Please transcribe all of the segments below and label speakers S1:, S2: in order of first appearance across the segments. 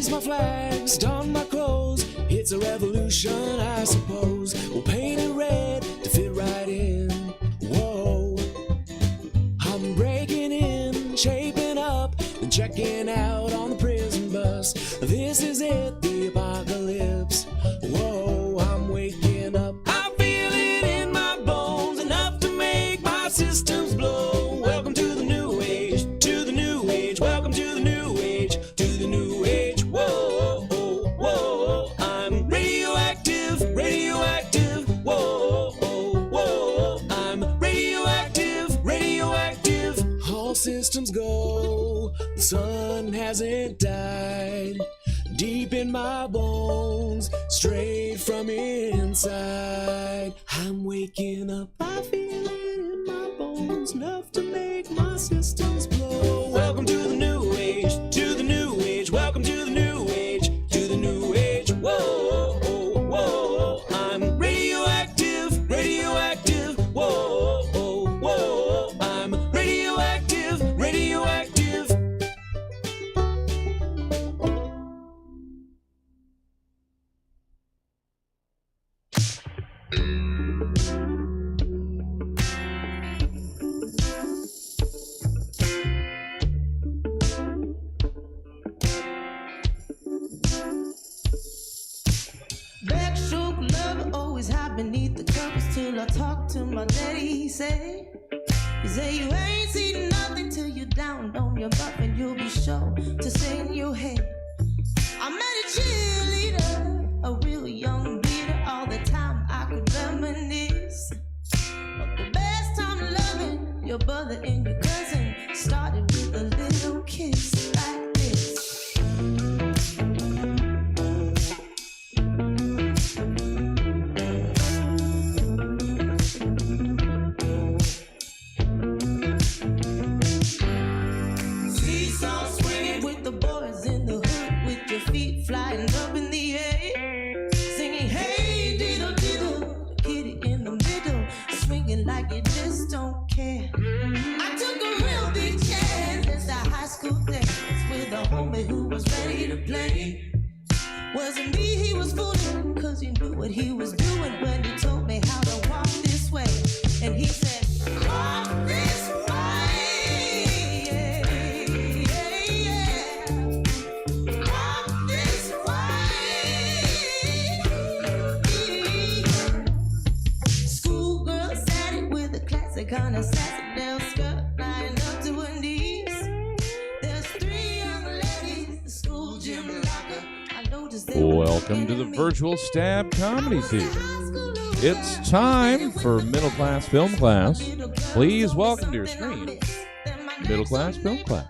S1: raised my flags, donned my clothes. It's a revolution, I suppose. We'll paint it red to fit right in. Whoa, I'm breaking in, shaping up, and checking out on the prison bus. This is it, the apocalypse. Whoa, I'm waking up. I feel it in my bones, enough to make my systems blow. Welcome to the new age, to the new age. Welcome to the new age, to the new age. Whoa, whoa, whoa. I'm radioactive, radioactive. Whoa, whoa, whoa. I'm radioactive, radioactive. All systems go, the sun hasn't died. Deep in my bones, straight from inside. I'm waking up, I feel it in my bones, enough to make my systems blow. Welcome to the new age, to the new age. Welcome to the new age, to the new age. Whoa, whoa, whoa. I'm radioactive, radioactive. Whoa, whoa, whoa. I'm radioactive, radioactive.
S2: Backstroke love always hide beneath the covers till I talk to my daddy. He say you ain't seen nothing till you're down on your butt, and you'll be sure to say in your head, I met a cheerleader, a real young leader. All the time I could reminisce, but the best time loving your brother and your cousin started with a little kiss like this. Seesaw swinging with the boys in the hood, with your feet flying up in the air, singing hey diddle diddle, the kitty in the middle, swinging like you just don't care. I took a real big chance at the high school dance with a homie who was ready to play. Wasn't me he was fooling, cause he knew what he was doing when he told me how to walk this way. And he said, walk this way, yeah, yeah, yeah. Walk this way. Schoolgirl sat it with a classic on a Sassy skirt, lying up to her knees. There's 3 young ladies, the school gym locker. I noticed they were
S3: Welcome to the Virtual Stab Comedy Theater. It's time for Middle Class Film Class. Please welcome to your screen, Middle Class Film Class.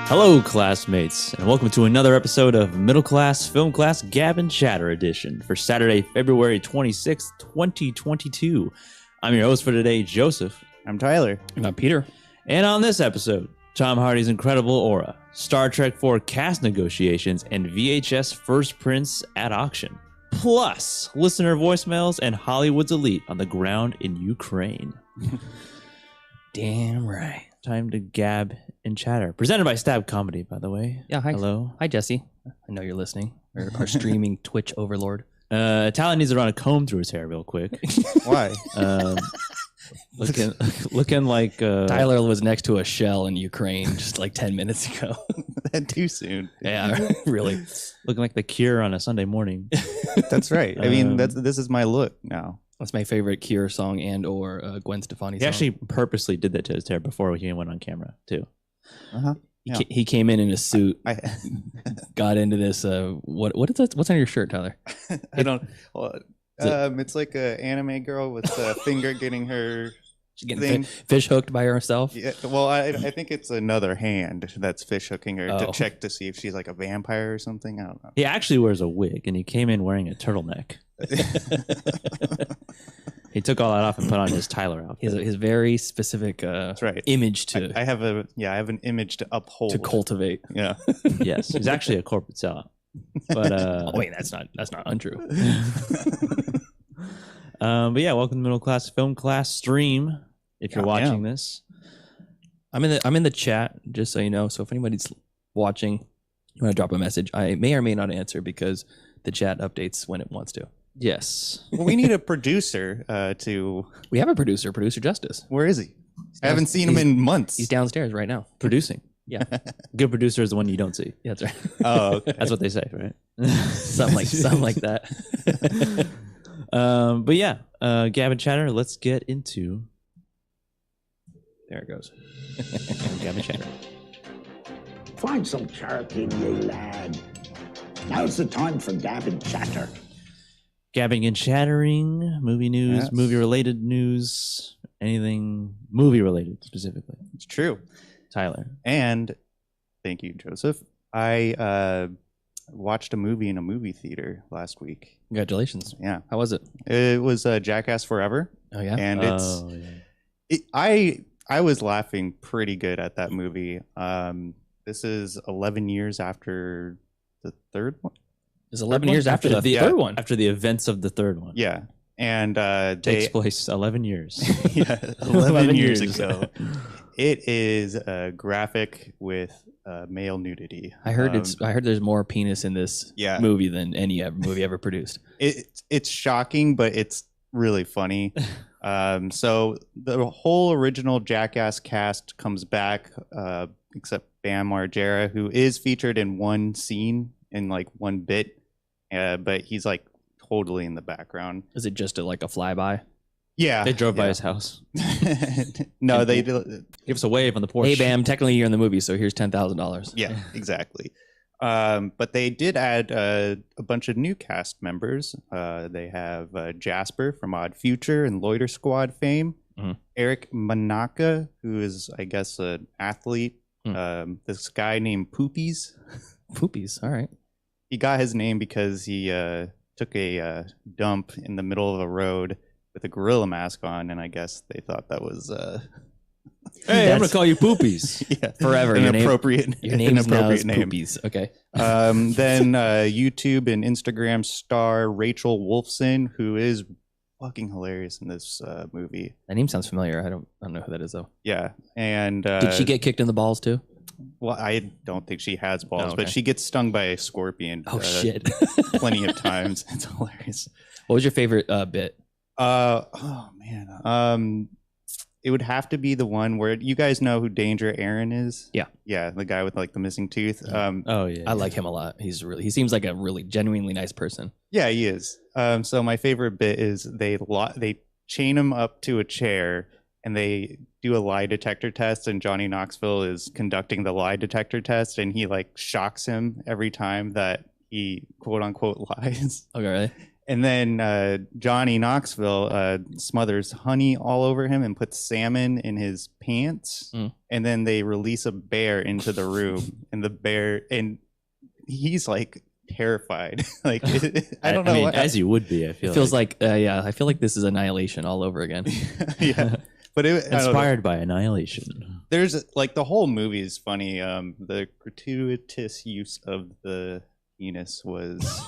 S4: Hello, classmates, and welcome to another episode of Middle Class Film Class Gab and Chatter Edition for Saturday, February 26th, 2022. I'm your host for today, Joseph.
S5: I'm Tyler.
S6: And I'm Peter.
S4: And on this episode, Tom Hardy's incredible aura, Star Trek IV cast negotiations, and VHS first prints at auction. Plus, listener voicemails and Hollywood's elite on the ground in Ukraine.
S6: Damn right.
S4: Time to gab and chatter. Presented by Stab Comedy, by the way.
S6: Yeah, hi.
S4: Hello.
S6: Hi, Jesse. I know you're listening. Our streaming Twitch overlord.
S4: Tyler needs to run a comb through his hair real quick.
S5: Why?
S4: Looking like
S6: Tyler was next to a shell in Ukraine just like 10 minutes ago.
S5: That too soon.
S6: Yeah, really.
S4: looking like the Cure on a Sunday morning.
S5: That's right. I mean, this is my look now.
S6: That's my favorite Cure song and or Gwen Stefani
S4: He
S6: song.
S4: actually purposely did that to his hair before he went on camera too.
S5: Uh-huh. Yeah.
S6: He came in a suit,
S5: I
S6: got into this. What is that? What's on your shirt, Tyler?
S5: I don't. Well, it's like an anime girl with a finger getting her
S6: She's getting
S5: thing.
S6: fish hooked by herself.
S5: Yeah, well, I think it's another hand that's fish hooking her
S6: Oh.
S5: to check to see if she's like a vampire or something. I don't know.
S4: He actually wears a wig, and he came in wearing a turtleneck. He took all that off and put on his Tyler outfit.
S6: His very specific
S5: That's right.
S6: image to
S5: I have an image to uphold.
S6: cultivate.
S5: Yeah.
S4: Yes, he's actually a corporate sellout. But
S6: Oh, wait, that's not untrue.
S4: but yeah, welcome to Middle Class Film Class stream. If you're watching this,
S6: I'm in the chat, just so you know. So if anybody's watching, you want to drop a message, I may or may not answer because the chat updates when it wants to.
S4: yes,
S5: Well, we need a producer to.
S6: We have a producer Justice.
S5: Where is he? I haven't seen him in months.
S6: He's downstairs right now.
S4: producing.
S6: Yeah,
S4: Good producer is the one you don't see.
S6: yeah, that's right.
S5: Oh, okay.
S4: That's what they say, right?
S6: something like that.
S4: But yeah, Gavin Chatter. Let's get into.
S6: There it goes.
S4: Gavin Chatter.
S7: Find some charity, ye lad. Now's the time for Gavin Chatter.
S4: Gabbing and chattering, movie news,
S5: Yes.
S4: movie related news, anything movie related specifically.
S5: It's true.
S4: Tyler.
S5: And thank you, Joseph. I watched a movie in a movie theater last week.
S6: Congratulations.
S5: Yeah,
S6: How was it?
S5: it was Jackass Forever,
S6: Oh yeah.
S5: and I was laughing pretty good at that movie. This is 11 years after the third one.
S6: It's 11 years after the
S5: yeah.
S6: third one.
S4: After the events of the third one.
S5: Yeah, and
S4: Takes place 11 years.
S5: yeah, 11 years
S4: 11 years.
S5: ago. It is graphic with male nudity.
S6: I heard I heard there's more penis in this
S5: Yeah.
S6: movie than any movie ever produced.
S5: It's shocking, but it's really funny. So the whole original Jackass cast comes back, except Bam Margera, who is featured in one scene in like one bit, but he's like totally in the background.
S6: Is it just like a flyby?
S5: Yeah,
S4: They drove by
S5: yeah.
S4: his house.
S5: No, they
S4: Give us a wave on the porch.
S6: Hey Bam, technically you're in the movie, so here's $10,000.
S5: Yeah, exactly. But they did add a bunch of new cast members. They have Jasper from Odd Future and Loiter Squad fame,
S6: Mhm.
S5: Eric Manaka, who is, I guess, an athlete. This guy named Poopies.
S6: Poopies. All right.
S5: He got his name because he took a dump in the middle of a road with a gorilla mask on, and I guess they thought that was
S4: Hey, I'm going to call you Poopies.
S5: yeah,
S6: Forever.
S5: an
S6: Your name-
S5: appropriate
S6: Your name
S5: an
S6: now is
S5: appropriate name.
S6: Poopies. Okay.
S5: Then YouTube and Instagram star Rachel Wolfson, who is fucking hilarious in this movie.
S6: That name sounds familiar. I don't know who that is though.
S5: Yeah, and
S6: Did she get kicked in the balls too?
S5: Well, I don't think she has balls,
S6: Oh,
S5: but
S6: okay.
S5: she gets stung by a scorpion.
S6: Oh shit.
S5: Plenty of times. It's hilarious.
S6: What was your favorite bit?
S5: Oh man. It would have to be the one where you guys know who Danger Aaron is.
S6: Yeah.
S5: Yeah, the guy with like the missing tooth.
S4: Oh, yeah.
S6: I like him a lot. He seems like a really genuinely nice person.
S5: Yeah, he is. So my favorite bit is they chain him up to a chair and they do a lie detector test, and Johnny Knoxville is conducting the lie detector test, and he like shocks him every time that he quote unquote lies.
S6: Okay, really?
S5: And then Johnny Knoxville smothers honey all over him and puts salmon in his pants.
S6: Mm.
S5: And then they release a bear into the room, and he's like terrified. Like I don't know.
S4: mean,
S5: what-
S4: as you would be, I feel
S6: It feels like I feel like this is Annihilation all over again.
S5: yeah, but I don't know.
S4: inspired by Annihilation.
S5: There's like the whole movie is funny. The gratuitous use of the penis was.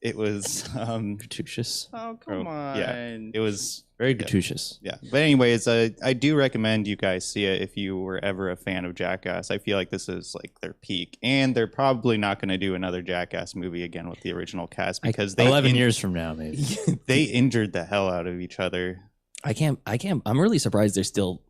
S5: It was
S4: Gratuitous.
S5: oh come on. Yeah. It was
S4: Very gratuitous.
S5: yeah. But anyways, I do recommend you guys see it if you were ever a fan of Jackass. I feel like this is like their peak, and they're probably not going to do another Jackass movie again with the original cast because they
S4: 11 years from now, maybe.
S5: they injured the hell out of each other.
S6: I can't. I'm really surprised there's still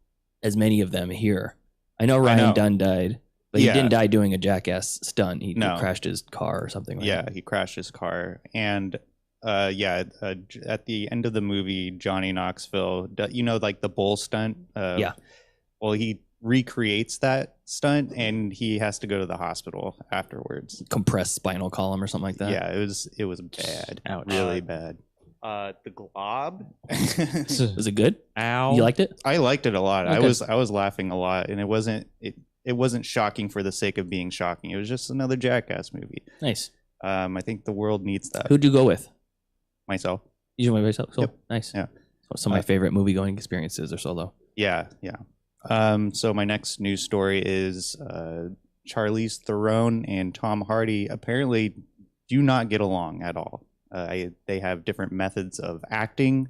S6: as many of them here. I know Ryan
S5: know.
S6: Dunn died, but
S5: Yeah.
S6: he didn't die doing a Jackass stunt. He
S5: No.
S6: crashed his car or something. Right?
S5: Yeah, he crashed his car, and at the end of the movie, Johnny Knoxville, like the bull stunt.
S6: Yeah.
S5: Well, he recreates that stunt, and he has to go to the hospital afterwards.
S6: Compressed spinal column or something like that.
S5: Yeah, it was bad,
S4: Ouch.
S5: really bad. The Glob.
S6: Was it good?
S4: Ow.
S6: You liked it?
S5: I liked it a lot.
S6: Okay.
S5: I was laughing a lot, and it wasn't shocking for the sake of being shocking. It was just another Jackass movie.
S6: Nice.
S5: I think the world needs that.
S6: Who'd you go with?
S5: Myself.
S6: You went by yourself. So
S5: Yep.
S6: nice.
S5: Yeah.
S6: Some of my favorite movie going experiences are solo.
S5: Yeah. So my next news story is Charlize Theron and Tom Hardy apparently do not get along at all. They have different methods of acting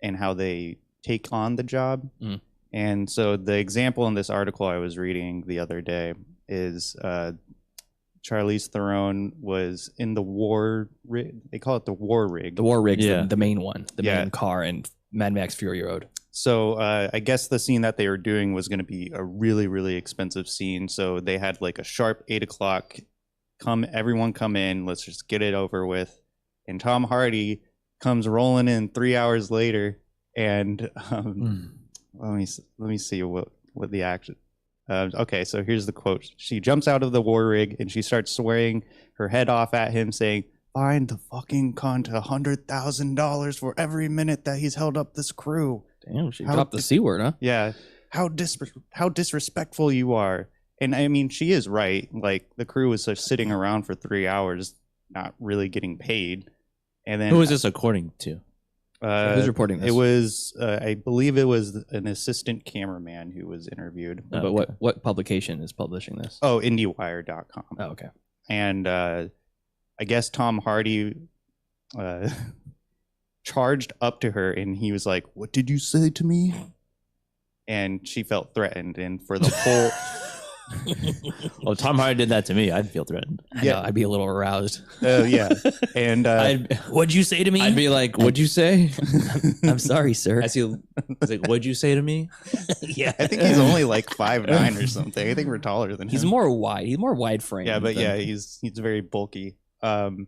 S5: and how they take on the job.
S6: Mm.
S5: And so the example in this article I was reading the other day is Charlize Theron was in the war rig. They call it the war rig.
S6: The war rig's
S4: Yeah.
S6: the main one, the
S5: Yeah.
S6: main car in Mad Max Fury Road.
S5: So I guess the scene that they were doing was going to be a really, really expensive scene. So they had like a sharp 8 o'clock. Everyone come in. Let's just get it over with. And Tom Hardy comes rolling in 3 hours later, and let me see what the action. Okay, so here's the quote. She jumps out of the war rig and she starts swearing her head off at him, saying, "Find the fucking cunt $100,000 for every minute that he's held up this crew."
S6: Damn, she
S5: How
S6: dropped the
S5: did-
S6: C word, huh?
S5: Yeah, how disrespectful you are. And I mean, she is right. Like, the crew was just sitting around for 3 hours, not really getting paid. And then
S4: Who is this according to?
S6: Who's reporting this?
S5: It was, I believe, it was an assistant cameraman who was interviewed.
S6: But
S4: Okay.
S6: what publication is publishing this?
S5: Oh, IndieWire.com.
S6: Oh, okay.
S5: And I guess Tom Hardy charged up to her, and he was like, "What did you say to me?" And she felt threatened, and for the whole
S4: Oh, Tom Hardy did that to me. I'd feel threatened.
S6: Yeah, I'd be a little aroused.
S5: yeah, and
S6: What'd you say to me?
S4: I'd be like, "What'd you say?"
S6: I'm sorry, sir.
S4: As he was like, "What'd you say to me?"
S6: Yeah,
S5: I think he's only like 5'9" or something. I think we're taller than him.
S6: he's more wide. He's more wide frame.
S5: Yeah, but
S6: than-
S5: yeah, he's very bulky. But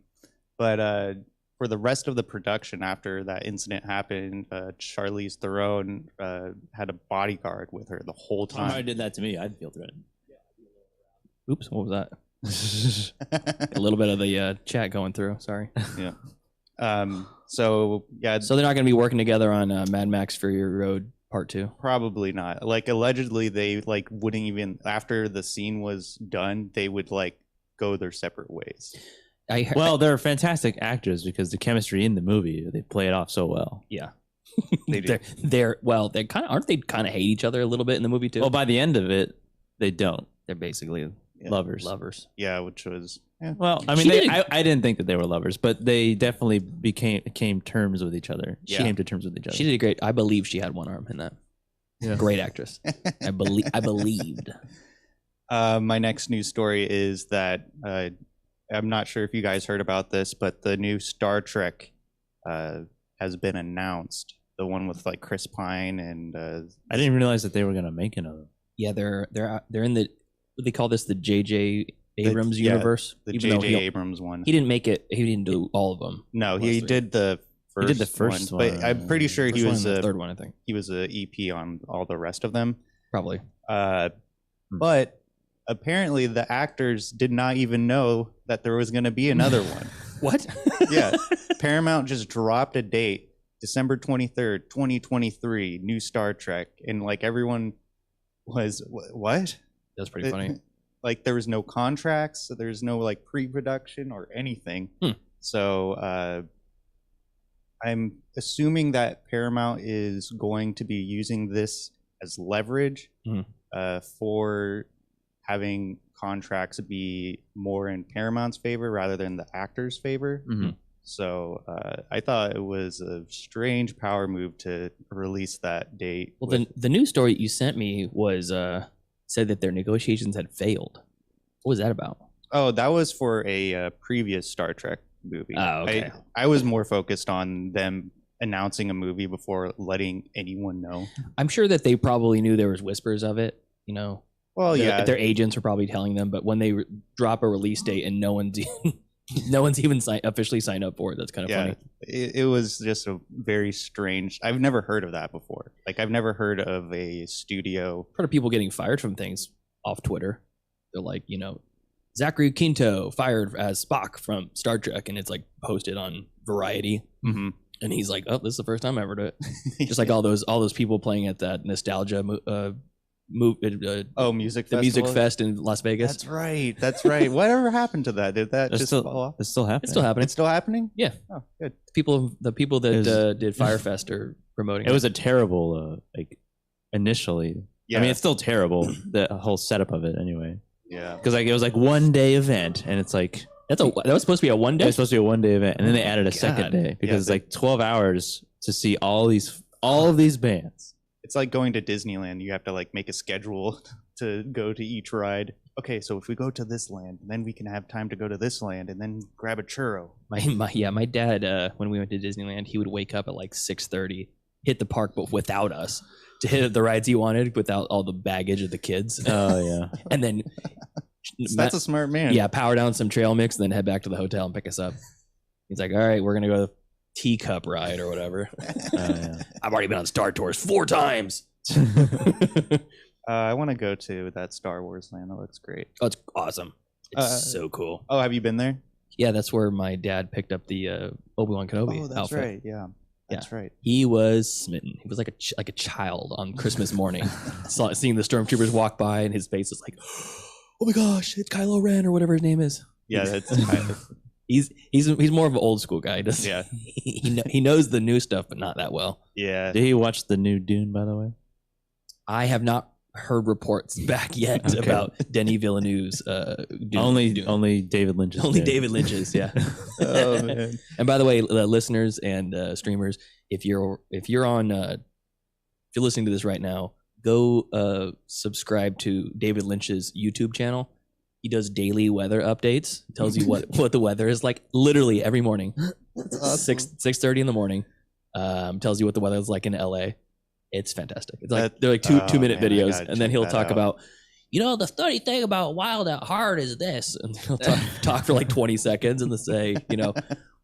S5: for the rest of the production after that incident happened, Charlize Theron had a bodyguard with her the whole
S4: Tom Hardy
S5: time.
S4: did that to me. I'd feel threatened.
S6: Oops, what was that? A little bit of the chat going through. Sorry.
S5: Yeah. So yeah,
S6: So they're not going to be working together on Mad Max Fury Road Part 2.
S5: probably not. Like, allegedly, they like wouldn't even, after the scene was done, they would like go their separate ways.
S6: I heard,
S4: Well, they're fantastic actors because the chemistry in the movie, they play it off so well.
S6: yeah,
S5: They do.
S6: they're kind of aren't they kind of hate each other a little bit in the movie too?
S4: Well, by the end of it, they don't.
S6: They're basically
S4: Lovers.
S6: lovers.
S5: Yeah, which was
S4: Well, I mean,
S6: She
S4: they,
S6: did
S4: I didn't think that they were lovers, but they definitely came terms with each other. She
S5: Yeah.
S4: came to terms with each other.
S6: She did great. I believe she had one arm in that.
S4: Yeah.
S6: Great actress. I believed.
S5: My next news story is that I'm not sure if you guys heard about this, but the new Star Trek has been announced. The one with like Chris Pine and
S4: I didn't realize that they were gonna make another.
S6: Yeah, they're in the what they call this the J.J. Abrams
S5: yeah,
S6: universe.
S5: the
S6: even though
S5: J.J.
S6: he,
S5: Abrams one.
S6: he didn't make it. He didn't do all of them.
S5: No,
S6: Last
S5: he
S6: three.
S5: did the first.
S4: did the first
S5: one, but
S4: one.
S5: I'm pretty sure
S6: First
S5: he
S6: one
S5: was
S6: and the
S5: a
S6: third one, I think.
S5: he was a EP on all the rest of them.
S6: Probably.
S5: But apparently, the actors did not even know that there was going to be another one.
S6: What?
S5: Yeah, Paramount just dropped a date, December 23rd, 2023, new Star Trek, and like everyone was what?
S6: That's pretty funny.
S5: Like, there was no contracts, so there's no like pre-production or anything. So I'm assuming that Paramount is going to be using this as leverage for having contracts be more in Paramount's favor rather than the actors' favor. So I thought it was a strange power move to release that date.
S6: Well,
S5: with-
S6: the news story you sent me was said that their negotiations had failed. What was that about?
S5: Oh, that was for a previous Star Trek movie.
S6: Oh, okay.
S5: I was more focused on them announcing a movie before letting anyone know.
S6: I'm sure that they probably knew there was whispers of it. You know,
S5: Well, yeah,
S6: their agents were probably telling them, but when they drop a release date and no one's even officially signed up for it, that's kind of
S5: yeah.
S6: funny.
S5: It was just a very strange. I've never heard of that before. Like, I've never heard of a studio.
S6: I've heard of people getting fired from things off Twitter. They're like, you know, Zachary Quinto fired as Spock from Star Trek, and it's like posted on Variety, and he's like, "Oh, this is the first time I ever do it." Just like all those people playing at that nostalgia
S5: music
S6: the
S5: festival?
S6: music fest in Las Vegas.
S5: That's right. That's right. Whatever happened to that? Did that
S4: It's
S5: just
S4: still,
S5: fall off?
S4: it's still happening.
S6: It's still happening.
S5: It's still happening?
S6: Yeah.
S5: Oh, good.
S6: The people that
S4: It was-
S6: did Firefest are promoting.
S4: It was a terrible, like, initially.
S5: Yeah.
S4: I mean, it's still terrible, the whole setup of it anyway.
S5: Yeah.
S4: Because like it was like one day event, and it's like
S6: That was supposed to be a one
S4: It
S6: day.
S4: was supposed to be a 1 day event, and then they added a second
S6: God.
S4: day because it's
S5: Yeah,
S4: like 12 hours to see all of these bands.
S5: It's like going to Disneyland. You have to like make a schedule to go to each ride. Okay, so if we go to this land, then we can have time to go to this land, and then grab a churro.
S6: My dad, when we went to Disneyland, he would wake up at like 6:30, hit the park, but without us, to hit the rides he wanted without all the baggage of the kids.
S4: Oh yeah.
S6: And then
S5: That's a smart man.
S6: yeah, power down some trail mix, and then head back to the hotel and pick us up. He's like, all right, we're gonna go to the teacup ride or whatever. I've already been on Star Tours 4 times.
S5: I want to go to that Star Wars land. That looks great.
S6: Oh, it's awesome. It's so cool.
S5: Oh, have you been there?
S6: Yeah, that's where my dad picked up the Obi-Wan Kenobi
S5: Oh, that's
S6: outfit.
S5: right. Yeah, that's right.
S6: He was smitten. He was like a child on Christmas morning, seeing the stormtroopers walk by, and his face is like, "Oh my gosh, it's Kylo Ren or whatever his name is."
S5: Yeah, that's kind of,
S6: He's more of an old school guy.
S5: yeah,
S6: He knows the new stuff, but not that well.
S5: yeah.
S4: Did you watch the new Dune, by the way?
S6: I have not heard reports back yet
S4: Okay.
S6: about Denis Villeneuve's Dune.
S4: Only David Lynch's.
S6: Only
S4: did.
S6: David Lynch's, yeah.
S5: Oh man.
S6: And by the way, listeners and streamers, if you're listening to this right now, go subscribe to David Lynch's YouTube channel. He does daily weather updates. Tells you what the weather is like literally every morning. 6:30 in the morning. Tells you what the weather is like in LA. It's fantastic. It's like they're like two minute
S5: man, I
S6: videos,
S5: gotta
S6: and then
S5: check
S6: he'll
S5: that
S6: talk
S5: out.
S6: about, the funny thing about Wild at Heart is this, and he'll talk for like 20 seconds, and they'll say,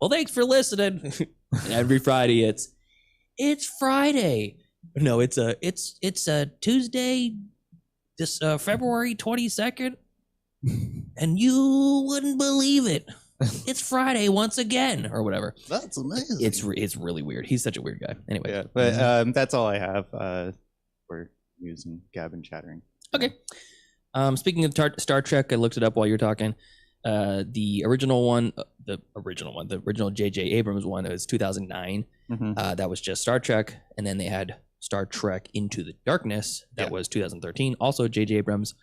S6: well, thanks for listening. And every Friday, it's Friday. No, it's a Tuesday, this February 22nd, and you wouldn't believe it. It's Friday once again, or whatever.
S5: That's amazing.
S6: It's really weird. He's such a weird guy. Anyway,
S5: Yeah, but that's all I have for news and Gavin chattering.
S6: okay. Speaking of Star Trek, I looked it up while you were talking. The original J.J. Abrams one was 2009.
S5: Mhm.
S6: That was just Star Trek, and then they had Star Trek Into the Darkness. That
S5: Yeah.
S6: was 2013, also J.J. Abrams,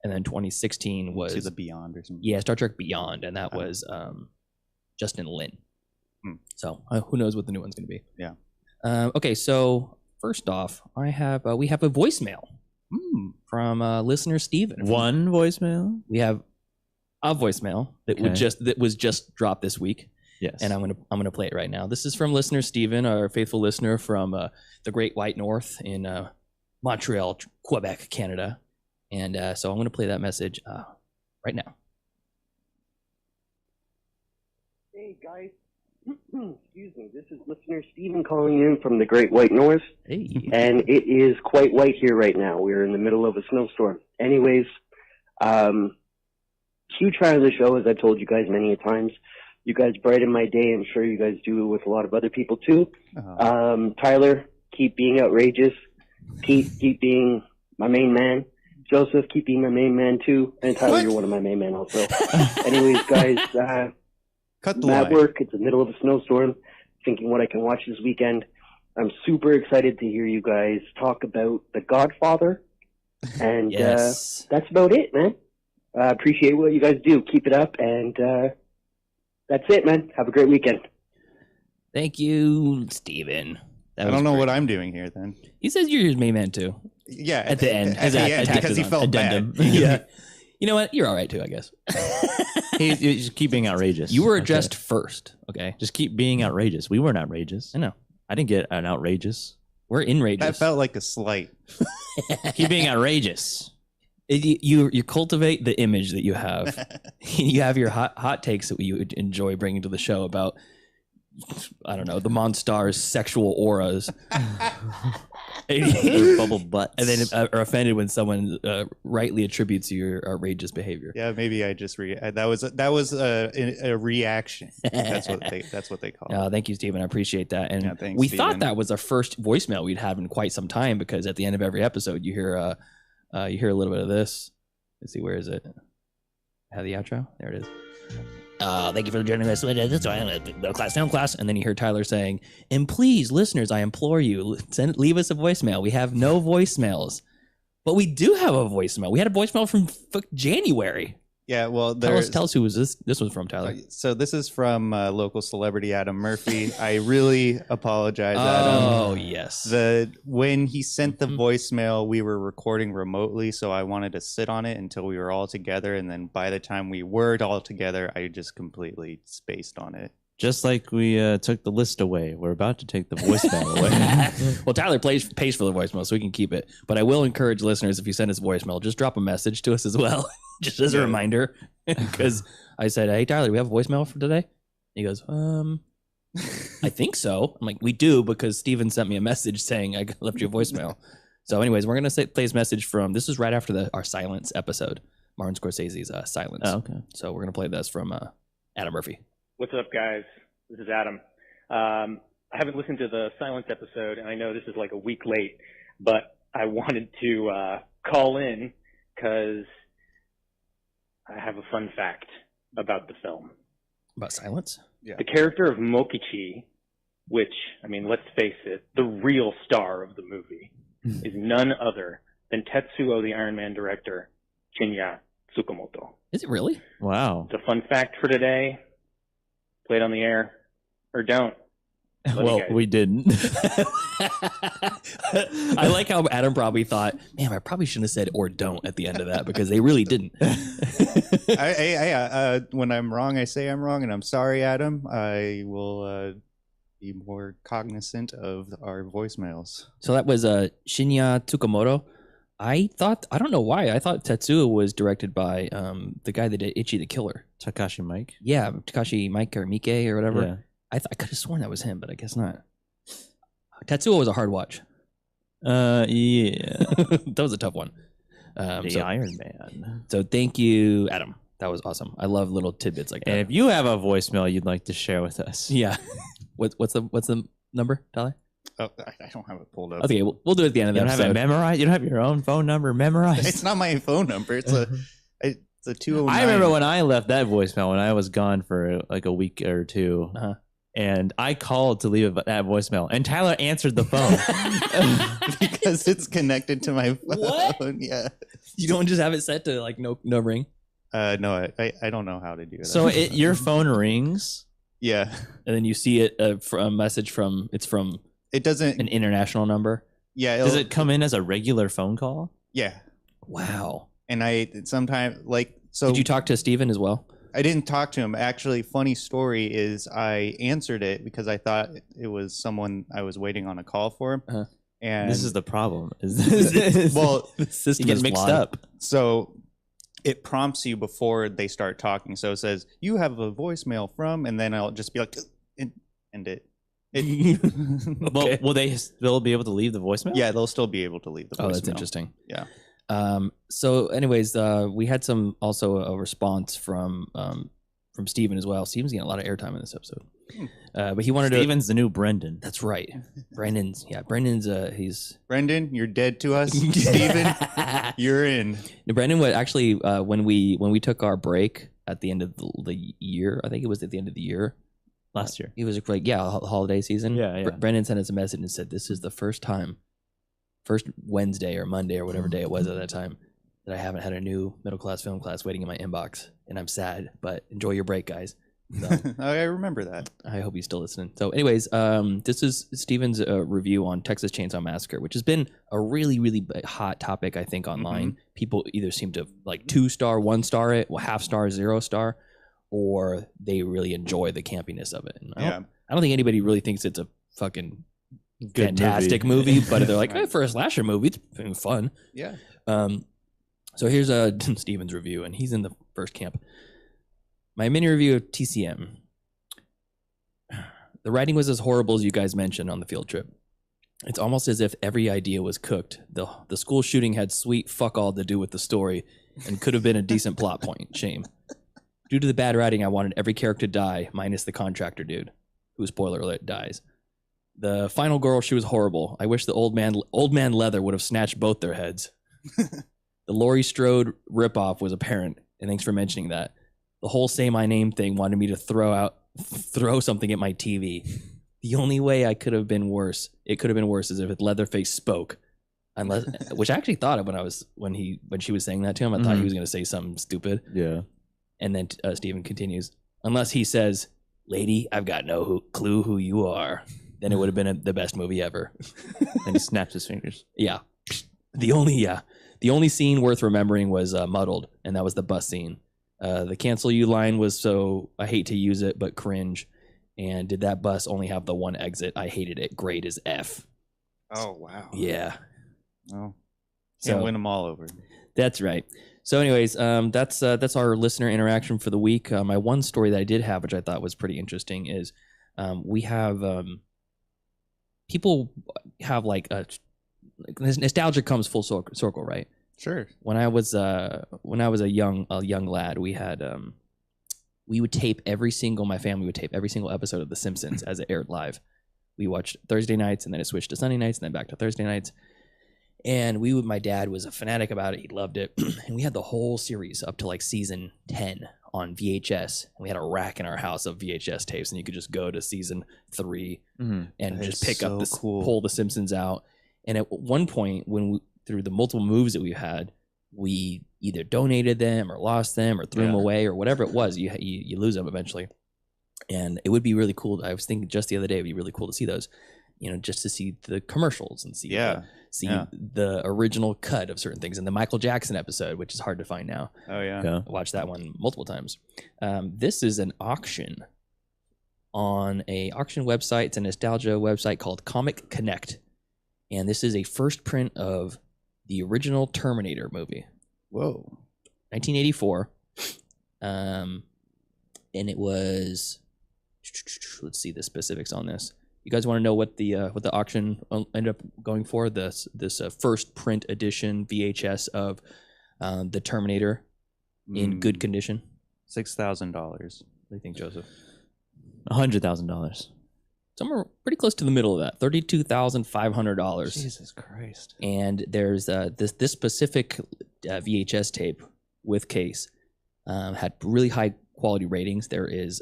S6: and then 2016 was
S5: To the Beyond or something.
S6: Star Trek Beyond, and that was Justin Lin. So who knows what the new one's going to be?
S5: Yeah.
S6: Okay, so first off, we have a voicemail from listener Steven.
S4: One voicemail.
S6: We have a voicemail that was just dropped this week.
S4: Yes.
S6: And I'm gonna play it right now. This is from listener Steven, our faithful listener from the Great White North in Montreal, Quebec, Canada. And so I'm gonna play that message right now.
S8: Hey guys, excuse me. This is listener Steven calling in from the Great White North,
S6: Hey.
S8: and it is quite white here right now. We're in the middle of a snowstorm. Anyways, huge fan of the show, as I've told you guys many a times. You guys brighten my day. I'm sure you guys do with a lot of other people too. Tyler, keep being outrageous. Pete, keep being my main man. Joseph, keep being my main man too. And Tyler, you're one of my main men also. Anyways, guys,
S5: Cut the
S8: I'm at
S5: line.
S8: work. It's the middle of a snowstorm. Thinking what I can watch this weekend. I'm super excited to hear you guys talk about The Godfather. And
S6: Yes.
S8: that's about it, man. I appreciate what you guys do. Keep it up. And that's it, man. Have a great weekend.
S6: Thank you, Steven.
S5: I don't know what I'm doing here then.
S6: He says you're his main man too.
S5: Yeah,
S6: At the end.
S5: At the end, because he felt
S6: addendum.
S5: bad.
S6: Yeah. You know what? You're all right too, I guess.
S4: He's just keep being outrageous.
S6: You were
S4: Okay.
S6: addressed first, okay?
S4: Just keep being outrageous. We weren't outrageous.
S6: I know.
S4: I didn't get an outrageous.
S6: We're enraged.
S5: That felt like a slight.
S4: Keep being outrageous.
S6: You cultivate the image that you have. You have your hot takes that you enjoy bringing to the show about, I don't know, the Monstar's sexual auras.
S4: Those bubble butts.
S6: And then are offended when someone rightly attributes your outrageous behavior.
S5: Yeah, maybe I just that was a reaction. That's what they call it.
S6: Thank you, Stephen. I appreciate that. And
S5: Yeah, thanks,
S6: we
S5: Stephen.
S6: thought that was our first voicemail we'd have in quite some time, because at the end of every episode, you hear a little bit of this. Let's see, where is it? Have the outro? There it is. Thank you for joining us. This class down class, and then you hear Tyler saying, "And please, listeners, I implore you, leave us a voicemail. We have no voicemails, but we do have a voicemail. We had a voicemail from January.
S5: Yeah, well,
S6: Tell us who was this was from, Tyler.
S5: So this is from local celebrity Adam Murphy. I really apologize, Adam.
S6: Oh, yes.
S5: When he sent the voicemail, we were recording remotely, so I wanted to sit on it until we were all together, and then by the time we were all together, I just completely spaced on it.
S4: Just like we took the list away, we're about to take the voicemail away.
S6: Well, Tyler pays for the voicemail, so we can keep it. But I will encourage listeners, if you send us a voicemail, just drop a message to us as well, just as a reminder. Because I said, "Hey, Tyler, do we have a voicemail for today?" He goes, I think so. I'm like, we do, because Steven sent me a message saying I left you a voicemail. So anyways, we're going to play this message from, this is right after our Silence episode, Martin Scorsese's Silence.
S4: Oh, okay.
S6: So we're going to play this from Adam Murphy.
S9: What's up, guys? This is Adam. I haven't listened to the Silence episode, and I know this is like a week late, but I wanted to call in because I have a fun fact about the film.
S6: About Silence?
S5: Yeah.
S9: The character of Mokichi, which, I mean, let's face it, the real star of the movie, is none other than Tetsuo, the Iron Man director, Shinya Tsukamoto.
S6: Is it really?
S4: Wow.
S9: It's a fun fact for today. Play it on the air, or don't. Love
S4: Well,
S9: you guys.
S4: we didn't.
S6: I like how Adam probably thought, man, I probably shouldn't have said or don't at the end of that, because they really didn't.
S5: When I'm wrong, I say I'm wrong, and I'm sorry, Adam. I will be more cognizant of our voicemails.
S6: So that was Shinya Tsukamoto. I don't know why. I thought Tetsuo was directed by the guy that did Ichi the Killer.
S4: Takashi Mike.
S6: Yeah, Takashi Mike or Mike or whatever.
S4: Yeah.
S6: I could have sworn that was him, but I guess not. Tetsuo was a hard watch.
S4: Yeah.
S6: That was a tough one.
S4: The Iron Man.
S6: So thank you, Adam. That was awesome. I love little tidbits like that.
S4: And if you have a voicemail you'd like to share with us,
S6: Yeah. What's the number, Tyler?
S5: Oh, I don't have it pulled up.
S6: Okay, we'll do it at the end of
S4: you
S6: the
S4: don't have it
S6: episode.
S4: memorized. You don't have your own phone number memorized.
S5: It's not my phone number. It's a 209.
S4: I remember when I left that voicemail when I was gone for like a week or two, and I called to leave that voicemail, and Tyler answered the phone.
S5: because it's connected to my phone.
S6: What?
S5: Yeah.
S6: You don't just have it set to like no ring?
S5: No, I don't know how to do that.
S4: So your phone rings.
S5: Yeah.
S6: And then you see it from a message from
S5: It doesn't.
S6: an international number.
S5: Yeah.
S4: Does it come in as a regular phone call?
S5: Yeah.
S6: Wow.
S5: And I sometimes so.
S6: Did you talk to Steven as well?
S5: I didn't talk to him. Actually, funny story is I answered it because I thought it was someone I was waiting on a call for. And
S4: This is the problem. Is
S5: well,
S6: The system
S4: you get
S6: is
S4: mixed
S6: flawed.
S4: up.
S5: so it prompts you before they start talking. So it says you have a voicemail from, and then I'll just be like, end it.
S4: Well, will they still be able to leave the voicemail?
S5: Yeah, they'll still be able to leave the voicemail.
S6: Oh, that's interesting.
S5: Yeah.
S6: So anyways, we had also a response from Steven as well. Steven's getting a lot of airtime in this episode. But he wanted
S4: Steven's the new Brendan.
S6: That's right. Brendan's he's
S5: Brendan, you're dead to us. Steven, you're in.
S6: Brendan would actually when we took our break at the end of the year, I think it was at the end of the year.
S4: Last year.
S6: He was like, holiday season.
S4: Yeah.
S6: Brendan sent us a message and said, this is the first Wednesday or Monday or whatever day it was at that time that I haven't had a new middle class film class waiting in my inbox. And I'm sad, but enjoy your break, guys. So,
S5: I remember that.
S6: I hope he's still listening. So anyways, this is Steven's review on Texas Chainsaw Massacre, which has been a really, really hot topic, I think, online. People either seem to like 2-star, 1-star it, half-star, 0-star, or they really enjoy the campiness of it. And I don't think anybody really thinks it's a fucking fantastic movie, but they're like, hey, for a slasher movie, it's fun.
S5: Yeah.
S6: So here's Steven's review, and he's in the first camp. My mini review of TCM. The writing was as horrible as you guys mentioned on the field trip. It's almost as if every idea was cooked. The school shooting had sweet fuck all to do with the story and could have been a decent plot point. Shame. Due to the bad writing, I wanted every character to die, minus the contractor dude, who, spoiler alert, dies. The final girl, she was horrible. I wish the old man Leather would have snatched both their heads. The Laurie Strode ripoff was apparent, and thanks for mentioning that. The whole Say My Name thing wanted me to throw something at my TV. The only way it could have been worse is if Leatherface spoke. Unless, which I actually thought of when she was saying that to him. I thought he was going to say something stupid.
S4: Yeah.
S6: And then Steven continues, unless he says, "Lady, I've got no clue who you are," then it would have been the best movie ever.
S4: And he snaps his fingers.
S6: Yeah. The only scene worth remembering was Muddled, and that was the bus scene. The cancel you line was so I hate to use it, but cringe. And did that bus only have the one exit? I hated it. Grade is F.
S5: Oh, wow.
S6: Yeah.
S5: Oh,
S6: So-
S5: can't win them all over.
S6: That's right. So, anyways, that's our listener interaction for the week. My one story that I did have, which I thought was pretty interesting, is we have people have like nostalgia comes full circle, right?
S5: Sure.
S6: When I was a young lad, we had my family would tape every single episode of The Simpsons as it aired live. We watched Thursday nights, and then it switched to Sunday nights, and then back to Thursday nights. And my dad was a fanatic about it. He loved it. And we had the whole series up to like season 10 on VHS. And we had a rack in our house of VHS tapes, and you could just go to season 3 and
S5: That
S6: just
S5: is
S6: pick up
S5: so cool.
S6: pull The Simpsons out. And at one point, through the multiple moves that we had, we either donated them or lost them or threw them away or whatever it was. You lose them eventually. And it would be really cool. I was thinking just the other day, it'd be really cool to see those, just to see the commercials and see the original cut of certain things. And the Michael Jackson episode, which is hard to find now.
S5: Oh, yeah.
S6: I watched that one multiple times. This is an auction on a auction website. It's a nostalgia website called Comic Connect. And this is a first print of the original Terminator movie.
S5: Whoa.
S6: 1984. And it was, let's see the specifics on this. You guys want to know what the auction ended up going for? This first print edition VHS of the Terminator in good condition.
S5: $6,000.
S6: What do you think, Joseph?
S4: $100,000.
S6: Somewhere pretty close to the middle of that, $32,500.
S5: Jesus Christ.
S6: And there's this specific VHS tape with case had really high quality ratings. There is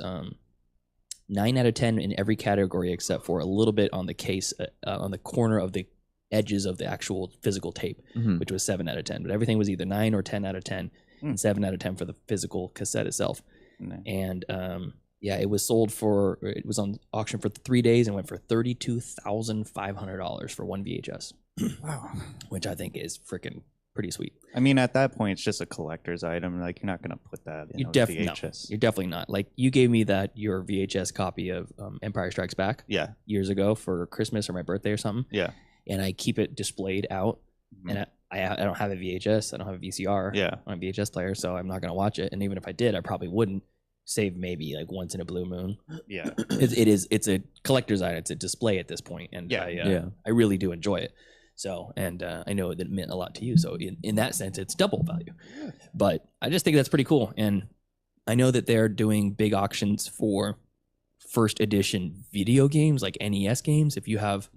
S6: 9 out of 10 in every category except for a little bit on the case, on the corner of the edges of the actual physical tape, which was 7 out of 10. But everything was either 9 or 10 out of 10, and 7 out of 10 for the physical cassette itself.
S5: Nice.
S6: And it was it was on auction for 3 days and went for $32,500 for one VHS.
S5: Wow.
S6: Which I think is freaking pretty sweet.
S5: I mean, at that point, it's just a collector's item. Like, you're not going to put that in a VHS.
S6: You're definitely not. Like, you gave me your VHS copy of Empire Strikes Back years ago for Christmas or my birthday or something.
S5: Yeah.
S6: And I keep it displayed out. And I don't have a VHS. I don't have a VCR.
S5: Yeah.
S6: I don't have a VHS player, so I'm not going to watch it. And even if I did, I probably wouldn't, save maybe like once in a blue moon.
S5: Yeah.
S6: It's a collector's item. It's a display at this point. And I really do enjoy it. So, and I know that it meant a lot to you. So in that sense, it's double value. But I just think that's pretty cool. And I know that they're doing big auctions for first edition video games, like NES games. If you have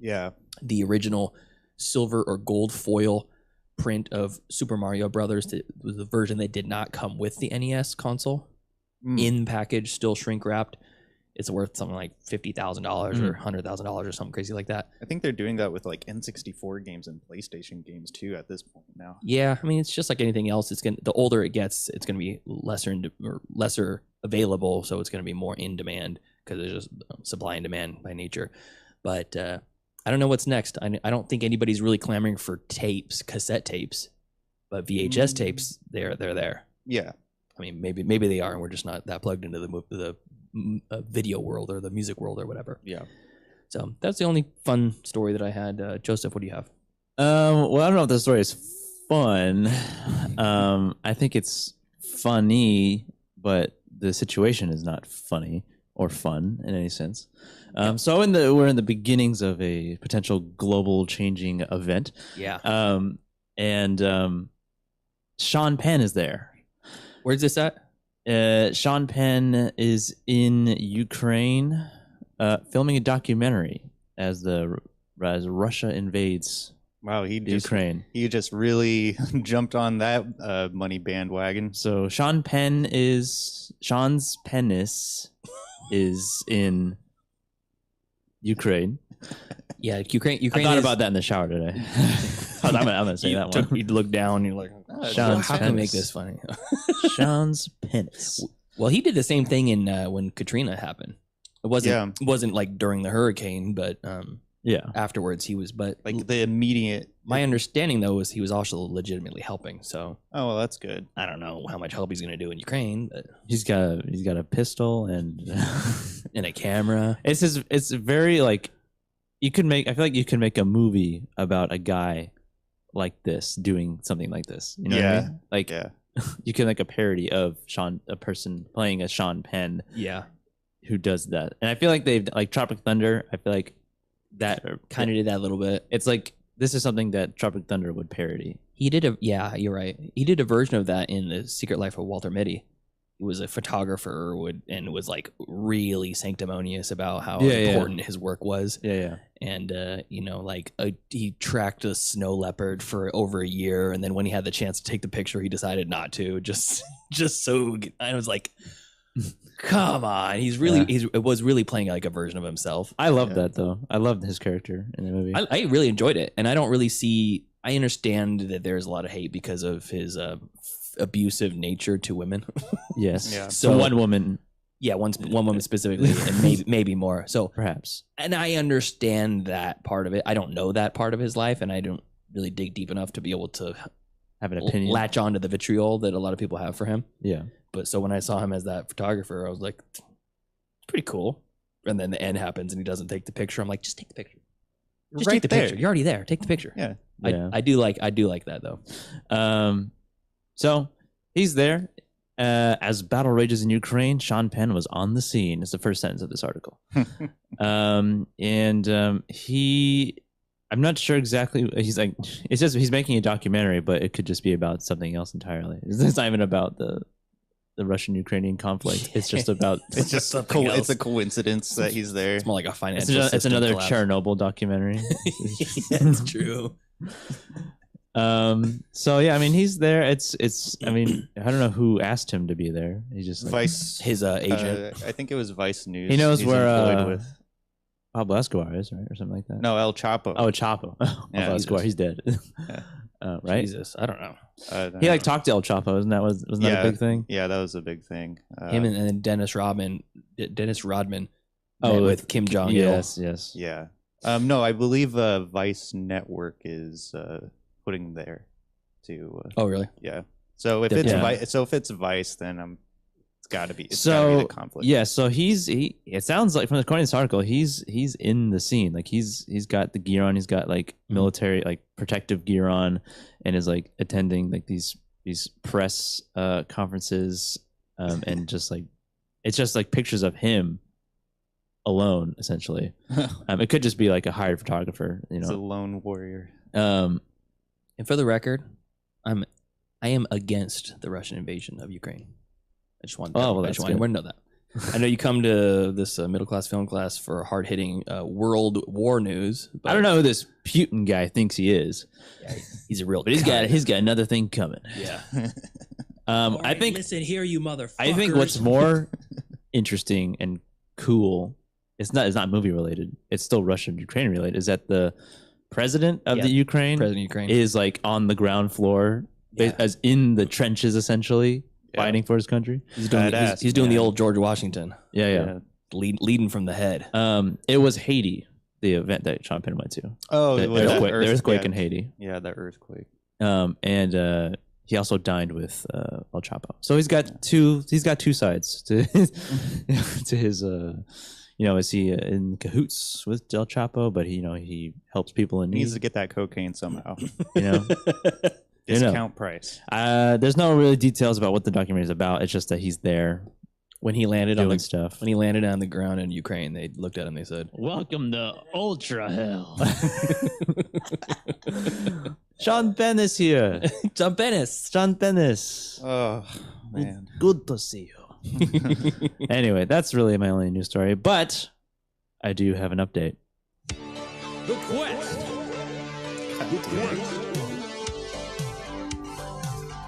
S6: the original silver or gold foil print of Super Mario Brothers, that was the version that did not come with the NES console, in package, still shrink wrapped, it's worth something like $50,000 or $100,000 or something crazy like that.
S5: I think they're doing that with like N64 games and PlayStation games too at this point now.
S6: Yeah, I mean, it's just like anything else. The older it gets, it's going to be lesser available, so it's going to be more in demand because there's just supply and demand by nature. But I don't know what's next. I don't think anybody's really clamoring for tapes, cassette tapes, but VHS tapes, they're there.
S5: Yeah.
S6: I mean, maybe they are, and we're just not that plugged into the video world or the music world or whatever.
S5: Yeah.
S6: So that's the only fun story that I had. Joseph, what do you have?
S4: Well, I don't know if the story is fun. I think it's funny, but the situation is not funny or fun in any sense. So we're in the beginnings of a potential global changing event.
S6: Yeah.
S4: And Sean Penn is there.
S6: Where's this at?
S4: Sean Penn is in Ukraine, filming a documentary as Russia invades.
S5: Wow,
S4: Ukraine.
S5: He just really jumped on that money bandwagon.
S4: So Sean's penis is in Ukraine.
S6: Yeah, Ukraine.
S4: I thought about that in the shower today. I'm gonna say that one.
S6: You look down, you're like,
S4: Sean's
S6: How can we make
S4: penis.
S6: this funny?
S4: Sean's penis.
S6: Well, he did the same thing in when Katrina happened. It wasn't like during the hurricane, but
S4: Yeah.
S6: afterwards he was. But
S5: Like the immediate.
S6: my understanding though was he was also legitimately helping. So
S5: Oh, well, that's good.
S6: I don't know how much help he's going to do in Ukraine, but
S4: He's got a pistol and
S6: in a camera.
S4: it's very like I feel like you could make a movie about a guy like this doing something like this. You know what I
S5: Yeah.
S4: mean? Like
S5: Yeah.
S4: you can make a parody of a person playing as Sean Penn
S6: Yeah,
S4: who does that. And I feel like they've like Tropic Thunder, I feel like that
S6: kind of did that a little bit.
S4: it's like this is something that Tropic Thunder would parody.
S6: He did you're right. He did a version of that in The Secret Life of Walter Mitty. He was a photographer and was like really sanctimonious about how important his work was.
S4: Yeah.
S6: And he tracked a snow leopard for over a year, and then when he had the chance to take the picture, he decided not to. Just so I was like, come on, it was really playing like a version of himself.
S4: I love that though. I loved his character in the movie.
S6: I really enjoyed it, and I don't really see. I understand that there's a lot of hate because of his abusive nature to women.
S4: Yes.
S5: Yeah.
S4: So one woman,
S6: Yeah, one woman specifically, and maybe more. So
S4: perhaps.
S6: and I understand that part of it. I don't know that part of his life, and I don't really dig deep enough to be able to
S4: Have an opinion.
S6: latch on to the vitriol that a lot of people have for him.
S4: Yeah.
S6: But so when I saw him as that photographer, I was like, it's pretty cool. And then the end happens and he doesn't take the picture. I'm like, just take the picture. Just
S5: Right
S6: take the
S5: there.
S6: picture. You're already there. Take the picture.
S5: Yeah.
S4: Yeah.
S6: I do like that though.
S4: So he's there. As battle rages in Ukraine, Sean Penn was on the scene. It's the first sentence of this article. I'm not sure exactly. He's like, it's just he's making a documentary, but it could just be about something else entirely. It's not even about the Russian-Ukrainian conflict. It's just about.
S5: It's just
S6: something else.
S5: It's a coincidence that he's there.
S6: It's more like a financial.
S4: It's another Chernobyl documentary.
S6: That's true.
S4: So yeah, I mean he's there. I mean I don't know who asked him to be there. He just like,
S5: Vice,
S6: His agent.
S5: I think it was Vice News.
S4: he knows
S5: He's
S4: where
S5: employed with.
S4: Pablo Escobar is, right, or something like that.
S5: No, El Chapo.
S4: Oh, Chapo.
S5: Yeah,
S4: Pablo Escobar, he's dead. Right?
S6: Jesus, I don't know.
S4: He like talked to El Chapo. Wasn't that a big thing?
S5: Yeah, that was a big thing.
S6: Him and then Dennis Rodman.
S4: Oh,
S6: met with Kim Jong Il.
S4: Yes.
S5: Yeah. No, I believe Vice Network is putting there to.
S6: Oh, really?
S5: Yeah. So if it's Vice, then it's got to be. It's gotta be the conflict.
S4: Yeah, so it sounds like from the according to this article, he's in the scene. Like he's got the gear on, he's got like military like protective gear on, and is like attending like these press conferences, and just like it's just like pictures of him alone essentially. It could just be like a hired photographer, you
S5: He's a
S4: know.
S5: lone warrior.
S6: And for the record, I am against the Russian invasion of Ukraine. I just want
S4: that's
S6: everyone to know that. I know you come to this middle class film class for hard hitting world war news. But
S4: I don't know who this Putin guy thinks he is,
S6: he's a real,
S4: but he's got another thing coming.
S6: yeah.
S4: I think
S10: Listen here, you motherfuckers.
S4: I think what's more interesting and cool, it's not movie related. It's still Russian Ukraine related. Is that the president of the Ukraine,
S6: President of Ukraine,
S4: is like on the ground floor, as in the trenches essentially, fighting for his country.
S6: he's doing the old George Washington.
S4: Yeah.
S6: Leading from the head.
S4: It was Haiti, the event that Sean Penn went to.
S5: Oh,
S4: the
S5: it was that
S4: earthquake
S5: yeah.
S4: in Haiti.
S5: Yeah, the earthquake.
S4: And he also dined with El Chapo. So he's got two sides to his is he in cahoots with El Chapo, but he helps people in
S5: He
S4: need.
S5: needs to get that cocaine somehow. Discount price.
S4: There's no really details about what the documentary is about. It's just that he's there
S6: when he landed
S4: doing stuff.
S6: When he landed on the ground in Ukraine, they looked at him. They said,
S4: "Welcome to Ultra Hell." Sean Penn is here.
S6: Sean Pennis.
S5: Oh man,
S4: good to see you. Anyway, that's really my only news story, but I do have an update.
S1: The Quest.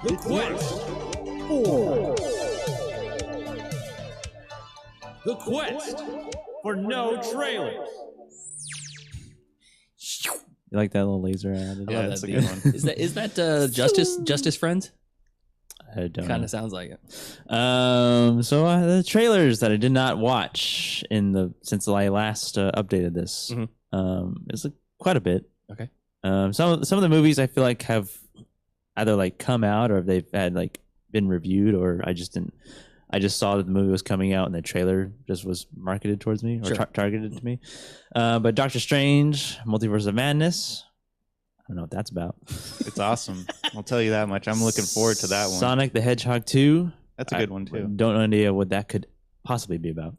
S1: The Quest. The Quest for no trailers.
S4: You like that little laser added?
S6: I
S5: Yeah,
S6: love
S5: that's
S6: that
S5: a good
S6: theme.
S5: one.
S6: Is that Justice Friends?
S4: I don't
S6: Kind
S4: know.
S6: of sounds like it.
S4: So the trailers that I did not watch since I last updated this, is quite a bit.
S6: Okay.
S4: Some of the movies I feel like have either like come out or they've had like been reviewed, or I just saw that the movie was coming out and the trailer just was marketed towards me or
S6: Sure.
S4: targeted to me. But Doctor Strange, Multiverse of Madness, I don't know what that's about.
S5: It's awesome. I'll tell you that much. I'm looking forward to that one.
S4: Sonic the Hedgehog 2.
S5: That's a good one too.
S4: Don't know idea what that could possibly be about.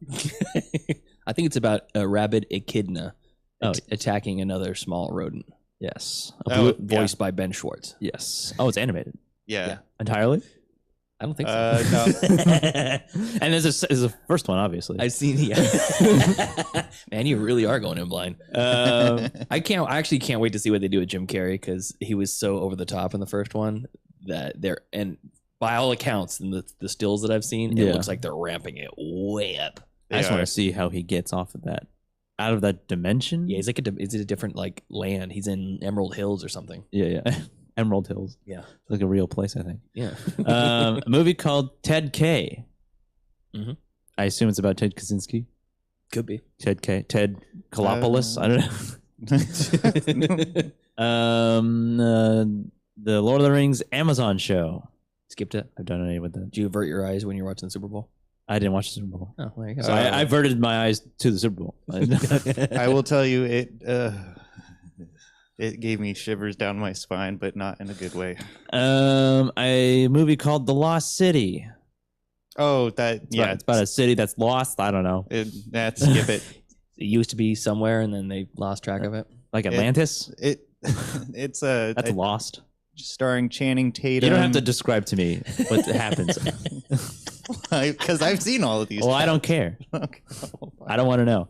S6: I think it's about a rabid echidna
S4: Oh.
S6: attacking another small rodent.
S4: Yes.
S5: Oh,
S6: Voiced by Ben Schwartz.
S4: Yes. Oh, it's animated
S5: Yeah.
S4: entirely.
S6: I don't think so.
S5: No.
S4: And there's a first one, obviously.
S6: I've seen Man, you really are going in blind. I actually can't wait to see what they do with Jim Carrey, because he was so over the top in the first one that and by all accounts in the stills that I've seen, it
S4: Yeah.
S6: looks like they're ramping it way up.
S4: I just
S5: They
S4: want
S5: are.
S4: to see how he gets off of that, out of that dimension.
S6: Yeah, he's like is it a different like land? He's in Emerald Hills or something.
S4: Yeah. Emerald Hills.
S6: Yeah.
S4: It's like a real place, I think.
S6: Yeah.
S4: A movie called Ted K.
S6: Mhm.
S4: I assume it's about Ted Kaczynski.
S6: Could be.
S4: Ted Kalopoulos. I don't know. The Lord of the Rings Amazon show.
S6: Skipped it.
S4: I don't know what that.
S6: Did you avert your eyes when you're watching the Super Bowl?
S4: I didn't watch the Super Bowl.
S6: Oh, there you go.
S4: So I averted my eyes to the Super Bowl.
S5: I will tell you it gave me shivers down my spine, but not in a good way.
S4: A movie called The Lost City.
S5: Oh, that
S4: It's about a city that's lost. I don't know,
S5: That's skip it.
S6: It used to be somewhere and then they lost track of it.
S4: like Atlantis.
S5: It's
S4: That's lost.
S5: starring Channing Tatum.
S4: You don't have to describe to me what happens.
S5: because I've seen all of these.
S4: Well, I don't care.
S5: Okay.
S4: I don't want to know.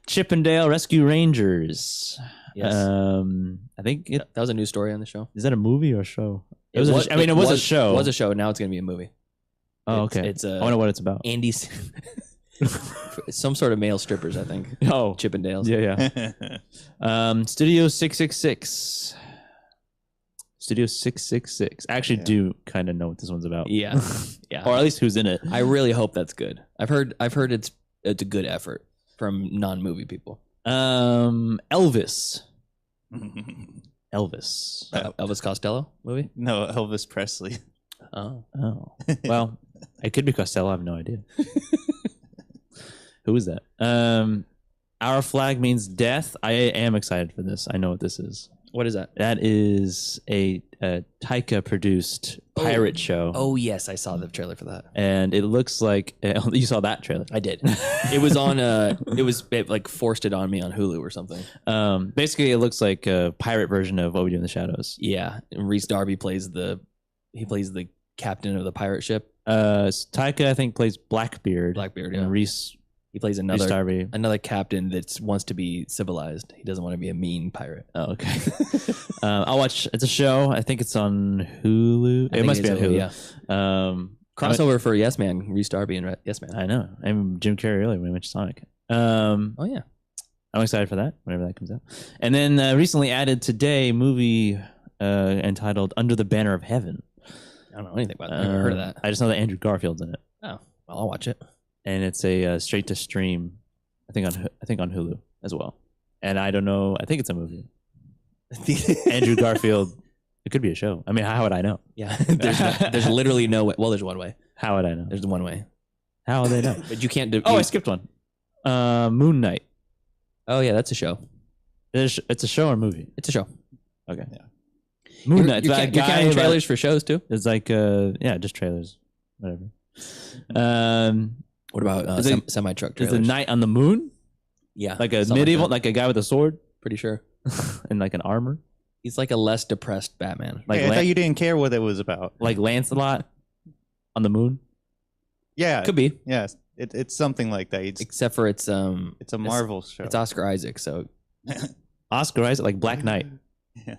S4: Chippendale Rescue Rangers.
S6: Yes.
S4: I think
S6: That was a new story on the show.
S4: is that a movie or a show? It was.
S6: was
S4: a show.
S6: It was a show. Now it's going to be a movie.
S4: Oh,
S6: It's-
S4: okay.
S6: it's,
S4: I wonder what it's about.
S6: Andy's some sort of male strippers, I think.
S4: Oh,
S6: Chippendales.
S4: yeah. Studio 666. Studio 666. I actually do kind of know what this one's about.
S6: Yeah. Yeah.
S4: Or at least who's in it.
S6: I really hope that's good. I've heard it's a good effort from non-movie people.
S4: Elvis. Elvis.
S6: Elvis Costello movie?
S5: No, Elvis Presley.
S6: Oh.
S4: Oh. Well, it could be Costello. I have no idea. Who is that? Our Flag Means Death. I am excited for this. I know what this is.
S6: What is that?
S4: That is a Taika produced pirate show.
S6: Oh yes, I saw the trailer for that.
S4: And it looks like you saw that trailer.
S6: I did. It was on it like forced it on me on Hulu or something.
S4: Basically it looks like a pirate version of What We Do in the Shadows.
S6: Yeah. And Reese Darby plays the captain of the pirate ship.
S4: Taika I think plays Blackbeard.
S6: Blackbeard,
S4: And
S6: yeah.
S4: Reese
S6: He plays
S4: Darby.
S6: another captain that wants to be civilized. He doesn't want to be a mean pirate.
S4: Oh, okay. I'll watch. It's a show. I think it's on Hulu.
S6: I
S4: It
S6: think
S4: must be on
S6: is
S4: Hulu.
S6: Yeah. Crossover for Yes Man, Reese Darby and Yes Man.
S4: I know. I'm Jim Carrey earlier when we mentioned Sonic.
S6: Oh yeah.
S4: I'm excited for that whenever that comes out. And then recently added today movie entitled Under the Banner of Heaven.
S6: I don't know anything about that. I've never heard of that.
S4: I just know that Andrew Garfield's in it,
S6: Oh, well, I'll watch it.
S4: and it's a straight to stream. I think on Hulu as well. And I don't know. I think it's a movie. Andrew Garfield. It could be a show. I mean, how would I know?
S6: Yeah. There's literally no way. Well, there's one way.
S4: How would I know?
S6: There's one way.
S4: How would they know?
S6: But you can't do.
S4: Oh, I skipped one. Moon Knight.
S6: Oh yeah, that's a show.
S4: It's a show or movie?
S6: It's a show.
S4: Okay. Yeah. Moon Knight.
S6: You're
S4: That
S6: counting
S4: guy
S6: trailers for shows too.
S4: It's like just trailers, whatever.
S6: What about
S4: Is it-
S6: semi truck
S4: There's
S6: trailers?
S4: a knight on the moon,
S6: Yeah,
S4: like a
S6: something
S4: medieval,
S6: that.
S4: like a guy with a sword
S6: Pretty sure
S4: and like an armor,
S6: he's like a less depressed Batman.
S4: like
S5: Hey, I thought you didn't care what it was about.
S4: like Lancelot on the moon.
S5: Yeah,
S6: Could be,
S5: yes, it's something like that.
S6: except for it's
S5: It's a Marvel show.
S6: It's Oscar Isaac. So
S4: Oscar Isaac, like Black Knight,
S5: Yeah.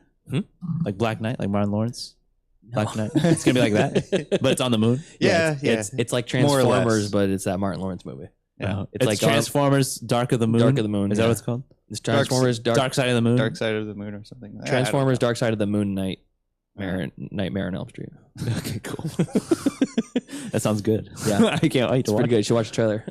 S4: like Black Knight, like Martin Lawrence. Black Knight. It's gonna be like that, but it's on the moon.
S5: Yeah,
S6: it's like
S5: More or less.
S6: Transformers, but it's that Martin Lawrence movie.
S5: Yeah.
S4: It's like
S6: like
S4: Transformers: Dark of the Moon.
S6: Dark of the Moon,
S4: Is that
S6: yeah.
S4: what it's called?
S6: It's Transformers
S4: Dark Side of the Moon.
S5: Dark Side of the Moon or something.
S6: Transformers Dark Side of the Moon Nightmare on Elm Street.
S4: Okay, cool. That sounds good.
S6: Yeah.
S4: I can't wait
S6: It's
S4: to watch
S6: pretty good. You should watch the trailer.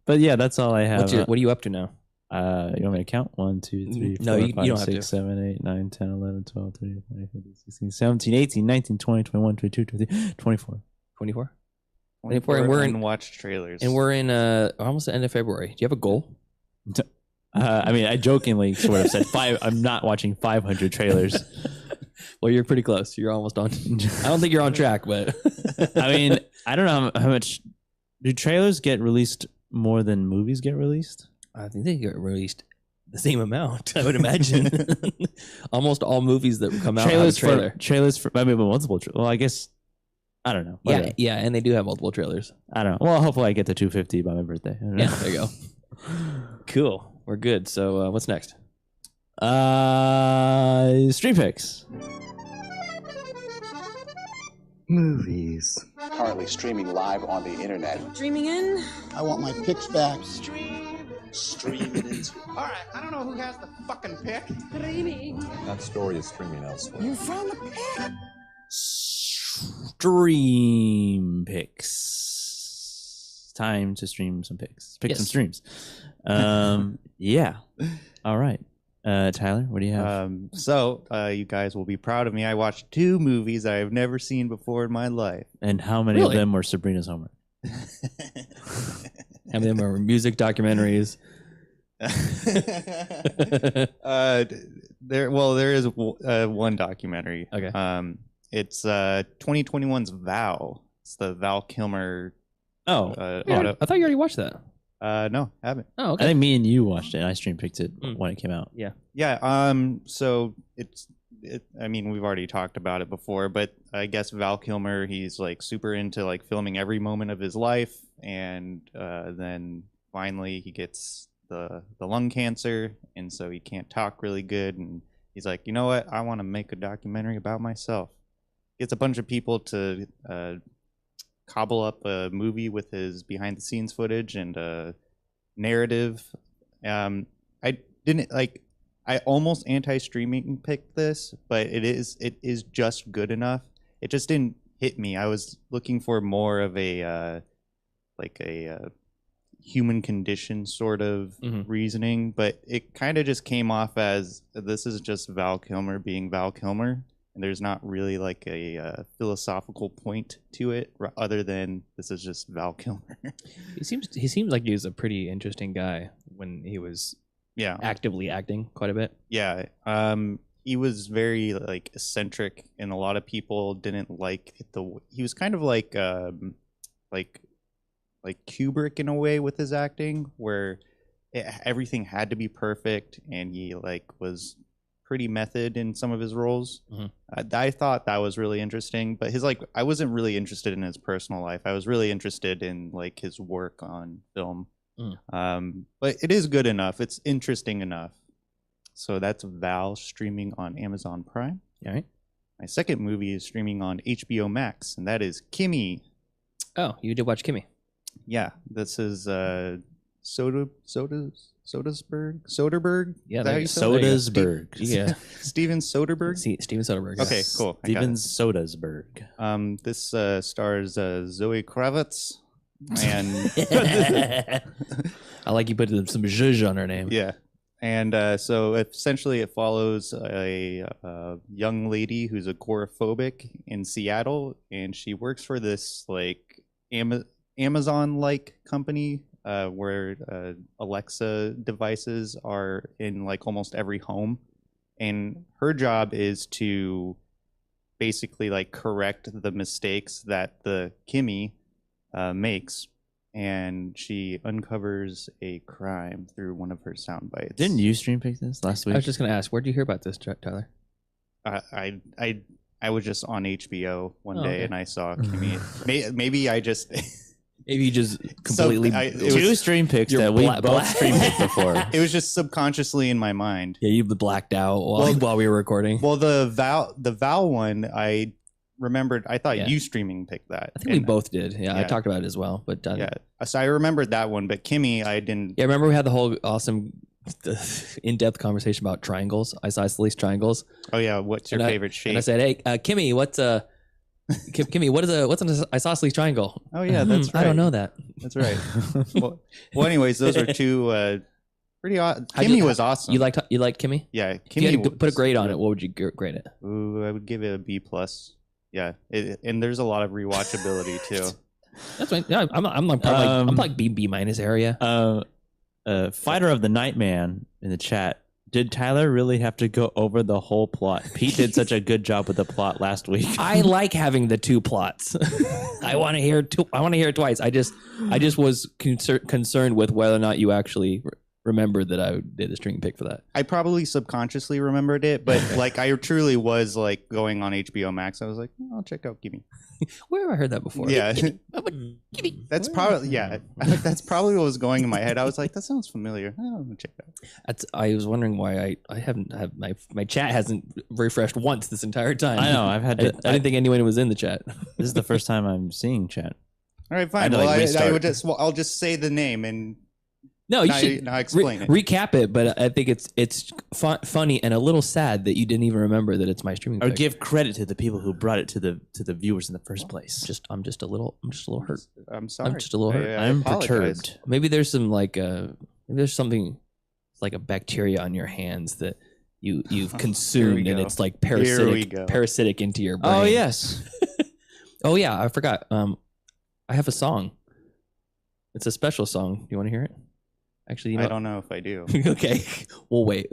S4: But yeah, that's all I have.
S6: What are you up to now?
S4: You want me to count? 1, 2, 3,
S6: No,
S4: 4,
S6: you
S4: 5,
S6: don't have
S4: 6,
S6: to.
S4: 7, 8, 9, 10, 11, 12, 13, 14, 15, 16, 17, 18, 19, 20, 21, 22, 23, 24.
S6: 24?
S5: 24
S6: and we're in-
S5: unwatched trailers.
S6: And we're in almost the end of February. Do you have a goal?
S4: I mean, I jokingly sort of said I'm not watching 500 trailers.
S6: Well, you're pretty close. You're almost on. I don't think you're on track, but
S4: I mean, I don't know how much. Do trailers get released more than movies get released?
S6: I think they get released the same amount, I would imagine. Almost all movies that come out have a trailer.
S4: Trailers for I mean, but multiple. Well, I guess I don't know. Whatever.
S6: Yeah, and they do have multiple trailers.
S4: I don't know. Well, hopefully I get to 250 by my birthday. I don't know.
S6: Yeah, there you go. Cool. We're good. So what's next?
S4: Stream picks.
S10: Movies. Currently streaming live on the internet.
S2: Dreaming in?
S10: I want my picks back.
S7: Stream it into.
S11: All right, I don't know who has the fucking pick.
S2: Dreaming.
S12: That story is streaming elsewhere.
S2: You found the pick.
S4: Stream picks. Time to stream some picks. Pick some streams. Yeah. All right. Tyler, what do you have?
S5: So you guys will be proud of me. I watched 2 movies I have never seen before in my life.
S4: And how many of them were Sabrina's homework?
S6: How many of them are music documentaries?
S5: There is one documentary.
S6: Okay.
S5: It's 2021's Val. It's the Val Kilmer.
S6: I thought you already watched that.
S5: No, haven't.
S6: Oh, okay.
S4: I think me and you watched it. And I stream picked it when it came out.
S6: Yeah.
S5: Yeah. So I mean, we've already talked about it before, but I guess Val Kilmer, he's like super into like filming every moment of his life, and then finally he gets the lung cancer, and so he can't talk really good, and he's like, you know what? I want to make a documentary about myself. Gets a bunch of people to cobble up a movie with his behind the scenes footage and narrative. I didn't like. I almost anti-streaming picked this, but it is just good enough. It just didn't hit me. I was looking for more of a human condition sort of reasoning, but it kind of just came off as this is just Val Kilmer being Val Kilmer, and there's not really like a philosophical point to it other than this is just Val Kilmer.
S6: He seems like he was a pretty interesting guy when he was actively acting quite a bit.
S5: Yeah. He was very like eccentric, and a lot of people didn't like he was kind of like Kubrick in a way with his acting, where everything had to be perfect, and he like was pretty method in some of his roles. I thought that was really interesting, but I wasn't really interested in his personal life. I was really interested in like his work on film. But it is good enough. It's interesting enough. So that's Val, streaming on Amazon Prime.
S6: All right.
S5: My second movie is streaming on HBO Max, and that is Kimmy.
S6: Oh, you did watch Kimmy.
S5: Yeah, this is Soderbergh.
S6: Yeah,
S5: Is that how you say it?
S4: Soderbergh.
S6: Yeah.
S5: Steven Soderbergh.
S6: Steven Soderbergh. Yeah.
S5: Okay, cool. I got
S4: Steven
S5: it.
S4: Soderbergh.
S5: This stars Zoe Kravitz, and
S6: I like you put some zhuzh on her name.
S5: yeah, and so essentially it follows a young lady who's agoraphobic in Seattle, and she works for this like Amazon-like company where Alexa devices are in like almost every home, and her job is to basically like correct the mistakes that the Kimmy makes, and she uncovers a crime through one of her sound bites.
S4: Didn't you stream pick this last week?
S6: I was just gonna ask, where'd you hear about this, Tyler?
S5: I was just on HBO one day
S6: okay.
S5: and I saw Kimmy. Maybe I just
S6: Maybe you just completely
S4: two stream picks that we both stream picked before.
S5: It was just subconsciously in my mind.
S6: Yeah, you blacked out while we were recording.
S5: Well, the Val one, I remembered. I thought
S6: Yeah.
S5: you streaming picked that.
S6: I think we both did. Yeah, I
S5: yeah.
S6: talked about it as well. But
S5: Yeah, so I remembered that one, but Kimmy, I didn't.
S6: Yeah, remember we had the whole awesome in-depth conversation about triangles, isosceles triangles.
S5: Oh yeah, what's your
S6: And
S5: favorite shape?
S6: And I said, "Hey, Kimmy, what's Kimmy, what's an isosceles triangle?"
S5: Oh yeah, that's right.
S6: I don't know that.
S5: That's right. well, anyways, those are two pretty awesome. Kimmy was awesome.
S6: You like Kimmy?
S5: Yeah,
S6: If you had
S5: Kimmy.
S6: to put a grade on it, what would you grade it?
S5: Ooh, I would give it a B plus. Yeah, and there's a lot of rewatchability too.
S6: That's fine. Yeah, I'm like B minus area.
S4: Fighter of the Nightman in the chat. Did Tyler really have to go over the whole plot? Pete did such a good job with the plot last week.
S6: I like having the two plots. I want to hear it twice. I just was concerned with whether or not you actually remembered that I did a string pick for that.
S5: I probably subconsciously remembered it, but like I truly was like going on HBO Max. I was like, I'll check out Gimme.
S6: Where have I heard that before?
S5: Yeah,
S6: Gimme.
S5: that's probably that's probably what was going in my head. I was like, that sounds familiar. I'm gonna check it out.
S6: I was wondering why I haven't have my chat hasn't refreshed once this entire time.
S4: I know. I've had to.
S6: I didn't think anyone was in the chat.
S4: This is the first time I'm seeing chat.
S5: All right, fine. Well, I'll just say the name and.
S6: No, you should
S5: now explain it.
S6: Recap it, but I think it's funny and a little sad that you didn't even remember that it's my streaming.
S4: Or
S6: pick.
S4: give credit to the people who brought it to the viewers in the first place.
S6: I'm just a little hurt.
S5: I'm sorry.
S6: I'm just a little hurt.
S4: I'm perturbed.
S6: Maybe there's some maybe there's something like a bacteria on your hands that you've consumed and it's like parasitic into your brain.
S4: Oh yes.
S6: Oh yeah, I forgot. I have a song. It's a special song. Do you want to hear it? Actually,
S5: I don't know if I do.
S6: Okay, we'll wait.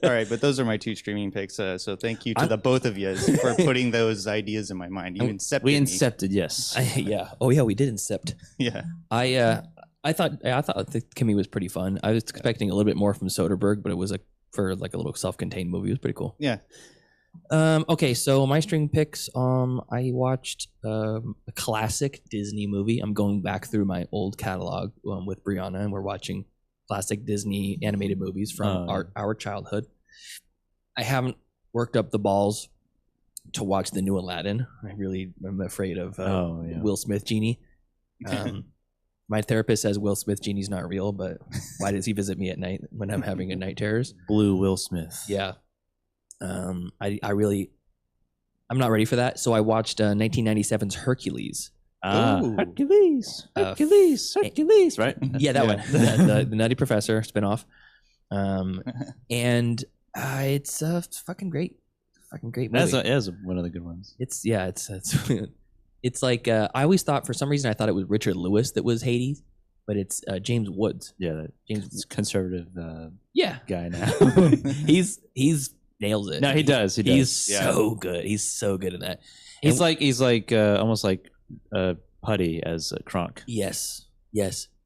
S5: All right, but those are my two streaming picks. So thank you to the both of you for putting those ideas in my mind. You incepted
S4: We
S5: me.
S4: incepted, yes.
S6: Yeah. Oh yeah, we did incept.
S5: Yeah.
S6: I thought the Kimmy was pretty fun. I was expecting a little bit more from Soderbergh, but it was for like a little self-contained movie. It was pretty cool.
S5: Yeah.
S6: Okay, so my string picks. I watched a classic Disney movie. I'm going back through my old catalog with Brianna, and we're watching classic Disney animated movies from our childhood. I haven't worked up the balls to watch the new Aladdin. I really am afraid of Will Smith genie. My therapist says Will Smith genie's not real, but why does he visit me at night when I'm having a night terrors?
S4: Blue Will Smith.
S6: Yeah. I'm not ready for that. So I watched 1997's Hercules.
S4: Hercules, right?
S6: Yeah, that one. The Nutty Professor spinoff. And it's fucking great. Fucking great movie.
S4: That's one of the good ones.
S6: It's like I always thought for some reason I thought it was Richard Lewis that was Hades, but it's James Woods.
S4: Yeah, James conservative guy now.
S6: he's nails it.
S4: No, he does.
S6: He's so good. He's so good in that.
S4: He's like almost like Putty as Kronk.
S6: Yes.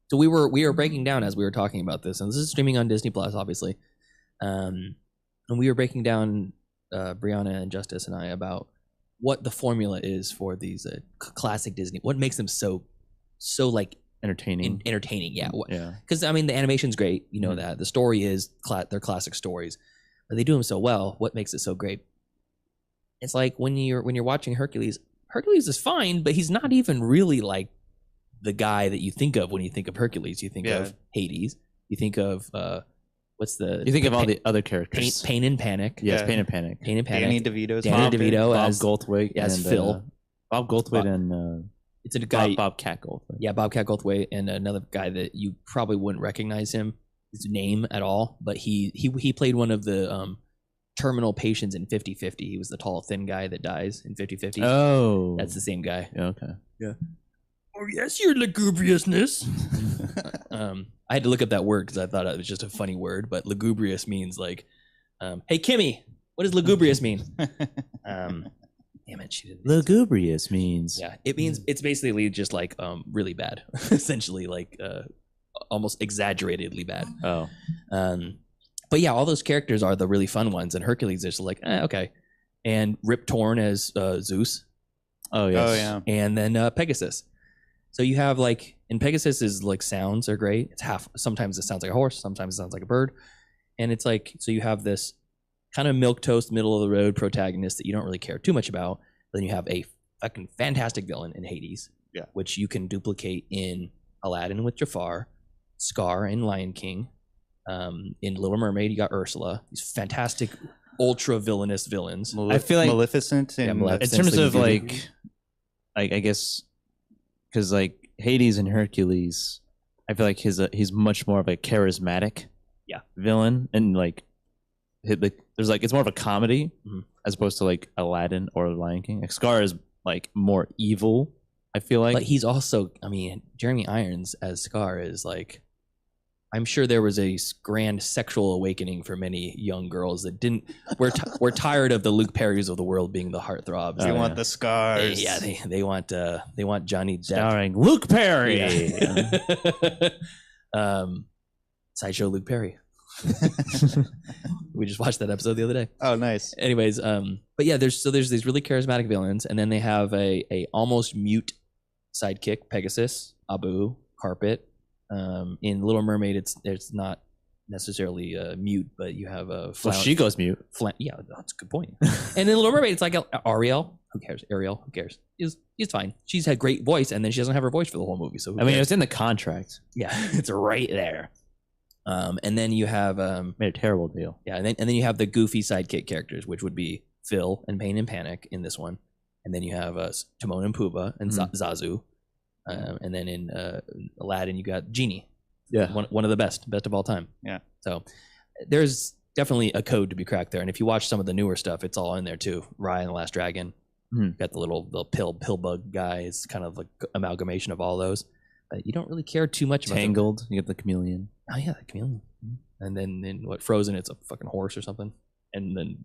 S6: So we were breaking down as we were talking about this, and this is streaming on Disney Plus, obviously. And we were breaking down Brianna and Justice and I about what the formula is for these classic Disney. What makes them so like
S4: entertaining?
S6: Yeah. Because I mean, the animation's great. You know that the story is they're classic stories. But they do them so well. What makes it so great? It's like when you're watching Hercules. Hercules is fine, but he's not even really like the guy that you think of when you think of Hercules. You think of Hades. You think of
S4: you think of all the other characters.
S6: Pain and Panic.
S4: Yes, Pain and Panic.
S5: Danny DeVito
S6: Bob
S5: as
S4: Goldthwait
S6: as Phil.
S4: Bob Goldthwait and
S6: it's a guy
S4: Bobcat Goldthwait.
S6: Yeah, Bobcat Goldthwait and another guy that you probably wouldn't recognize his name at all, but he played one of the terminal patients in 50-50. He was the tall, thin guy that dies in 50-50.
S4: Oh,
S6: that's the same guy.
S4: Yeah, okay.
S6: Yeah. Oh yes, your lugubriousness. I had to look up that word because I thought it was just a funny word, but lugubrious means like, hey Kimmy, what does lugubrious mean? Damn it, she didn't.
S4: Lugubrious means
S6: it means it's basically just like really bad, essentially like almost exaggeratedly bad.
S4: Oh,
S6: but yeah, all those characters are the really fun ones, and Hercules is like okay, and Rip Torn as Zeus.
S4: Oh yes.
S5: Oh yeah,
S6: and then Pegasus. So you have like, and Pegasus is like sounds are great. It's sometimes it sounds like a horse, sometimes it sounds like a bird, and it's like so you have this kind of milquetoast, middle of the road protagonist that you don't really care too much about, Then you have a fucking fantastic villain in Hades, which you can duplicate in Aladdin with Jafar, Scar in Lion King. In Little Mermaid, you got Ursula. These fantastic, ultra villainous villains.
S4: I feel like
S5: Maleficent.
S6: Yeah, Maleficent.
S4: in terms of
S6: Sleeping Beauty.
S4: I guess, because like Hades and Hercules, I feel like he's much more of a charismatic villain, and like there's like it's more of a comedy as opposed to like Aladdin or Lion King. Like Scar is like more evil, I feel like.
S6: But he's also, I mean, Jeremy Irons as Scar is like, I'm sure there was a grand sexual awakening for many young girls that didn't. We're tired of the Luke Perrys of the world being the heartthrobs.
S5: They want the scars.
S6: They want Johnny Depp
S4: starring Luke Perry.
S6: Yeah. Sideshow Luke Perry. We just watched that episode the other day.
S5: Oh, nice.
S6: Anyways, but yeah, there's these really charismatic villains, and then they have a almost mute sidekick, Pegasus, Abu, Carpet. In Little Mermaid, it's not necessarily mute, but you have a.
S4: Well, she goes mute.
S6: Yeah, that's a good point. And in Little Mermaid, it's like Ariel. Who cares? Ariel. Who cares? He's fine. She's had great voice, and then she doesn't have her voice for the whole movie. So
S4: I mean, it's in the contract.
S6: Yeah, it's right there. And then you have
S4: made a terrible deal.
S6: Yeah, and then you have the goofy sidekick characters, which would be Phil and Pain and Panic in this one, and then you have Timon and Pumbaa and Zazu. And then in Aladdin, you got Genie.
S4: Yeah.
S6: One of the best of all time.
S5: Yeah.
S6: So there's definitely a code to be cracked there. And if you watch some of the newer stuff, it's all in there too. Raya and the Last Dragon. Got the pill bug guy. It's kind of like amalgamation of all those. You don't really care too much about
S4: Tangled. You get the chameleon.
S6: Oh yeah, the chameleon. And then in Frozen, it's a fucking horse or something. And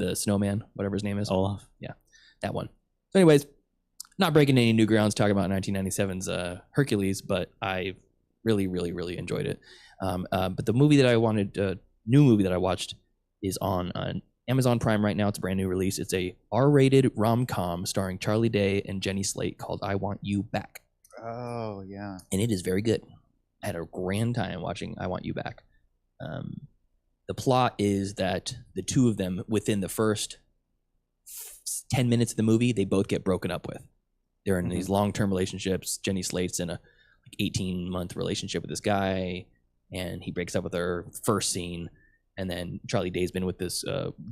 S6: the snowman, whatever his name is.
S4: Olaf.
S6: Yeah. That one. So anyways, not breaking any new grounds talking about 1997's Hercules, but I really, really, really enjoyed it. But the movie that I wanted, new movie that I watched, is on Amazon Prime right now. It's a brand new release. It's a R-rated rom-com starring Charlie Day and Jenny Slate called I Want You Back.
S5: Oh, yeah.
S6: And it is very good. I had a grand time watching I Want You Back. The plot is that the two of them, within the first 10 minutes of the movie, they both get broken up with. They're in these long-term relationships. Jenny Slate's in a 18-month relationship with this guy, and he breaks up with her first scene. And then Charlie Day's been with this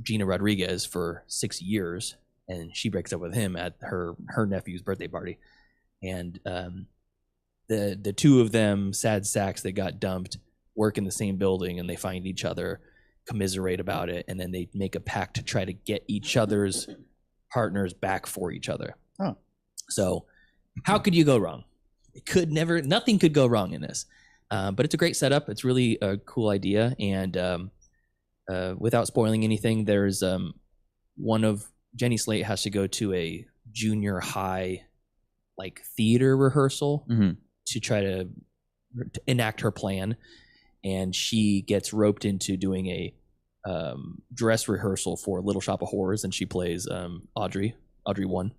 S6: Gina Rodriguez for 6 years, and she breaks up with him at her nephew's birthday party. And the two of them, sad sacks that got dumped, work in the same building, and they find each other, commiserate about it, and then they make a pact to try to get each other's partners back for each other.
S5: Oh.
S6: So how could you go wrong? Nothing could go wrong in this. But it's a great setup. It's really a cool idea. And without spoiling anything, there's one of Jenny Slate has to go to a junior high like theater rehearsal to try to enact her plan. And she gets roped into doing a dress rehearsal for Little Shop of Horrors, and she plays Audrey 1.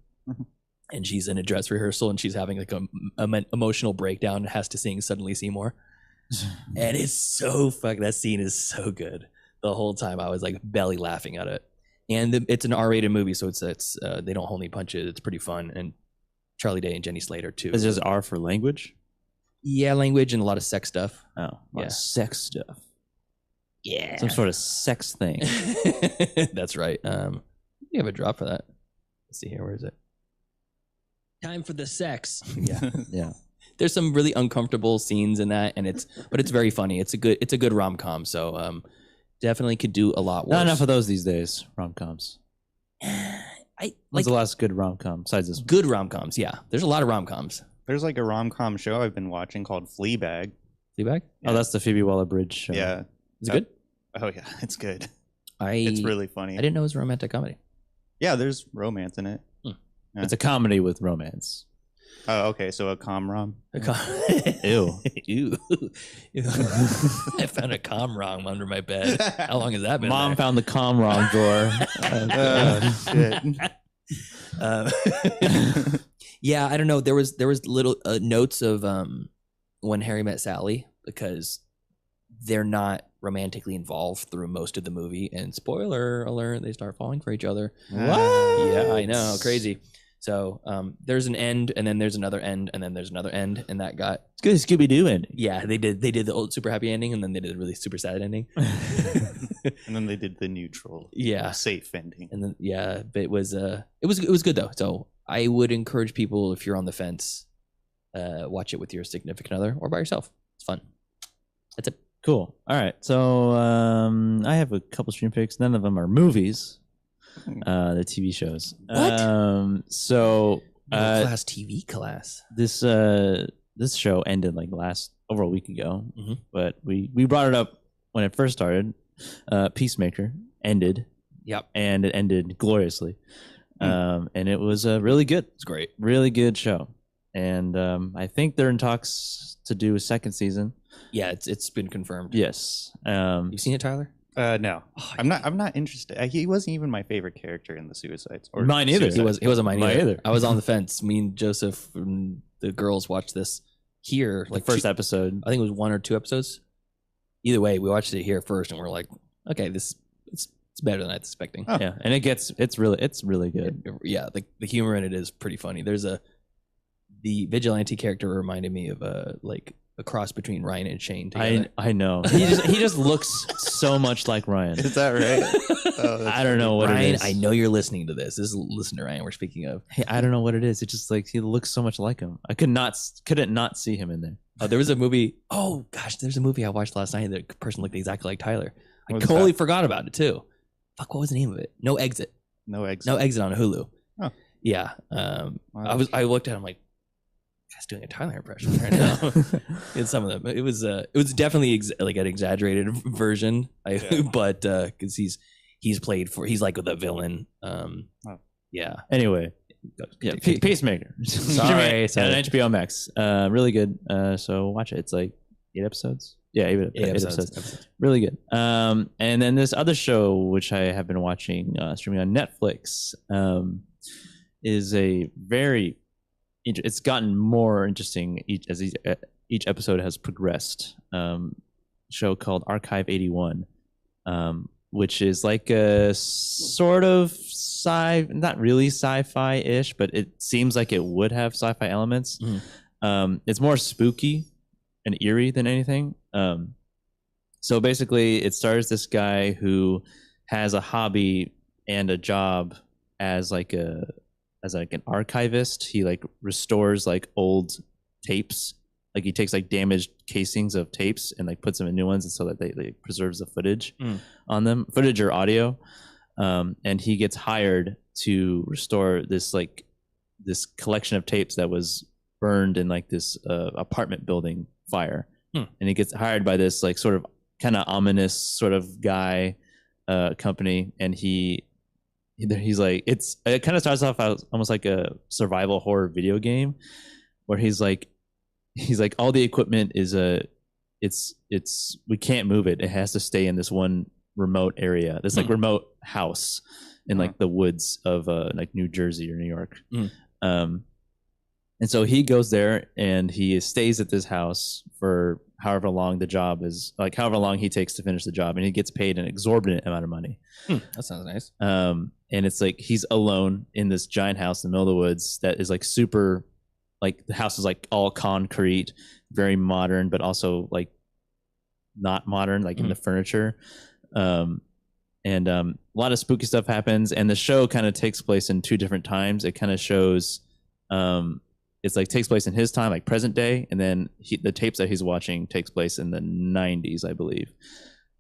S6: And she's in a dress rehearsal, and she's having like a emotional breakdown and has to sing Suddenly Seymour. And it's so that scene is so good. The whole time I was like belly laughing at it. And it's an R-rated movie, so it's they don't hold any punches. It's pretty fun. And Charlie Day and Jenny Slate are too.
S4: Is this R for language?
S6: Yeah, language and a lot of sex stuff.
S4: Oh, a lot of sex stuff.
S6: Yeah.
S4: Some sort of sex thing.
S6: That's right. You have a drop for that. Let's see here. Where is it? Time for the sex. Yeah.
S4: Yeah.
S6: There's some really uncomfortable scenes in that, and it's very funny. It's a good rom-com. So definitely could do a lot worse.
S4: Not enough of those these days. Rom-coms. When's the last good rom-com besides this one?
S6: Good rom-coms. Yeah. There's a lot of rom-coms.
S5: There's like a rom-com show I've been watching called Fleabag.
S6: Fleabag?
S4: Yeah. Oh, that's the Phoebe Waller-Bridge show.
S5: Yeah.
S6: Is it good?
S5: Oh yeah, it's good.
S6: It's
S5: It's really funny.
S6: I didn't know it was a romantic comedy.
S5: Yeah, there's romance in it. Yeah.
S4: It's a comedy with romance.
S5: Oh, okay. So a com-rom.
S4: Ew.
S6: Ew. I found a com-rom under my bed. How long has that been?
S4: Mom
S6: there?
S4: found the com-rom drawer.
S5: Shit.
S6: Yeah, I don't know. There was little notes of When Harry Met Sally, because they're not romantically involved through most of the movie. And spoiler alert, they start falling for each other.
S4: What?
S6: Yeah, I know, crazy. So there's an end, and then there's another end, and then there's another end, and that got
S4: It's good Scooby-Doo ending.
S6: yeah. They did the old super happy ending, and then they did a really super sad ending.
S5: And then they did the neutral,
S6: Yeah.
S5: safe ending.
S6: And then but it was good though. So I would encourage people, if you're on the fence, watch it with your significant other or by yourself. It's fun. That's it.
S4: Cool. All right. So I have a couple stream picks. None of them are movies. The TV shows.
S6: What?
S4: So
S6: Class TV class.
S4: this show ended like over a week ago, but we brought it up when it first started. Peacemaker ended.
S6: Yep.
S4: And it ended gloriously. And it was really good.
S6: It's great.
S4: Really good show. And I think they're in talks to do a second season.
S6: Yeah, it's been confirmed.
S4: Yes.
S6: You've seen it, Tyler?
S5: No, I'm not interested. He wasn't even my favorite character in the Suicides. Or
S4: Mine either.
S5: Suicide
S6: He wasn't mine
S4: Mine
S6: either.
S4: either.
S6: I was on the fence. Me and Joseph and the girls watched this here.
S4: Like first episode.
S6: I think it was 1 or 2 episodes. Either way, we watched it here first, and we're like, okay, it's better than I was expecting.
S5: Oh.
S4: Yeah, and it's really good.
S6: Yeah, the humor in it is pretty funny. The vigilante character reminded me of like a cross between Ryan and Shane together.
S4: I know. He just looks so much like Ryan.
S5: Is that right?
S4: I don't know what
S6: Ryan,
S4: it is.
S6: I know you're listening to this. This is listener Ryan we're speaking of.
S4: Hey, I don't know what it is. It's just like he looks so much like him. I couldn't not see him in there.
S6: There was a movie. Oh gosh, there's a movie I watched last night. The person looked exactly like Tyler. I
S5: What was
S6: totally
S5: that?
S6: forgot about it too. Fuck, what was the name of it? No Exit.
S5: No Exit.
S6: No Exit on Hulu.
S5: Oh.
S6: Yeah.
S5: Wow.
S6: I looked at him like, guy's doing a Tyler impression right now. In some of them, it was definitely like an exaggerated version. But because he's played for, he's like the villain. Yeah.
S4: Anyway, yeah, Peacemaker.
S6: Sorry.
S4: On HBO Max. Really good. So watch it. It's like 8 episodes. Yeah, 8 episodes. Really good. And then this other show, which I have been watching streaming on Netflix, is a very. It's gotten more interesting as each episode has progressed. Show called Archive 81, which is like a sort of not really sci-fi-ish, but it seems like it would have sci-fi elements. It's more spooky and eerie than anything. So basically, it stars this guy who has a hobby and a job as an archivist. He like restores like old tapes. Like he takes like damaged casings of tapes and like puts them in new ones, and so that they preserves the footage on them, footage or audio. And he gets hired to restore this collection of tapes that was burned in like this apartment building fire. And he gets hired by this like sort of kind of ominous sort of guy company, and he's like, it kind of starts off as almost like a survival horror video game where he's like all the equipment is we can't move it. It has to stay in this one remote area, this like remote house in like the woods of like New Jersey or New York. And so he goes there and he stays at this house for however long the job is, like however long he takes to finish the job, and he gets paid an exorbitant amount of money.
S6: That sounds nice.
S4: And it's like he's alone in this giant house in the middle of the woods that is like super, like the house is like all concrete, very modern, but also like not modern, like in the furniture. And a lot of spooky stuff happens, and the show kind of takes place in 2 different times. It kind of shows it's like takes place in his time, like present day, and then the tapes that he's watching takes place in the 90s, I believe.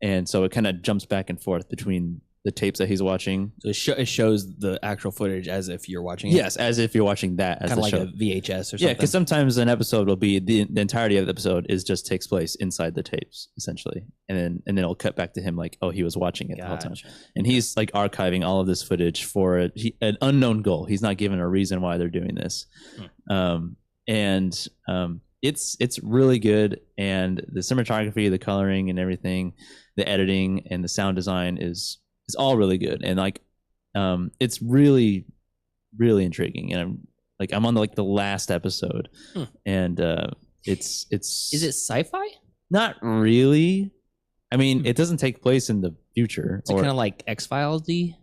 S4: And so it kind of jumps back and forth between the tapes that he's watching.
S6: So it shows the actual footage as if you're watching it?
S4: Yes, as if you're watching that as
S6: kind
S4: the
S6: of like
S4: show.
S6: a VHS or something.
S4: Yeah, because sometimes an episode will be the entirety of the episode just takes place inside the tapes, essentially, and then it'll cut back to him like, oh, he was watching it the whole time, and he's like archiving all of this footage for an unknown goal. He's not given a reason why they're doing this, it's really good, and the cinematography, the coloring, and everything, the editing and the sound design is all really good, and like it's really, really intriguing, and I'm on the last episode, and it's
S6: is it sci-fi?
S4: Not really. I mean, it doesn't take place in the future.
S6: It's kind of like X-Files-y.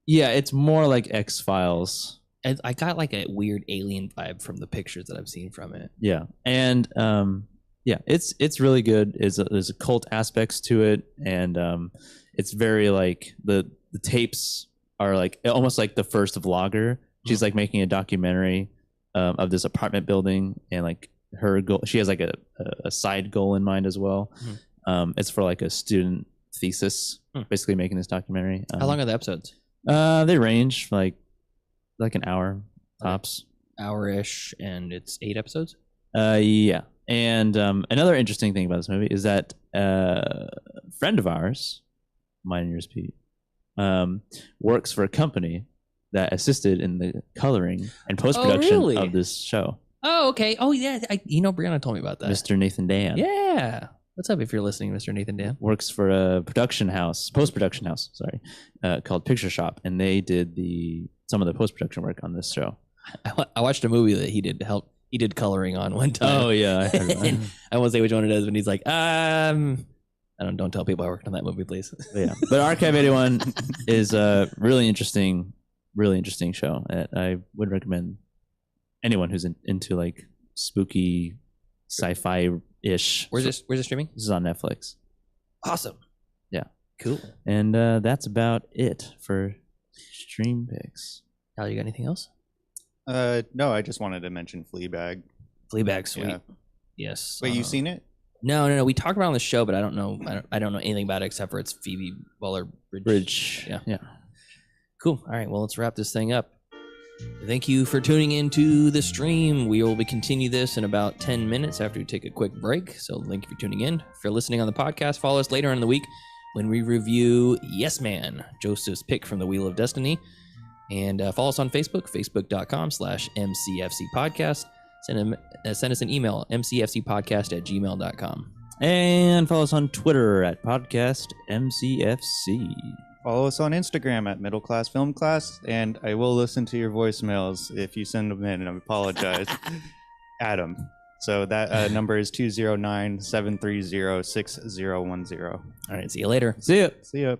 S4: Yeah, it's more like X-Files.
S6: I got like a weird alien vibe from the pictures that I've seen from it.
S4: Yeah, and yeah, it's really good. There's occult aspects to it, and it's very like the tapes are like almost like the first vlogger. She's like making a documentary of this apartment building, and like her goal, she has like a side goal in mind as well. It's for like a student thesis, basically making this documentary.
S6: How long are the episodes?
S4: They range like an hour tops.
S6: Hour-ish, and it's 8 episodes?
S4: Yeah. And another interesting thing about this movie is that a friend of ours, mine and yours, Pete, works for a company that assisted in the coloring and post-production of this show.
S6: Oh, okay. Oh, yeah. Brianna told me about that.
S4: Mr. Nathan Dan.
S6: Yeah. What's up if you're listening, Mr. Nathan Dan?
S4: Works for a post-production house, called Picture Shop, and they did some of the post-production work on this show.
S6: I watched a movie that he did coloring on one time.
S4: Oh yeah, I heard about it.
S6: I won't say which one it is, but he's like, don't tell people I worked on that movie, please.
S4: Yeah, but Archive 81 is a really interesting show. I would recommend anyone who's into like spooky sci-fi ish.
S6: Where's it streaming?
S4: This is on Netflix.
S6: Awesome.
S4: Yeah,
S6: cool.
S4: And that's about it for stream picks.
S6: Al, you got anything else?
S5: No, I just wanted to mention Fleabag.
S6: Fleabag, sweet.
S5: Yeah.
S6: Yes.
S5: Wait, you seen it?
S6: No. We talked about it on the show, but I don't know anything about it except for it's Phoebe Waller-Bridge. Yeah. Cool. All right. Well, let's wrap this thing up. Thank you for tuning into the stream. We will continue this in about 10 minutes after we take a quick break. So thank you for tuning in. If you're listening on the podcast, follow us later in the week when we review Yes Man, Joseph's pick from the Wheel of Destiny. And follow us on Facebook, facebook.com/MCFC podcast. Send us an email, mcfcpodcast@gmail.com.
S4: And follow us on Twitter at podcast MCFC.
S5: Follow us on Instagram at Middle Class Film Class, and I will listen to your voicemails if you send them in, and I apologize. Adam. So that number is 209-730-6010.
S6: All right, see you later.
S4: See ya.
S5: See ya.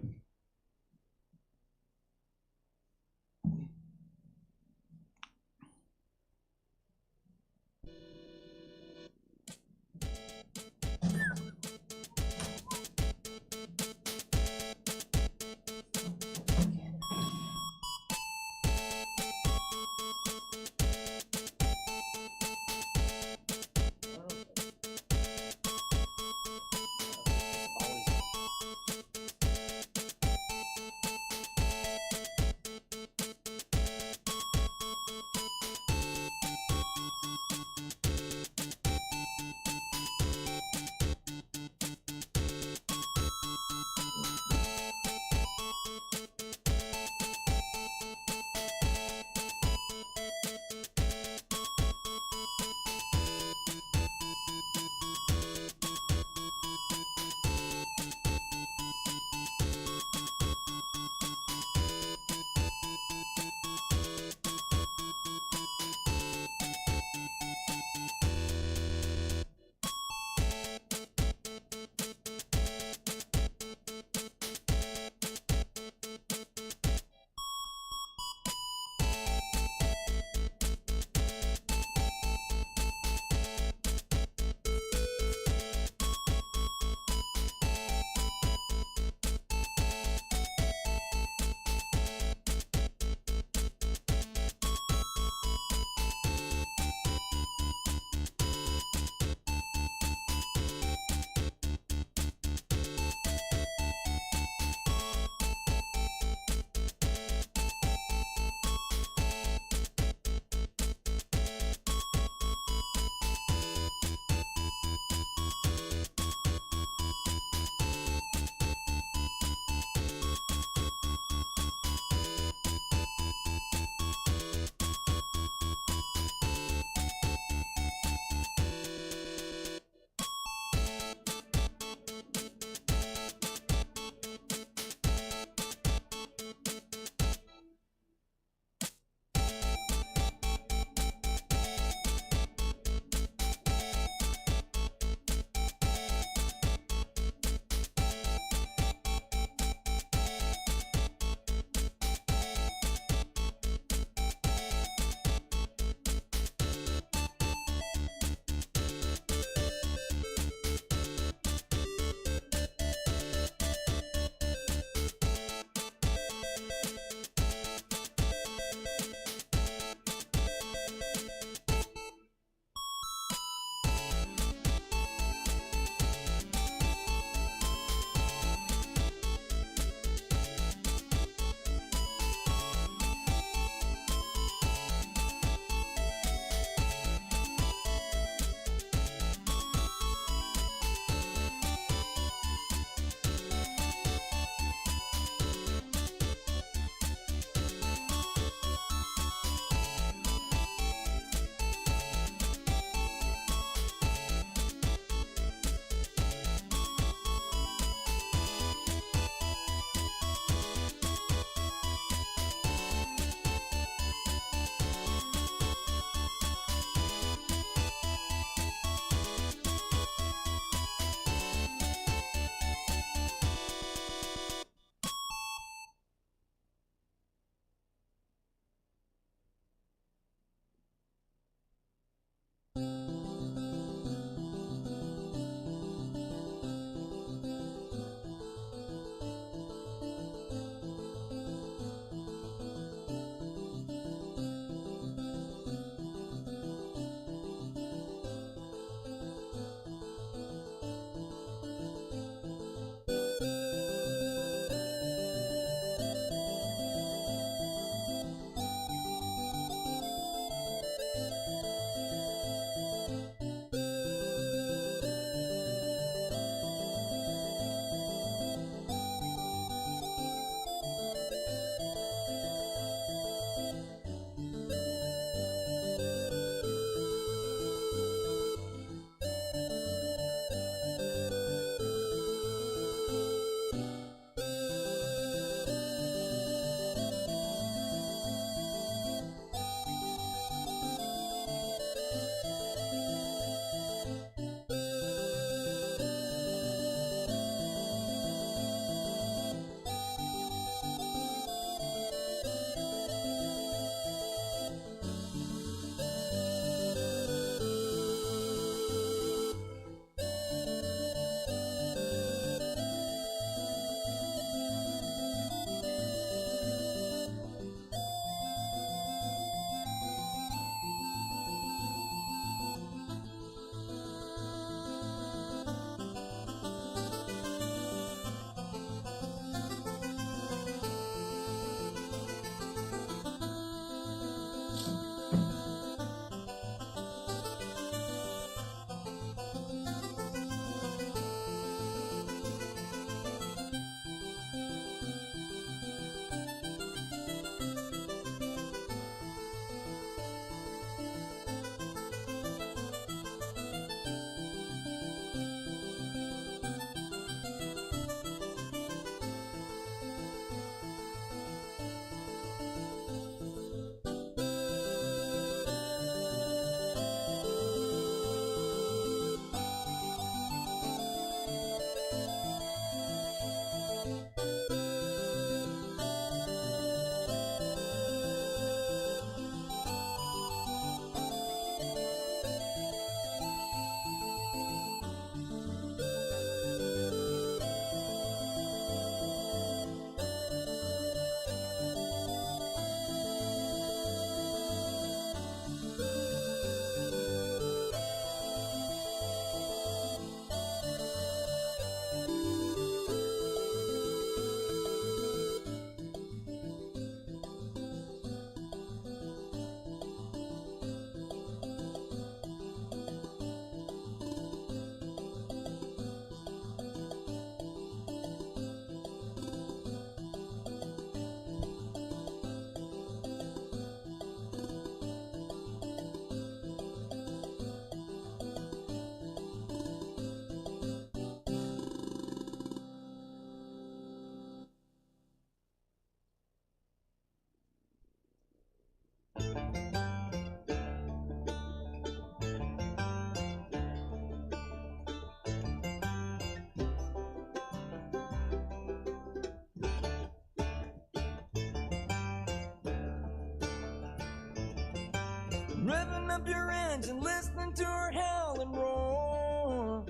S2: up your engine, listening to her howl and roar.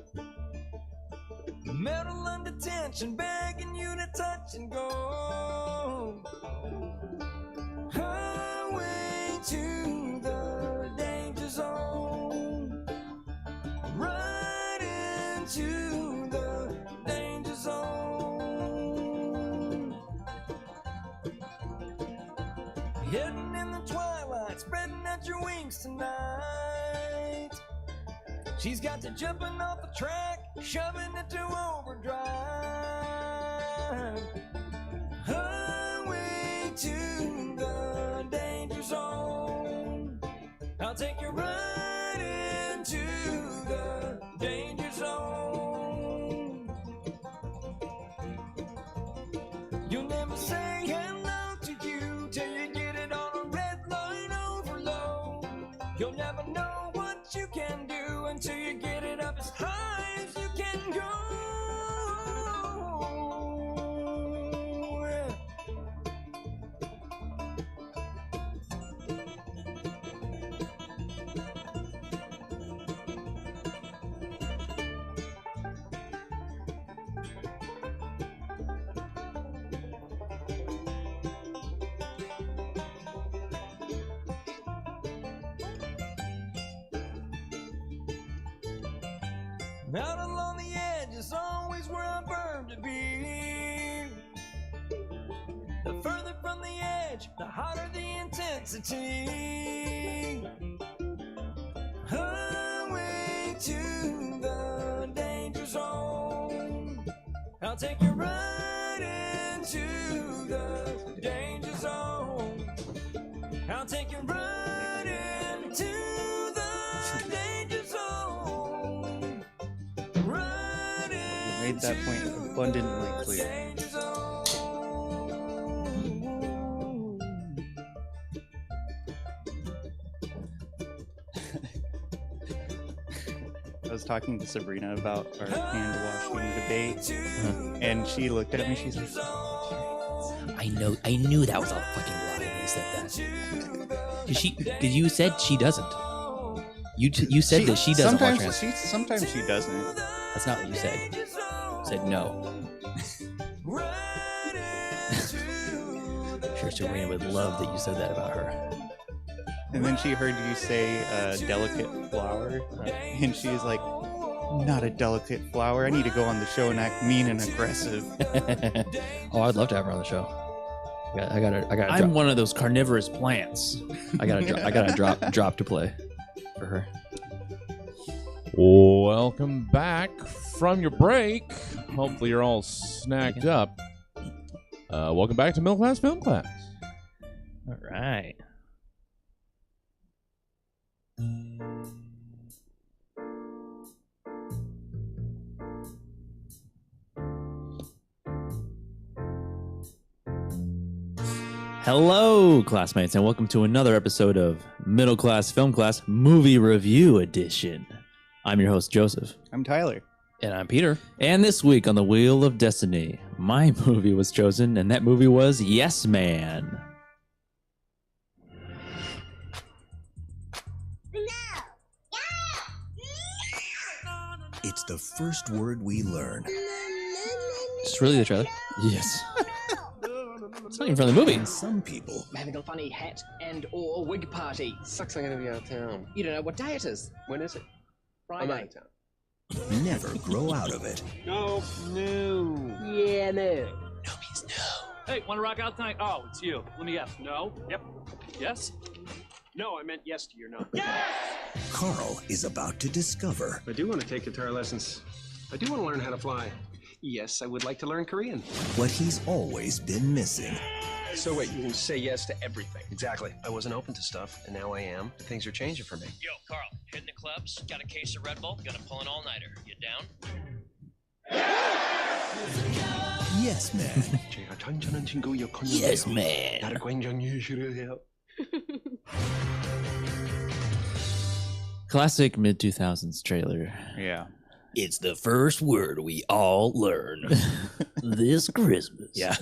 S2: Metal under tension, begging you to touch and go. Highway to the danger zone. Right into the danger zone. Hidden in the twilight, spreading out your wings tonight. She's got you jumping off the track, shoving it to overdrive. Highway to the danger zone. I'll take you right into the danger zone. You'll never say hello to you till you get it on a red line overload. You'll never know what you can do until you get it up as high as you can go. Out along the edge is always where I burn to be. The further from the edge, the hotter the intensity. Highway to the danger zone. I'll take you right into the danger zone. I'll take you right into the danger zone.
S5: Made that point abundantly clear. I was talking to Sabrina about our hand washing debate, and she looked at me. She's like,
S6: I knew that was all fucking lie when you said that. Cause you said she doesn't. You said that she doesn't watch her.
S5: Sometimes she doesn't.
S6: That's not what you said. You said no. Sure, Sabrina would love that you said that about her.
S5: And then she heard you say delicate flower, and she's like, not a delicate flower. I need to go on the show and act mean and aggressive.
S6: Oh, I'd love to have her on the show. I gotta.
S4: I'm one of those carnivorous plants.
S6: I gotta drop to play for her.
S3: Welcome back from your break. Hopefully you're all snacked up. Welcome back to Middle Class Film Class.
S4: All right. Hello, classmates, and welcome to another episode of Middle Class Film Class Movie Review Edition. I'm your host, Joseph.
S5: I'm Tyler.
S6: And I'm Peter.
S4: And this week on the Wheel of Destiny, my movie was chosen, and that movie was Yes Man.
S13: It's the first word we learn.
S6: It's really the trailer?
S4: Yes.
S6: It's not even from the movie.
S13: Some people
S14: We're having a funny hat and or wig party.
S15: Sucks I'm gonna be out of town.
S14: You don't know what day it is.
S15: When is it?
S14: Friday.
S15: I'm out of town.
S13: never grow out of it.
S15: No.
S14: Yeah, no.
S16: Hey, want to rock out tonight? Oh, it's you. Let me guess. No? Yep. Yes?
S15: No, I meant yes to your no.
S13: Carl is about to discover
S15: I do want to take guitar lessons. I do want to learn how to fly. Yes, I would like to learn Korean.
S13: what he's always been missing.
S15: So wait, you can say yes to everything. Exactly. I wasn't open to stuff, and now I am. Things are changing for me.
S17: Yo, Carl, hitting the clubs, got a case of Red Bull, gonna pull an all-nighter. You down?
S13: Yes, man.
S15: Yes,
S6: man.
S15: 나를 굉장히 싫어해요.
S4: Classic mid-2000s trailer.
S5: Yeah.
S6: It's the first word we all learn this Christmas.
S4: Yeah.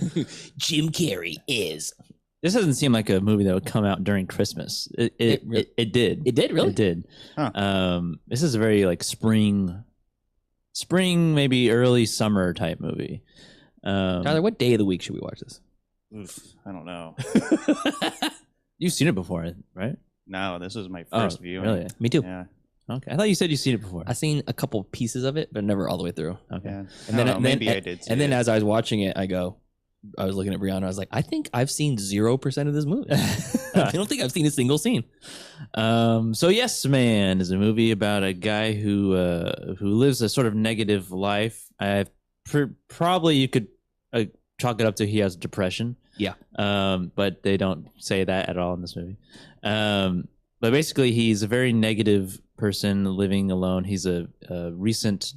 S6: Jim Carrey is
S4: This doesn't seem like a movie that would come out during Christmas. It did.
S6: It did, really?
S4: It did.
S5: Huh.
S4: This is a very like spring, maybe early summer type movie.
S6: Tyler, what day of the week should we watch this?
S5: Oof, I don't know.
S4: You've seen it before, right?
S5: No, this was my first viewing.
S4: Really?
S6: Me too.
S5: Yeah.
S4: Okay. I thought you said you've seen it before.
S6: I've seen a couple pieces of it, but never all the way through.
S4: Okay.
S5: Yeah.
S6: And then,
S5: maybe I did.
S6: And then as I was watching it, I was looking at Brianna. I was like, I think I've seen 0% of this movie. I don't think I've seen a single scene.
S4: So Yes Man is a movie about a guy who lives a sort of negative life. Probably you could chalk it up to he has depression.
S6: Yeah.
S4: But they don't say that at all in this movie. But basically, he's a very negative person living alone. He's a recent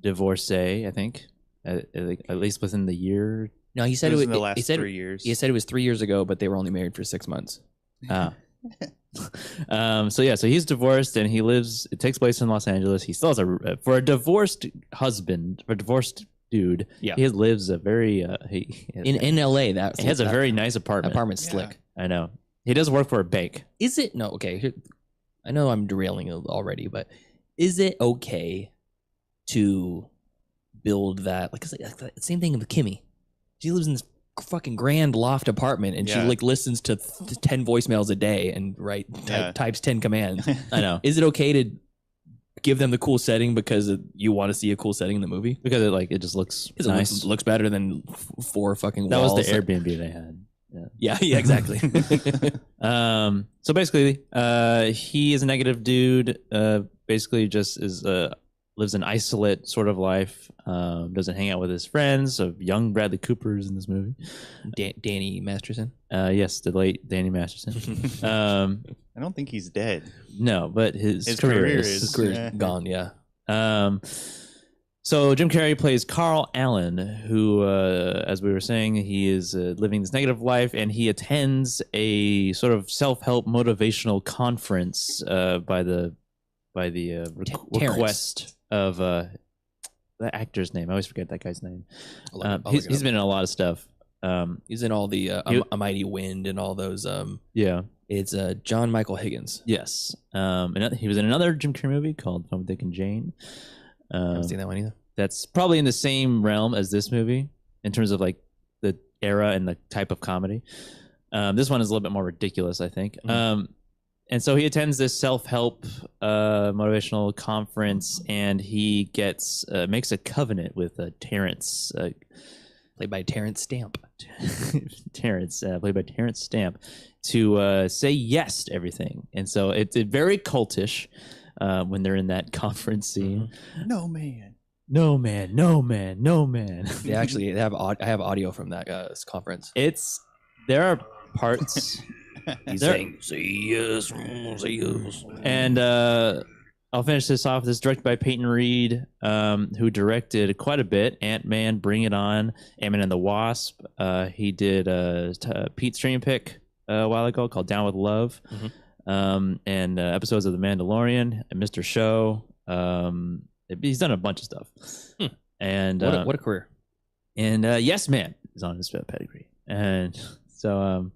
S4: divorcee, I think, at least within the year.
S6: No, he said
S5: It was
S6: it
S5: in
S6: was
S5: the last
S6: he said,
S5: 3 years.
S6: He said it was 3 years ago, but they were only married for 6 months.
S4: So he's divorced and he lives. It takes place in Los Angeles. He still has for a divorced husband, for a divorced dude.
S6: Yeah.
S4: He lives a very
S6: in LA. That
S4: he has a very nice apartment.
S6: Apartment's slick.
S4: I know. He does work for a bank.
S6: Is it no? Okay, I know I'm derailing it already, but is it okay to build that? Like the same thing with Kimmy. She lives in this fucking grand loft apartment, and she like listens to 10 voicemails a day and types 10 commands.
S4: I know.
S6: Is it okay to give them the cool setting because you want to see a cool setting in the movie?
S4: Because it just looks nice.
S6: It looks better than 4 fucking
S4: that
S6: walls.
S4: was the Airbnb they had.
S6: Yeah, exactly.
S4: So basically, he is a negative dude. Basically, just lives an isolate sort of life. Doesn't hang out with his friends. So young Bradley Cooper is in this movie.
S6: Danny Masterson.
S4: Yes, the late Danny Masterson.
S5: I don't think he's dead.
S4: No, but his career is
S6: gone. Yeah.
S4: So Jim Carrey plays Carl Allen, who, as we were saying, he is living this negative life, and he attends a sort of self-help motivational conference by the request of the actor's name. I always forget that guy's name. He's been in a lot of stuff.
S6: He's in all the A Mighty Wind and all those.
S4: Yeah.
S6: It's John Michael Higgins.
S4: Yes. And he was in another Jim Carrey movie called Fun with Dick and Jane.
S6: I haven't seen that one either.
S4: That's probably in the same realm as this movie in terms of like the era and the type of comedy. This one is a little bit more ridiculous, I think. And so he attends this self-help motivational conference, and he makes a covenant with Terrence,
S6: played by Terrence Stamp.
S4: Terrence, played by Terrence Stamp, to say yes to everything. And so it's very cultish when they're in that conference scene.
S5: No man.
S4: No man, no man, no man.
S6: They have audio from that conference.
S4: There are parts.
S6: He's saying, say yes, say yes.
S4: And I'll finish this off. This is directed by Peyton Reed, who directed quite a bit. Ant-Man, Bring It On, Ant-Man and the Wasp. He did Pete's Dream Pick a while ago called Down with Love. And episodes of The Mandalorian and Mr. Show. He's done a bunch of stuff. And
S6: what a career.
S4: And Yes Man is on his pedigree. And so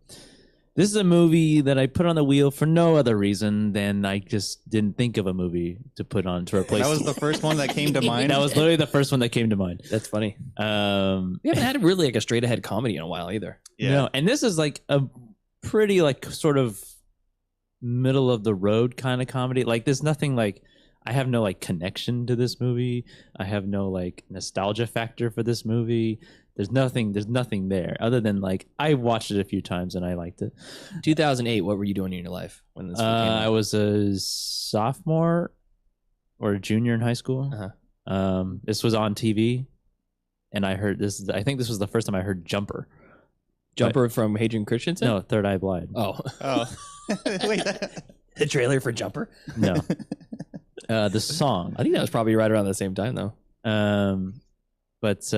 S4: this is a movie that I put on the wheel for no other reason than I just didn't think of a movie to put on to replace.
S5: That was the first one that came to mind.
S4: That was literally the first one that came to mind.
S6: That's funny. We haven't had really like a straight ahead comedy in a while either.
S5: Yeah.
S4: No, and this is like a pretty like sort of middle of the road kind of comedy. Like there's nothing like, I have no like connection to this movie. I have no like nostalgia factor for this movie. There's nothing there other than like I watched it a few times and I liked it.
S6: 2008, what were you doing in your life when this came out?
S4: I was a sophomore or a junior in high school. This was on TV, and I heard this. I think this was the first time I heard Jumper.
S6: From Hayden Christensen?
S4: No, Third Eye Blind.
S6: Oh.
S5: Wait,
S6: the trailer for Jumper?
S4: No. The song.
S6: I think that was probably right around the same time though.
S4: But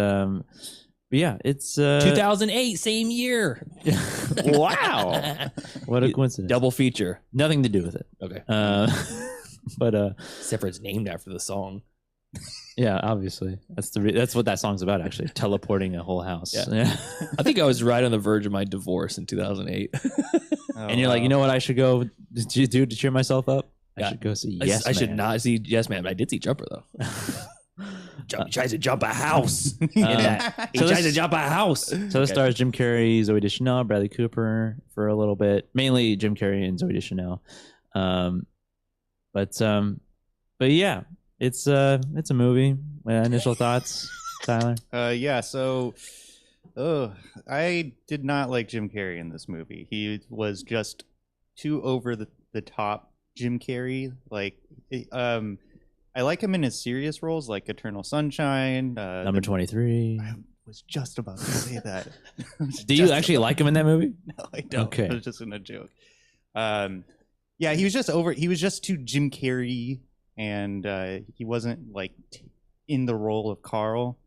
S4: yeah, it's
S6: 2008, same year.
S4: Wow. What a coincidence.
S6: Double feature.
S4: Nothing to do with it.
S6: Okay.
S4: But
S6: except for it's named after the song.
S4: Yeah, obviously. That's what that song's about, actually. Teleporting a whole house.
S6: Yeah. I think I was right on the verge of my divorce in 2008.
S4: And you're like, you know what I should go do to cheer myself up? I should go see Yes
S6: I should
S4: Man.
S6: not see Yes Man, but I did see Jumper though. He tries to jump a house. He tries to jump a house.
S4: So this stars Jim Carrey, Zoe Deschanel, Bradley Cooper for a little bit. Mainly Jim Carrey and Zoe Deschanel. But yeah, it's a movie. Initial thoughts, Tyler?
S5: So I did not like Jim Carrey in this movie. He was just too over the top Jim Carrey. Like, I like him in his serious roles, like Eternal Sunshine.
S4: Number 23.
S5: I was just about to say that.
S4: Do you actually like him in that movie?
S5: No, I don't.
S4: Okay.
S5: It was just in a joke. Yeah, he was just over. He was just too Jim Carrey, and he wasn't like in the role of Carl.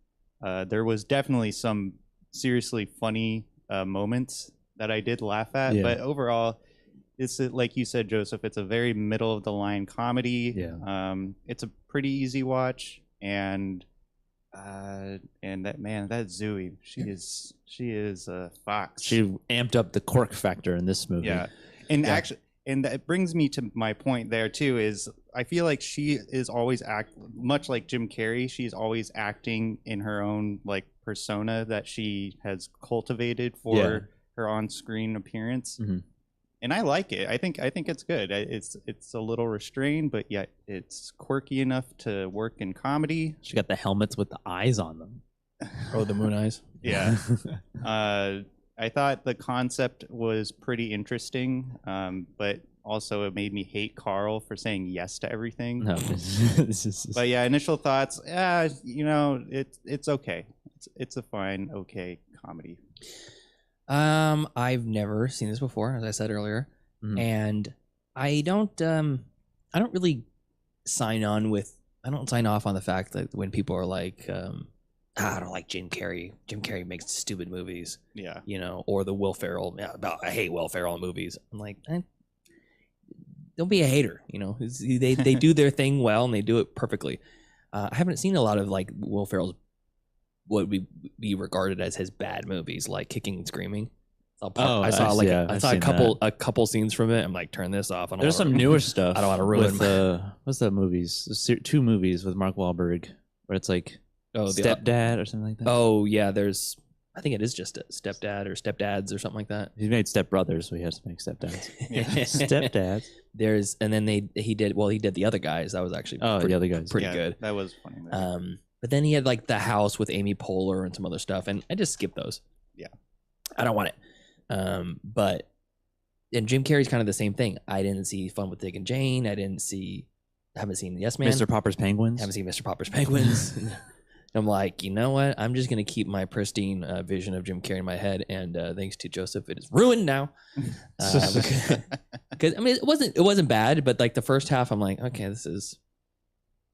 S5: There was definitely some seriously funny moments that I did laugh at, but overall, it's like you said, Joseph. It's a very middle of the line comedy.
S4: Yeah.
S5: It's a pretty easy watch, and that Zoe, she is a fox.
S4: She amped up the cork factor in this movie.
S5: Yeah, and actually, and that brings me to my point there too. Is I feel like she is always much like Jim Carrey. She's always acting in her own like persona that she has cultivated for her on-screen appearance.
S4: Mm-hmm.
S5: And I like it. I think it's good. It's a little restrained, but yet it's quirky enough to work in comedy.
S4: She got the helmets with the eyes on them.
S6: Oh, the moon eyes.
S5: Yeah. I thought the concept was pretty interesting, but also it made me hate Carl for saying yes to everything.
S4: No,
S5: but yeah, initial thoughts. It's okay. It's a fine, okay comedy.
S6: I've never seen this before, as I said earlier, and I don't really sign off on the fact that when people are like, I don't like Jim Carrey. Jim Carrey makes stupid movies.
S5: Yeah.
S6: Or the Will Ferrell. I hate Will Ferrell movies. I'm like, don't be a hater. They do their thing well and they do it perfectly. I haven't seen a lot of like Will Ferrell's what would be regarded as his bad movies, like Kicking and Screaming. I saw a couple scenes from it. I'm like, turn this off.
S4: There's some newer stuff.
S6: I don't want to ruin
S4: with what's that movies? There's 2 movies with Mark Wahlberg where it's like Stepdad or something like that.
S6: Oh yeah, I think it is just a Stepdad or Stepdads or something like that.
S4: He made Step Brothers, so he has to make Stepdads.
S6: Stepdads. And then he did the Other Guys. That was actually
S4: the Other Guys,
S5: pretty
S6: good.
S5: That was funny.
S6: But then he had like The House with Amy Poehler and some other stuff, and I just skipped those.
S5: Yeah,
S6: I don't want it. And Jim Carrey's kind of the same thing. I didn't see Fun with Dick and Jane. Haven't seen Yes Man.
S4: Mr. Popper's Penguins.
S6: Haven't seen Mr. Popper's Penguins. I'm like, you know what? I'm just gonna keep my pristine vision of Jim Carrey in my head, and thanks to Joseph, it is ruined now. Because I mean, it wasn't bad, but like the first half, I'm like, okay,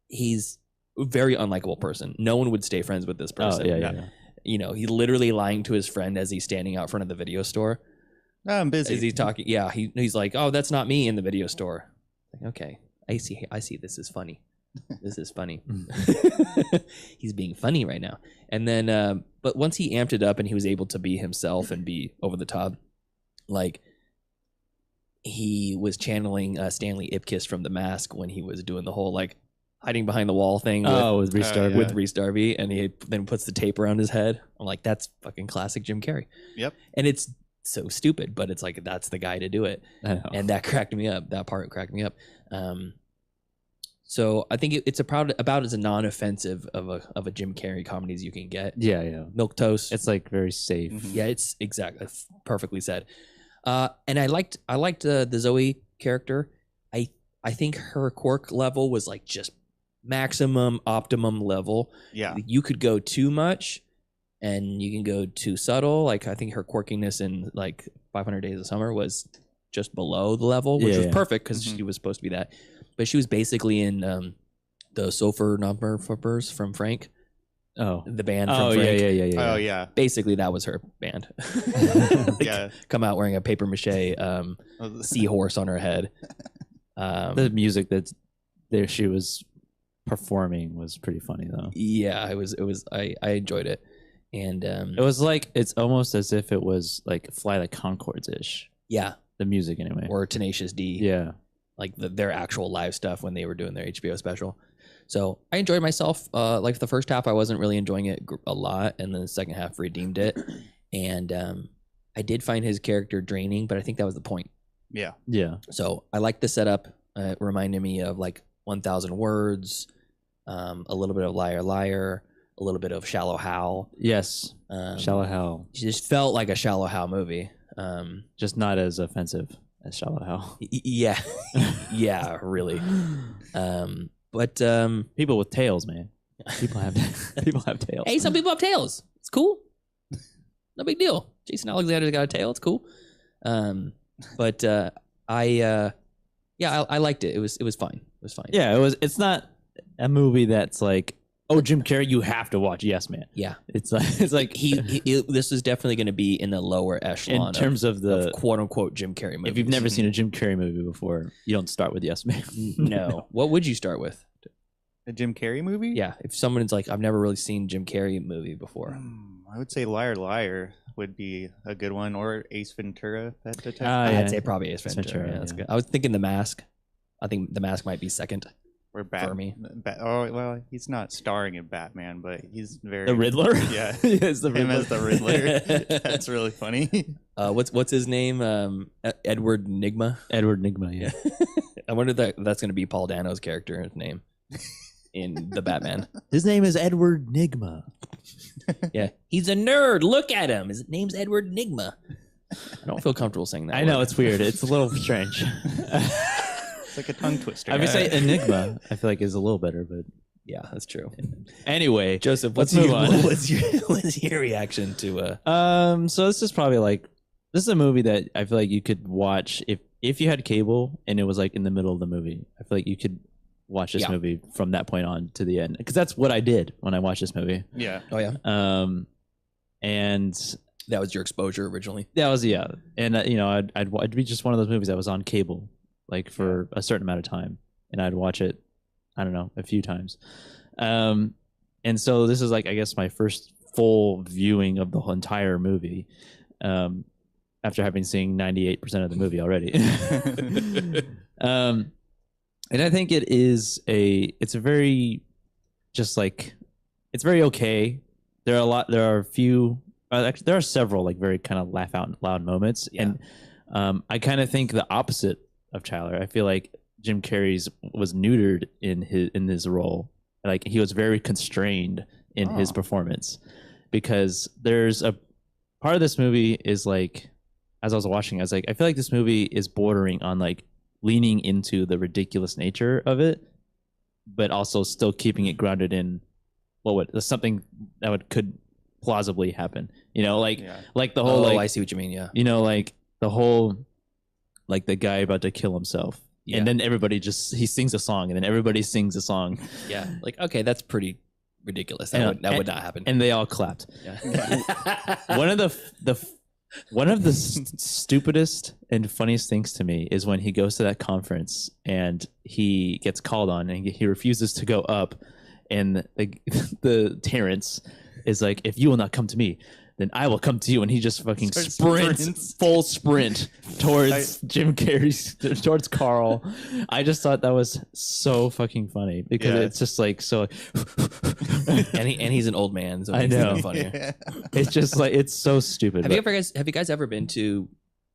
S6: he's a very unlikable person. No one would stay friends with this person.
S4: Yeah.
S6: He's literally lying to his friend as he's standing out front of the video store.
S5: Oh, I'm busy.
S6: As he's talking, he's like, "Oh, that's not me in the video store." Like, okay, I see. This is funny. This is funny. He's being funny right now. And then, but once he amped it up and he was able to be himself and be over the top, like he was channeling Stanley Ipkiss from The Mask when he was doing the whole like hiding behind the wall thing
S4: with Rhys Darby.
S6: With Rhys Darby, and he then puts the tape around his head. I'm like, that's fucking classic Jim Carrey.
S5: Yep.
S6: And it's so stupid, but it's like that's the guy to do it. And that cracked me up. That part cracked me up. So I think it's about as a non-offensive of a Jim Carrey comedy as you can get.
S4: Yeah.
S6: Milquetoast.
S4: It's like very safe.
S6: Mm-hmm. Yeah, it's exactly perfectly said. And I liked the Zoe character. I think her quirk level was like just optimum level.
S5: Yeah.
S6: You could go too much and you can go too subtle. Like I think her quirkiness in like 500 Days of Summer was just below the level, which was perfect because she was supposed to be that. But she was basically in the Sofer Number Flippers from Frank.
S4: Oh,
S6: the band from Frank.
S5: Yeah. Oh yeah.
S6: Basically, that was her band. Come out wearing a papier mâché seahorse on her head.
S4: The music that's there, she was performing was pretty funny though.
S6: Yeah, it was. I enjoyed it, and
S4: It was like it's almost as if it was like Fly the Conchords ish.
S6: yeah,
S4: The music anyway.
S6: or Tenacious D.
S4: Yeah.
S6: Like their actual live stuff when they were doing their HBO special. So I enjoyed myself. Like the first half, I wasn't really enjoying it a lot, and then the second half redeemed it. And I did find his character draining, but I think that was the point.
S5: Yeah.
S4: Yeah.
S6: So I like the setup. It reminded me of like 1,000 Words, a little bit of Liar Liar, a little bit of Shallow Hal.
S4: Yes. Shallow Hal.
S6: It just felt like a Shallow Hal movie.
S4: Just not as offensive as Shallow Hal.
S6: Yeah, yeah, really. But
S4: people with tails, man. People have tails.
S6: Hey, some people have tails. It's cool. No big deal. Jason Alexander's got a tail. It's cool. But I liked it. It was fine. It was fine.
S4: Yeah, it's not a movie that's like, oh, Jim Carrey, you have to watch Yes Man.
S6: Yeah.
S4: It's like
S6: this is definitely going to be in the lower echelon
S4: in terms of the
S6: quote unquote Jim Carrey movie.
S4: If you've never seen a Jim Carrey movie before, you don't start with Yes Man.
S6: No. What would you start with?
S5: A Jim Carrey movie?
S6: Yeah. If someone's like, I've never really seen Jim Carrey movie before.
S5: I would say Liar Liar would be a good one, or Ace Ventura. Pet Detective.
S6: I'd say probably Ace Ventura. Yeah, that's good. I was thinking The Mask. I think The Mask might be second.
S5: Or
S6: for me.
S5: Oh well, he's not starring in Batman, but he's very
S4: the Riddler.
S5: Yeah,
S4: Yes, the
S5: him
S4: Riddler.
S5: as the Riddler. That's really funny.
S6: What's his name? Edward Nigma.
S4: Edward Nigma. Yeah.
S6: I wonder if that's going to be Paul Dano's character's name in the Batman.
S4: His name is Edward Nigma.
S6: Yeah, he's a nerd. Look at him. His name's Edward Nigma. I don't feel comfortable saying that.
S4: I know it's weird. It's a little strange.
S5: It's like a tongue twister.
S4: I would say Enigma. I feel like is a little better, but
S6: yeah, that's true.
S4: Anyway,
S6: Joseph,
S4: let's move on.
S6: What's your reaction to?
S4: So this is probably like this is a movie that I feel like you could watch if you had cable and it was like in the middle of the movie. I feel like you could watch this movie from that point on to the end because that's what I did when I watched this movie.
S5: Yeah.
S6: Oh yeah.
S4: And
S6: that was your exposure originally.
S4: That was and I'd be just one of those movies that was on cable like for a certain amount of time, and I'd watch it. I don't know, a few times. And so this is like I guess my first full viewing of the whole entire movie. After having seen 98% of the movie already. And I think it's a very okay. There are several like very kind of laugh out loud moments. Yeah. And I kind of think the opposite of Tyler. I feel like Jim Carrey's was neutered in his role. Like he was very constrained in his performance because there's a part of this movie is like, as I was watching, I was like, I feel like this movie is bordering on like leaning into the ridiculous nature of it, but also still keeping it grounded in something that could plausibly happen. You know, like the whole
S6: I see what you mean. Yeah.
S4: You know, like the whole like the guy about to kill himself, and then everybody he sings a song, and then everybody sings a song.
S6: Yeah. Like okay, that's pretty ridiculous. That would not happen.
S4: And they all clapped. Yeah. One of the stupidest and funniest things to me is when he goes to that conference and he gets called on and he refuses to go up, and the Terrence is like, "If you will not come to me, then I will come to you," and he just fucking sprints full sprint towards Jim Carrey, towards Carl. I just thought that was so fucking funny because it's just like so.
S6: and he's an old man, so
S4: I know.
S6: Funnier.
S5: Yeah.
S4: It's just like it's so stupid.
S6: Have you guys ever been to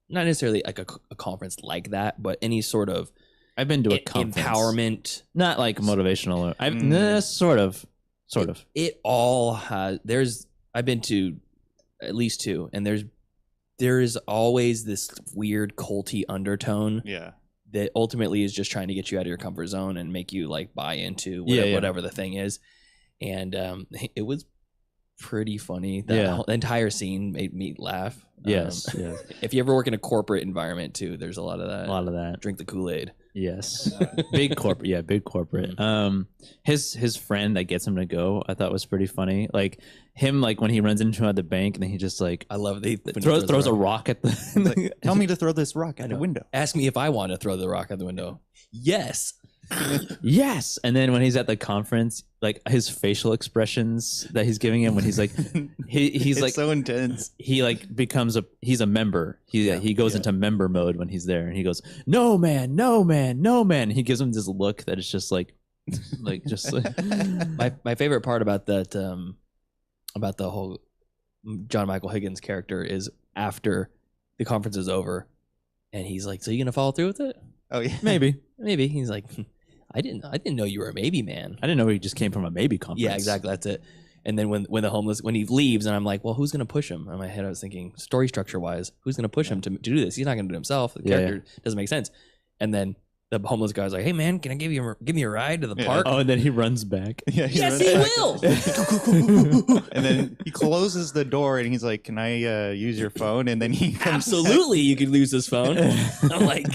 S6: not necessarily like a conference like that, but any sort of
S4: I've been to a conference.
S6: Empowerment,
S4: not like motivational. Sort of.
S6: It all has. I've been to at least two, and there is always this weird culty undertone.
S5: Yeah.
S6: That ultimately is just trying to get you out of your comfort zone and make you like buy into whatever the thing is. And it was pretty funny. The entire scene made me laugh.
S4: Yes.
S6: If you ever work in a corporate environment too, there's a lot of that. Drink the Kool-Aid.
S4: Yes. Big corporate. Yeah, big corporate. His friend that gets him to go, I thought was pretty funny. Like him, like when he runs into him at the bank and then he just like
S6: I love
S4: throws a rock at the
S5: like, tell me to throw this rock out the window.
S6: Ask me if I want to throw the rock out the window. Yes.
S4: Yes. And then when he's at the conference, like his facial expressions that he's giving him when he's like, he's
S5: It's
S4: like
S5: so intense.
S4: He like becomes he's a member. He goes into member mode when he's there, and he goes, "No man, no man, no man." He gives him this look that is just like just like
S6: my favorite part about that about the whole John Michael Higgins character is after the conference is over, and he's like, "So you gonna follow through with it?"
S5: Oh yeah,
S6: maybe. He's like, I didn't know you were a maybe man.
S4: I didn't know he just came from a maybe conference.
S6: Yeah, exactly. That's it. And then when he leaves, and I'm like, well, who's gonna push him? In my head, I was thinking, story structure wise, who's gonna push him to do this? He's not gonna do it himself. The character doesn't make sense. And then the homeless guy's like, hey man, can I give me a ride to the park?
S4: Oh, and then he runs back.
S5: Yeah,
S6: yes, he will.
S5: And then he closes the door and he's like, "Can I use your phone?" And then he comes
S6: Absolutely, you could lose his phone. I'm like,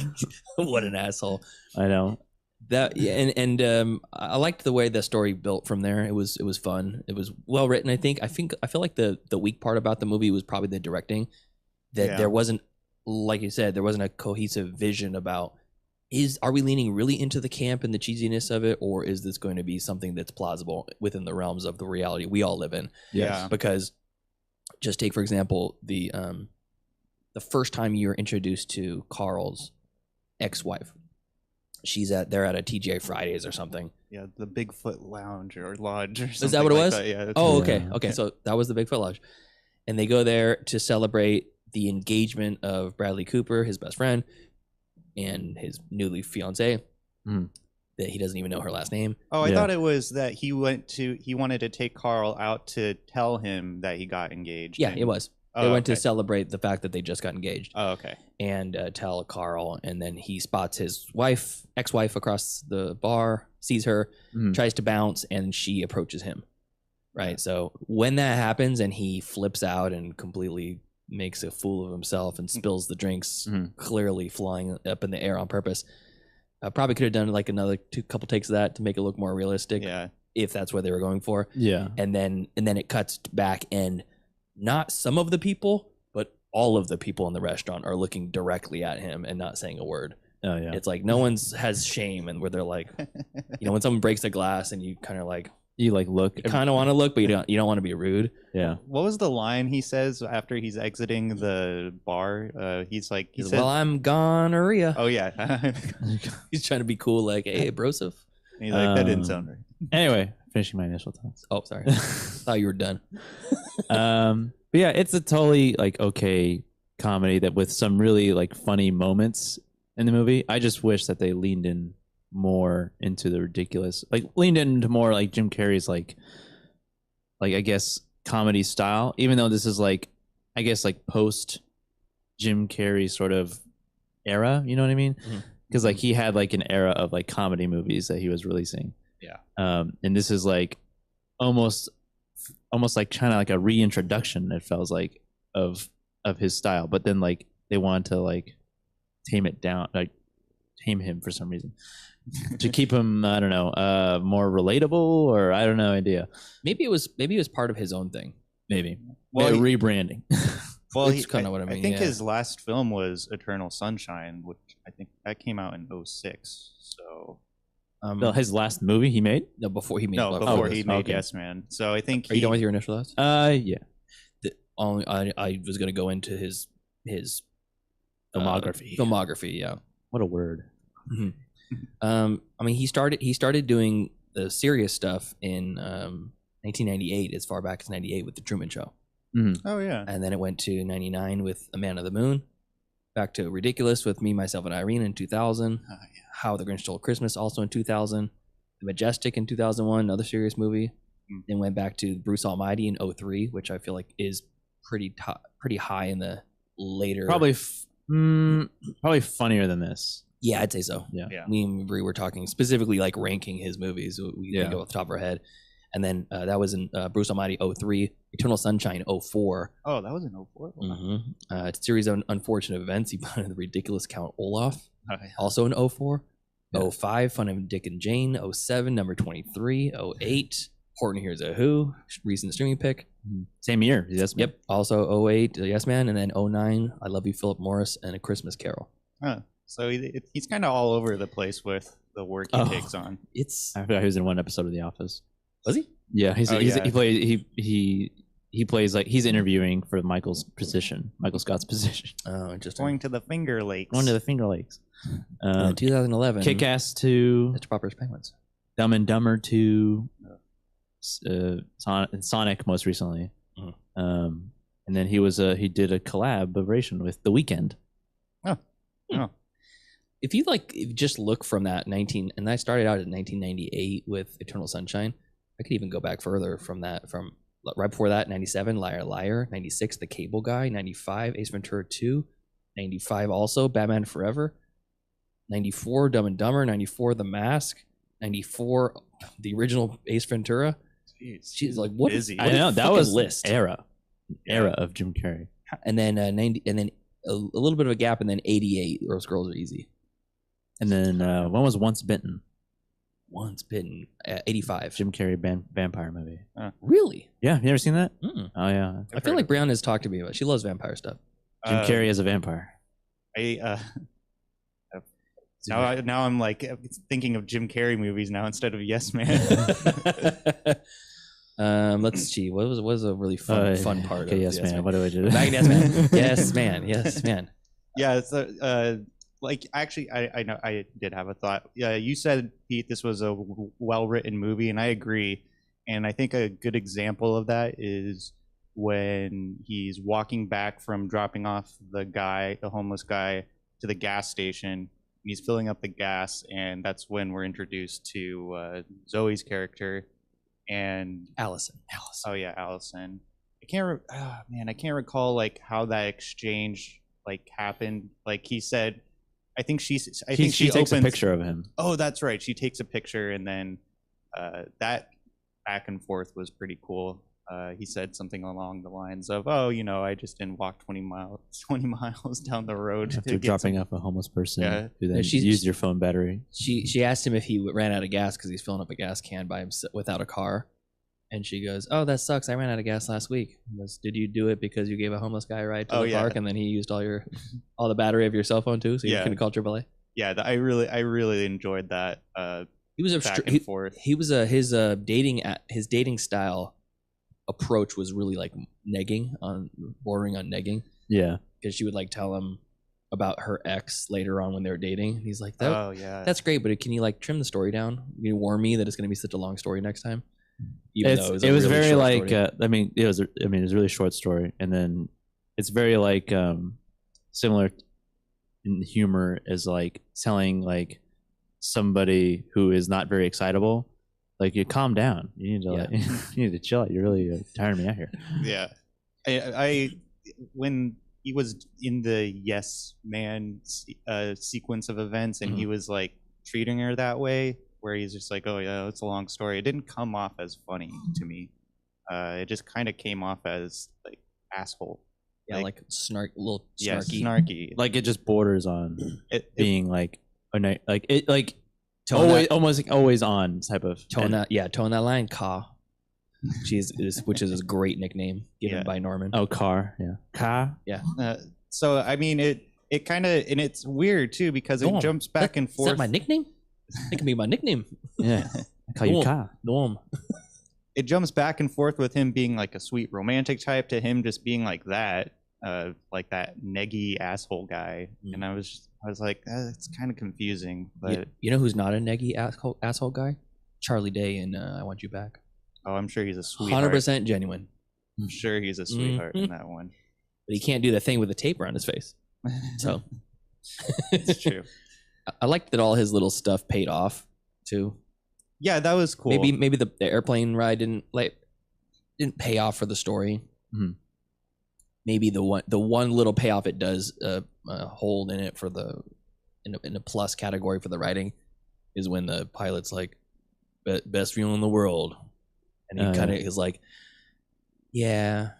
S6: what an asshole.
S4: I know.
S6: That and I liked the way the story built from there. It was fun. It was well written. I feel like the weak part about the movie was probably the directing. That there wasn't, like you said, there wasn't a cohesive vision about are we leaning really into the camp and the cheesiness of it, or is this going to be something that's plausible within the realms of the reality we all live in?
S5: Yeah.
S6: Because just take for example the first time you're introduced to Carl's ex-wife. They're at a TGI Fridays or something.
S5: Yeah, the Bigfoot Lounge or Lodge or something.
S6: Is that what it
S5: like
S6: was?
S5: That. Yeah.
S6: Okay. Okay. So that was the Bigfoot Lodge, and they go there to celebrate the engagement of Bradley Cooper, his best friend, and his newly fiancée. That he doesn't even know her last name.
S5: Oh, I thought it was that he wanted to take Carl out to tell him that he got engaged.
S6: Yeah,
S5: and-
S6: it was. They went to celebrate the fact that they just got engaged.
S5: Oh, okay.
S6: And tell Carl, and then he spots his ex-wife across the bar, sees her, tries to bounce, and she approaches him. Right. So when that happens and he flips out and completely makes a fool of himself and spills the drinks, clearly flying up in the air on purpose, probably could have done like another couple takes of that to make it look more realistic.
S5: Yeah.
S6: If that's what they were going for.
S4: Yeah.
S6: And then it cuts back, and not some of the people, but all of the people in the restaurant are looking directly at him and not saying a word.
S4: Oh yeah.
S6: It's like no one's has shame, and where they're like, when someone breaks the glass and you kind of like
S4: look,
S6: you kind of want to look, but you don't want to be rude.
S4: Yeah.
S5: What was the line he says after he's exiting the bar? He's like, he says,
S6: well, I'm gonorrhea.
S5: Oh yeah.
S6: He's trying to be cool, like, hey, broseph.
S5: And he's like, that didn't sound right.
S4: Anyway, finishing my initial thoughts.
S6: Oh, sorry. Thought you were done.
S4: But yeah, it's a totally like okay comedy that with some really like funny moments in the movie. I just wish that they leaned in more into the ridiculous, like leaned into more like Jim Carrey's like I guess comedy style, even though this is like I guess like post Jim Carrey sort of era, you know what I mean? Because like he had like an era of like comedy movies that he was releasing.
S5: Yeah.
S4: And this is like almost like kind of like a reintroduction, it feels like, of his style, but then like they wanted to like tame him for some reason to keep him, I don't know, more relatable, or I don't know, idea.
S6: Maybe it was part of his own thing.
S4: Maybe.
S5: Well,
S4: rebranding.
S5: Well,
S6: That's kind of what I mean.
S5: I think
S6: yeah.
S5: his last film was Eternal Sunshine, which I think that came out in 2006. So
S4: No, his last movie he made?
S6: No, before he made.
S5: before he made
S4: okay.
S5: Yes Man. So I think.
S6: Are you done with your initial thoughts?
S4: Yeah.
S6: I was going to go into his
S4: filmography.
S6: Filmography, yeah.
S4: What a word.
S6: I mean, he started doing the serious stuff in 1998, as far back as 98 with The Truman Show.
S5: Oh yeah.
S6: And then it went to 99 with A Man of the Moon. Back to Ridiculous with Me, Myself, and Irene in 2000.
S5: Oh, yeah.
S6: How the Grinch Stole Christmas also in 2000. The Majestic in 2001, another serious movie. Then went back to Bruce Almighty in 2003, which I feel like is pretty high in the later.
S4: Probably funnier than this.
S6: Yeah, I'd say so.
S4: Yeah.
S6: Me and Brie were talking specifically like ranking his movies. We go off the top of our head. And then that was in Bruce Almighty 2003, Eternal Sunshine 2004.
S5: Oh, that was in 2004. Wow.
S6: It's a series of unfortunate events. He found the ridiculous Count Olaf,
S5: Oh, yeah.
S6: also in 2004. 2005, Fun of Dick and Jane. 2007, Number 23. 2008, Horton Hears a Who, recent streaming pick.
S4: Same year. Yes, Man.
S6: Yep. Also 2008, Yes Man. And then 2009, I Love You, Philip Morris, and A Christmas Carol.
S5: Huh. So he's kind of all over the place with the work he takes on.
S4: I forgot he was in one episode of The Office.
S6: Was he?
S4: Yeah, he plays like he's interviewing for Michael Scott's position.
S6: Oh, interesting.
S5: Going to the Finger Lakes.
S6: 2011.
S4: Kick-Ass 2.
S6: Mr. Popper's Penguins.
S4: Dumb and Dumber 2. Sonic most recently. And then he did a collaboration with The Weeknd.
S5: Oh.
S6: If you just look from that and I started out in 1998 with Eternal Sunshine. I could even go back further from that, from right before that, 97, Liar Liar, 96, The Cable Guy, 95, Ace Ventura 2, 95 also, Batman Forever, 94, Dumb and Dumber, 94, The Mask, 94, the original Ace Ventura. She's like, what?
S5: Busy.
S4: I know, that was list era of Jim Carrey.
S6: And then 90, and then a little bit of a gap, and then 88, Those Girls Are Easy.
S4: And then one was Once Bitten.
S6: 85.
S4: Jim Carrey vampire movie.
S6: Really?
S4: Yeah, you ever seen that?
S6: Mm.
S4: Oh yeah.
S6: I feel like Brianna has talked to me about it. She loves vampire stuff.
S4: Jim Carrey as a vampire.
S5: Now I'm like thinking of Jim Carrey movies now instead of Yes Man.
S6: Let's see. What was a really fun part of
S4: Yes Man? What do I do?
S6: Yes Man. Yes Man. Yes Man.
S5: Yeah, it's like actually I know I did have a thought. Yeah, you said, Pete, this was a well-written movie, and I agree. And I think a good example of that is when he's walking back from dropping off the homeless guy, to the gas station. He's filling up the gas, and that's when we're introduced to Zoe's character and
S6: Allison.
S5: Oh yeah, Allison. I can't recall like how that exchange like happened. Like he said, I think she
S4: takes a picture of him.
S5: Oh, that's right. She takes a picture, and then that back and forth was pretty cool. He said something along the lines of, "Oh, I just didn't walk 20 miles down the road
S4: after dropping off a homeless person who then
S6: she
S4: used your phone battery."
S6: She asked him if he ran out of gas because he's filling up a gas can by himself without a car, and she goes, "Oh, that sucks. I ran out of gas last week." He goes, "Did you do it because you gave a homeless guy a ride to the park, and then he used all the battery of your cell phone too, so you couldn't call AAA?" Yeah,
S5: I really enjoyed that.
S6: He was his dating style approach was really like bordering on negging.
S4: Yeah,
S6: because she would like tell him about her ex later on when they were dating, and he's like, that's great, but can you like trim the story down? You warn me that it's going to be such a long story next time." Even though it was
S4: very like
S6: story.
S4: it was a really short story, and then it's very like similar in humor as like telling like somebody who is not very excitable, like, you calm down. You need to you need to chill out. You're really tiring me out here.
S5: Yeah, I when he was in the Yes Man sequence of events, and he was like treating her that way, where he's just like, "Oh yeah, it's a long story." It didn't come off as funny to me. It just kind of came off as like asshole.
S6: Yeah, like snarky.
S5: Yeah, snarky.
S4: Like it just borders on being like
S6: Tone
S4: always on type of
S6: tone that line, Ka. Which is a great nickname given by Norman.
S4: Oh, Car, yeah, Ka,
S6: yeah.
S5: So I mean, it kind of, and it's weird too because it jumps back and forth.
S6: Is that my nickname? It can be my nickname.
S4: Yeah, I call you Ka.
S6: Norm.
S5: It jumps back and forth with him being like a sweet romantic type to him just being like that neggy asshole guy, and I was like, it's kind of confusing. But
S6: you know who's not a neggy asshole guy? Charlie Day in I Want You Back.
S5: Oh, I'm sure he's a sweetheart.
S6: 100% genuine.
S5: I'm sure he's a sweetheart in that one.
S6: But he can't do the thing with the tape around his face. So
S5: it's true.
S6: I liked that all his little stuff paid off too.
S5: Yeah, that was cool.
S6: Maybe the airplane ride didn't pay off for the story.
S4: Mm-hmm.
S6: Maybe the one little payoff it does hold in it for in a plus category for the writing is when the pilot's like, best view in the world, and he kind of is like, yeah,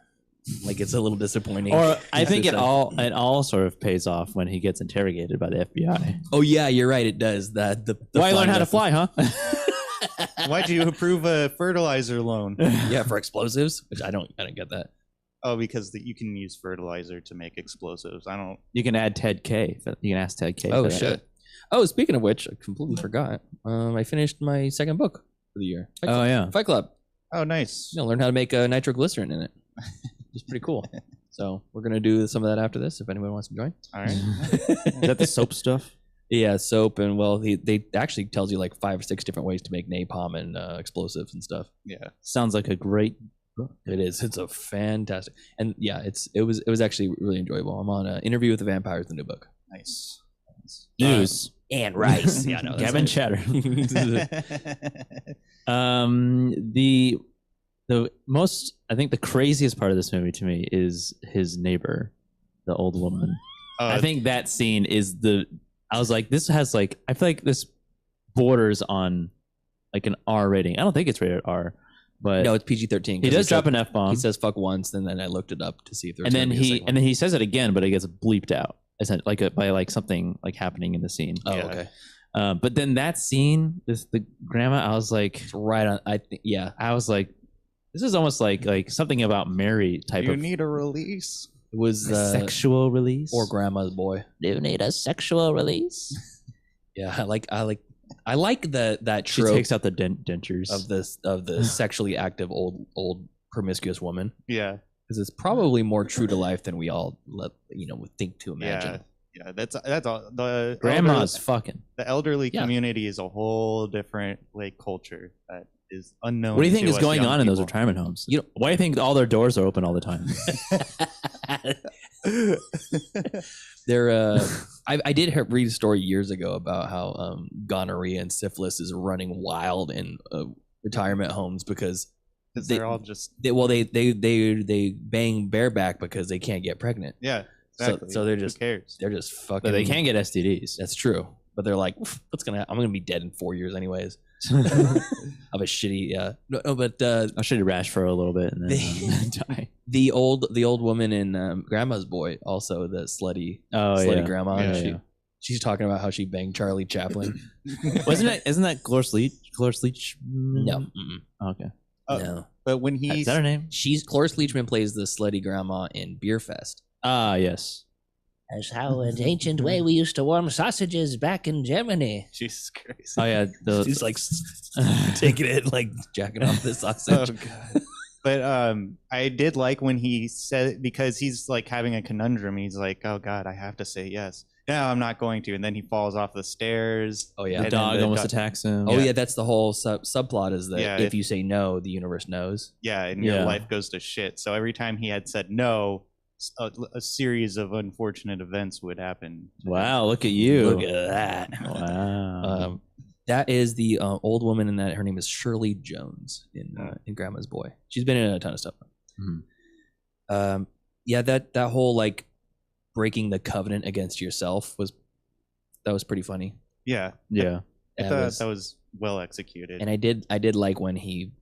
S6: like it's a little disappointing.
S4: Or I think it all sort of pays off when he gets interrogated by the FBI.
S6: Oh yeah, you're right. It does that.
S4: Why learn how to fly, huh?
S5: Why'd you approve a fertilizer loan?
S6: Yeah, for explosives, which I don't get that.
S5: Oh, because you can use fertilizer to make explosives. I don't.
S4: You can add Ted K. You can ask Ted K.
S6: Oh shit! Oh, speaking of which, I completely forgot. I finished my second book for the year. Fight Club. Fight Club.
S5: Oh, nice.
S6: Learn how to make nitroglycerin in it. It's pretty cool. So we're gonna do some of that after this. If anyone wants to join.
S5: All right.
S4: Is that the soap stuff?
S6: Yeah, soap, and well, they actually tells you like 5 or 6 different ways to make napalm and explosives and stuff.
S5: Yeah,
S4: sounds like a great book.
S6: It is. It's a fantastic, and yeah, it was actually really enjoyable. I'm on Interview with the Vampires, the new book.
S5: Nice.
S4: News
S6: and rice. Yeah, no,
S4: Gavin Chatter. The most, I think, the craziest part of this movie to me is his neighbor, the old woman. I think that scene is I was like, this has like, I feel like this borders on like an R rating. I don't think it's rated R, but
S6: no, it's PG-13.
S4: He does drop an F-bomb.
S6: He says "fuck" once, and then I looked it up to see if there's.
S4: And then he says it again, but it gets bleeped out, by something like happening in the scene.
S6: Oh, okay.
S4: But then that scene, the grandma, I was like,
S6: it's right on.
S4: I was like, this is almost like something about Mary type
S5: you
S4: of.
S5: You need a release.
S6: It was
S4: sexual release
S6: or grandma's boy.
S4: You need a sexual release.
S6: Yeah, I like that
S4: she
S6: trope.
S4: Takes out the dentures
S6: of the sexually active old promiscuous woman.
S5: Yeah,
S6: because it's probably more true to life than we all would think to imagine.
S5: Yeah, that's all. The
S4: grandma's fucking.
S5: The elderly community is a whole different culture that is unknown.
S4: What do you think is going on in those retirement homes? Why do you think all their doors are open all the time?
S6: I did read a story years ago about how gonorrhea and syphilis is running wild in retirement homes because
S5: they're all just
S6: they bang bareback because they can't get pregnent.
S5: Yeah, exactly.
S6: So they're just fucking.
S4: But they can get STDs.
S6: That's true. But they're like, I'm gonna be dead in 4 years anyways. Of a shitty
S4: I'll shitty rash for a little bit and then die.
S6: The old woman in Grandma's Boy, also the slutty grandma.
S5: Yeah,
S6: she's talking about how she banged Charlie Chaplin.
S4: Isn't that Cloris Leach? Cloris Leach?
S6: No.
S4: Okay.
S6: No.
S5: But when
S4: is that her name?
S6: Cloris Leachman plays the slutty grandma in Beer Fest.
S4: Ah, yes.
S14: That's how an ancient way we used to warm sausages back in Germany.
S5: Jesus Christ.
S4: Oh yeah,
S6: she's like taking it, like jacking off the sausage.
S5: Oh, God. But I did like when he said, because he's like having a conundrum. He's like, "Oh God, I have to say yes. No, I'm not going to." And then he falls off the stairs.
S6: Oh yeah,
S4: the dog almost attacks him.
S6: Oh yeah, that's the whole subplot is that if you say no, the universe knows.
S5: Yeah, and your life goes to shit. So every time he had said no, a series of unfortunate events would happen.
S4: Wow, look at you.
S6: Look at that.
S4: Wow.
S6: That is the old woman in that. Her name is Shirley Jones in Grandma's Boy. She's been in a ton of stuff.
S4: Mm-hmm.
S6: Yeah, that whole like breaking the covenant against yourself was pretty funny.
S5: Yeah. I thought that was well executed.
S6: And I did like when he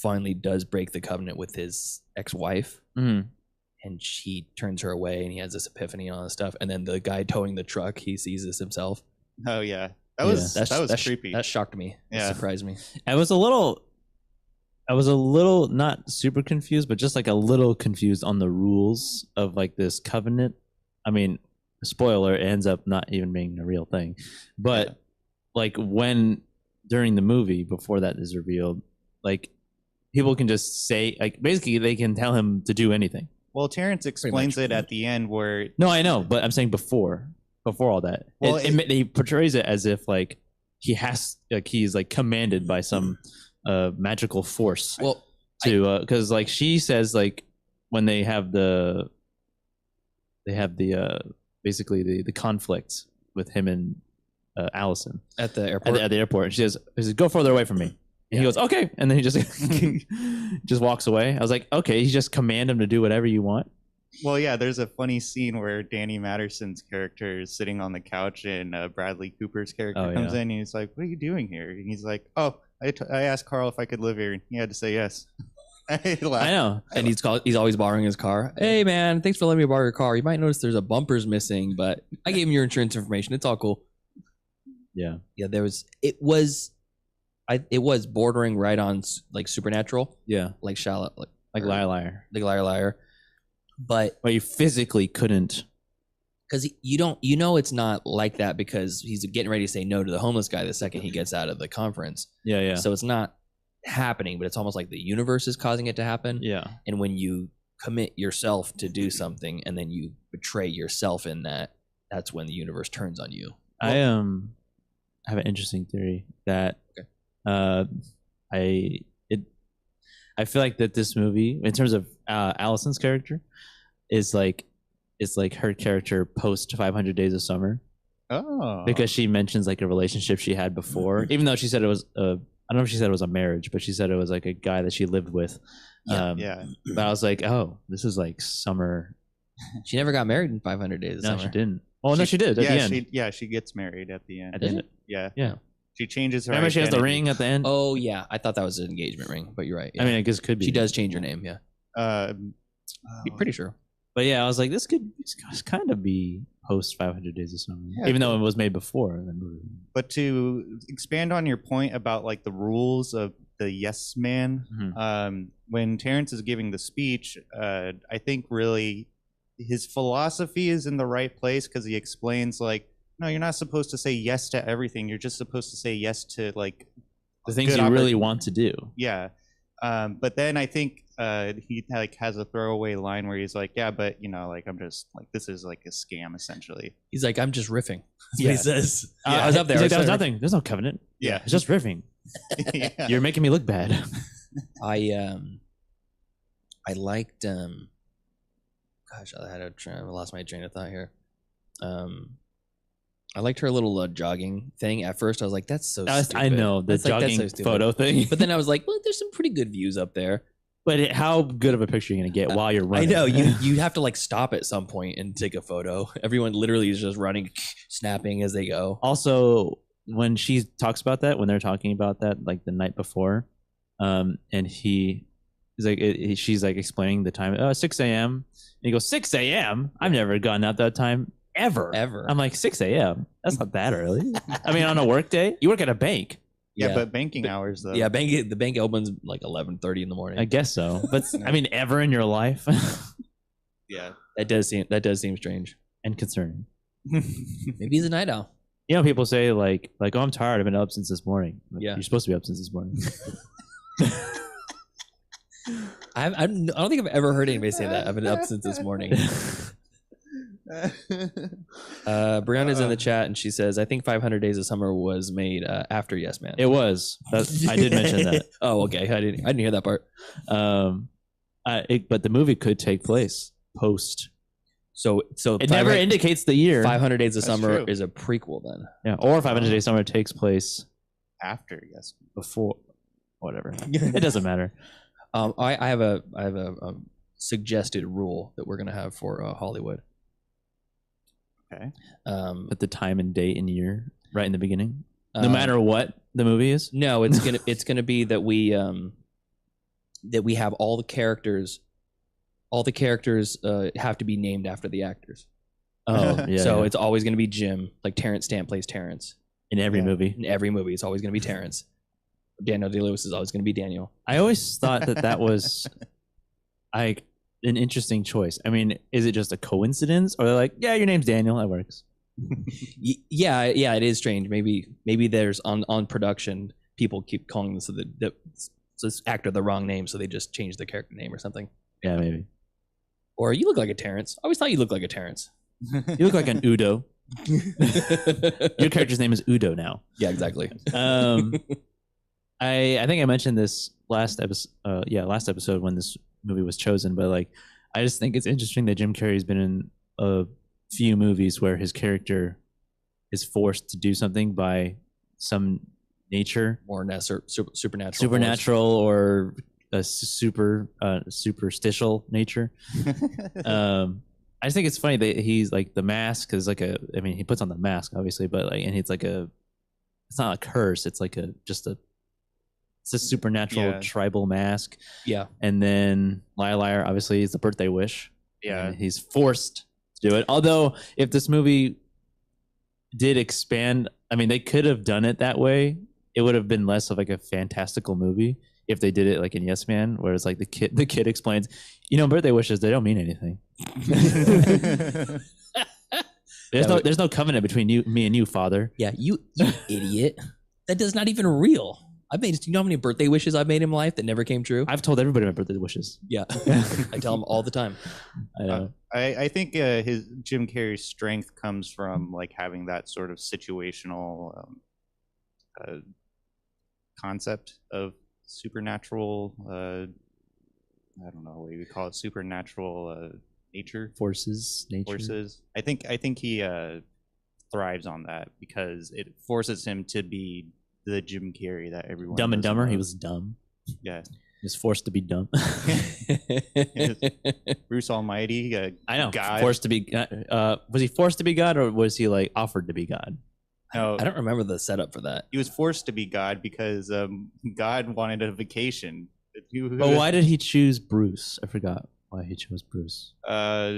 S6: finally does break the covenant with his ex-wife.
S4: Mm-hmm.
S6: And she turns her away, and he has this epiphany and all this stuff. And then the guy towing the truck, he sees this himself.
S5: Oh yeah, that was creepy.
S6: That shocked me.
S5: Yeah,
S6: that surprised me.
S4: I was a little not super confused, but just like a little confused on the rules of like this covenant. I mean, spoiler, it ends up not even being a real thing. But like when during the movie, before that is revealed, like people can just say, like, basically they can tell him to do anything.
S5: Well, Terrence explains it at the end where...
S4: No, I know, but I'm saying before all that. Well, he portrays it as if like he's like commanded by some magical force.
S6: Well,
S4: because like she says, like when they have the basically the conflict with him and Allison
S6: at the airport.
S4: At the airport, and she says, "Go further away from me." And he goes, "Okay," and then he just walks away. I was like, "Okay, you just command him to do whatever you want."
S5: Well, yeah, there's a funny scene where Danny Matterson's character is sitting on the couch, and Bradley Cooper's character comes in, and he's like, "What are you doing here?" And he's like, "Oh, I asked Carl if I could live here, and he had to say yes."
S4: I know,
S6: and he's always borrowing his car. Hey, man, thanks for letting me borrow your car. You might notice there's a bumpers missing, but I gave him your insurance information. It's all cool.
S4: Yeah.
S6: It was bordering right on like Supernatural.
S4: Yeah.
S6: Like Charlotte,
S4: like Liar Liar.
S6: Like Liar Liar. But
S4: you physically couldn't
S6: because it's not like that because he's getting ready to say no to the homeless guy the second he gets out of the conference.
S4: Yeah.
S6: So it's not happening, but it's almost like the universe is causing it to happen.
S4: Yeah.
S6: And when you commit yourself to do something and then you betray yourself in that, that's when the universe turns on you.
S4: I have an interesting theory that I feel like that this movie, in terms of Allison's character, is like her character post 500 Days of Summer.
S5: Oh,
S4: because she mentions like a relationship she had before, even though she said it was I don't know if she said it was a marriage, but she said it was like a guy that she lived with.
S5: Yeah.
S4: But I was like, oh, this is like Summer.
S6: She never got married in 500 Days of Summer.
S4: No, she didn't. Oh, no, she did at the end.
S5: She gets married at the end.
S4: At the end.
S5: Yeah.
S4: Yeah.
S5: She changes her.
S4: Remember, she has the
S5: identity.
S4: ring at the end.
S6: Oh yeah, I thought that was an engagement ring, but you're right. Yeah.
S4: I mean, I guess it could be.
S6: She does change her name. Yeah.
S5: I'm
S6: pretty sure.
S4: But yeah, I was like, this could kind of be post 500 Days of Summer, even though it was made before the movie.
S5: But to expand on your point about like the rules of the yes man, when Terrence is giving the speech, I think really his philosophy is in the right place because he explains like, no, you're not supposed to say yes to everything. You're just supposed to say yes to like
S4: the things you really want to do.
S5: Yeah. But then I think he like has a throwaway line where he's like, yeah, but you know, like I'm just like, this is like a scam essentially.
S6: He's like, I'm just riffing. That's
S4: Yeah.
S6: what he says.
S4: Yeah.
S6: I was up there.
S4: He's like,
S6: I
S4: that was
S6: started
S4: nothing. There's no covenant.
S5: Yeah.
S4: It's just riffing.
S5: Yeah.
S4: You're making me look bad.
S6: I liked gosh, I lost my train of thought here. I liked her little jogging thing. At first, I was like, "That's so stupid."
S4: I know the
S6: That's like, that's
S4: jogging
S6: so stupid.
S4: photo thing.
S6: But then I was like, "Well, there's some pretty good views up there."
S4: But how good of a picture are you gonna get while you're running?
S6: I know you have to like stop at some point and take a photo. Everyone literally is just running, snapping as they go.
S4: Also, when she talks about that, when they're talking about that, like the night before, and he's like, she's like explaining the time. 6 a.m. And he goes, 6 a.m. I've never gotten out that time ever. I'm like, 6 a.m. That's not that early. I mean, on a work day, you work at a bank.
S5: Yeah, but banking hours though.
S6: Yeah, the bank opens like 11:30 in the morning.
S4: I guess so. But I mean, ever in your life?
S5: Yeah,
S6: that does seem strange
S4: and concerning.
S6: Maybe he's a night owl.
S4: You know, people say like, oh, I'm tired. I've been up since this morning. Like,
S6: Yeah.
S4: you're supposed to be up since this morning.
S6: I don't think I've ever heard anybody say that. I've been up since this morning. Brianna's in the chat and she says, I think 500 Days of Summer was made after Yes Man.
S4: It was. I did mention that.
S6: Oh, okay. I didn't hear that part.
S4: But the movie could take place post.
S6: So
S4: it never indicates the year.
S6: 500 Days of
S5: That's
S6: Summer
S5: true.
S6: is a prequel then.
S4: Yeah, or 500 Days of Summer takes place
S5: after Yes Man.
S4: before, whatever. It doesn't matter.
S6: I have a suggested rule that we're gonna have for Hollywood.
S5: Okay.
S4: At the time and date and year right in the beginning, no matter what the movie is.
S6: No, it's gonna be that we have all the characters. All the characters have to be named after the actors.
S4: Oh, yeah.
S6: So
S4: yeah.
S6: it's always gonna be Jim. Like Terrence Stamp plays Terrence
S4: in every movie.
S6: In every movie, it's always gonna be Terrence. Daniel Day-Lewis is always gonna be Daniel.
S4: I always thought that was like an interesting choice. I mean, is it just a coincidence, or they're like, yeah, your name's Daniel, that works?
S6: Yeah, it is strange. Maybe there's on production people keep calling this actor the wrong name, so they just change the character name or something.
S4: Yeah, maybe.
S6: Or you look like a Terrence. I always thought you looked like a Terrence.
S4: You look like an Udo. Your character's name is Udo now.
S6: Yeah, exactly.
S4: I think I mentioned this last episode when this movie was chosen, but like I just think it's interesting that Jim Carrey's been in a few movies where his character is forced to do something by some nature,
S6: more
S4: supernatural or a superstitious nature. I just think it's funny that he's like the mask is like he puts on the mask obviously, but like, and it's like it's not a curse, it's like it's a supernatural tribal mask.
S6: Yeah.
S4: And then Liar obviously is the birthday wish.
S5: Yeah.
S4: And he's forced to do it. Although if this movie did expand, I mean, they could have done it that way. It would have been less of like a fantastical movie if they did it like in Yes Man, where it's like the kid explains, birthday wishes, they don't mean anything. There's no covenant between me and you, Father.
S6: Yeah, you idiot. That is not even real. I've made, you know how many birthday wishes I've made in my life that never came true?
S4: I've told everybody my birthday wishes.
S6: Yeah. I tell them all the time.
S4: I know.
S5: I think his Jim Carrey's strength comes from like having that sort of situational concept of supernatural. I don't know what you would call it, supernatural nature
S4: forces.
S5: I think he thrives on that because it forces him to be the Jim Carrey that everyone.
S4: Dumb and
S5: doesn't
S4: Dumber.
S5: know.
S4: He was dumb.
S5: Yeah.
S4: He was forced to be dumb.
S5: Bruce Almighty.
S4: I know.
S5: God.
S4: Forced to be. Was he forced to be God, or was he like offered to be God?
S5: No,
S6: I don't remember the setup for that.
S5: he was forced to be God because God wanted a vacation.
S4: But why did he choose Bruce? I forgot why he chose Bruce.
S5: I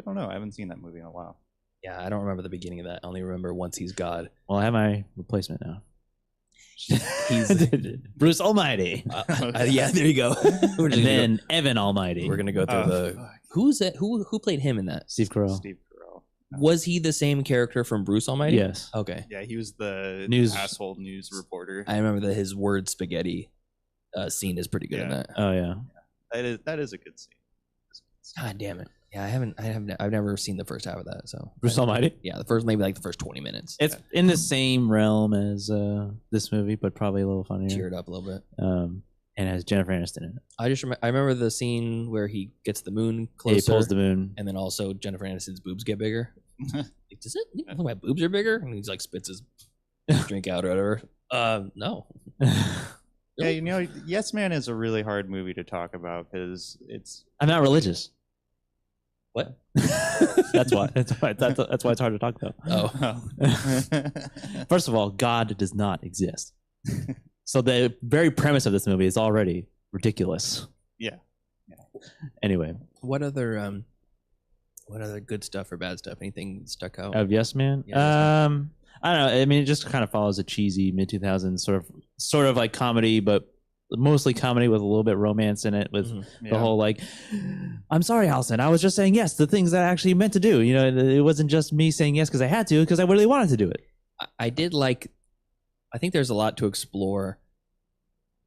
S5: don't know. I haven't seen that movie in a while.
S6: Yeah, I don't remember the beginning of that. I only remember once he's God.
S4: Well, I have my replacement now.
S6: He's
S4: Bruce Almighty.
S6: Yeah, there you go.
S4: And then Evan Almighty.
S6: We're gonna go through the who's that? Who played him in that?
S4: Steve Carell.
S5: Steve Carell.
S6: Was he the same character from Bruce Almighty?
S4: Yes.
S6: Okay.
S5: Yeah, he was the asshole news reporter.
S6: I remember that his word spaghetti scene is pretty good in that.
S4: Oh yeah.
S5: That is a good scene.
S6: God damn it. Yeah, I've never seen the first half of that. So
S4: Bruce Almighty?
S6: Yeah, maybe like the first 20 minutes.
S4: It's in the same realm as this movie, but probably a little funnier.
S6: Cheered up a little bit.
S4: And has Jennifer Aniston in it.
S6: I remember the scene where he gets the moon closer.
S4: Yeah, he pulls the moon.
S6: And then also Jennifer Aniston's boobs get bigger. Like, does it? You think my boobs are bigger? And he's like spits his drink out or whatever. No.
S5: Yeah, you know, Yes Man is a really hard movie to talk about because it's.
S4: I'm not religious.
S6: What?
S4: That's why it's hard to talk about.
S6: Oh.
S4: First of all, God does not exist. So the very premise of this movie is already ridiculous.
S5: Yeah.
S4: Anyway,
S6: what other good stuff or bad stuff? Anything stuck out?
S4: Of Yes Man?
S6: Yeah,
S4: I don't know. I mean, it just kind of follows a cheesy mid 2000s sort of like comedy, but mostly comedy with a little bit romance in it, with the whole like, I'm sorry, Allison, I was just saying yes to things that I actually meant to do. You know, it wasn't just me saying yes because I had to, because I really wanted to do it.
S6: I think there's a lot to explore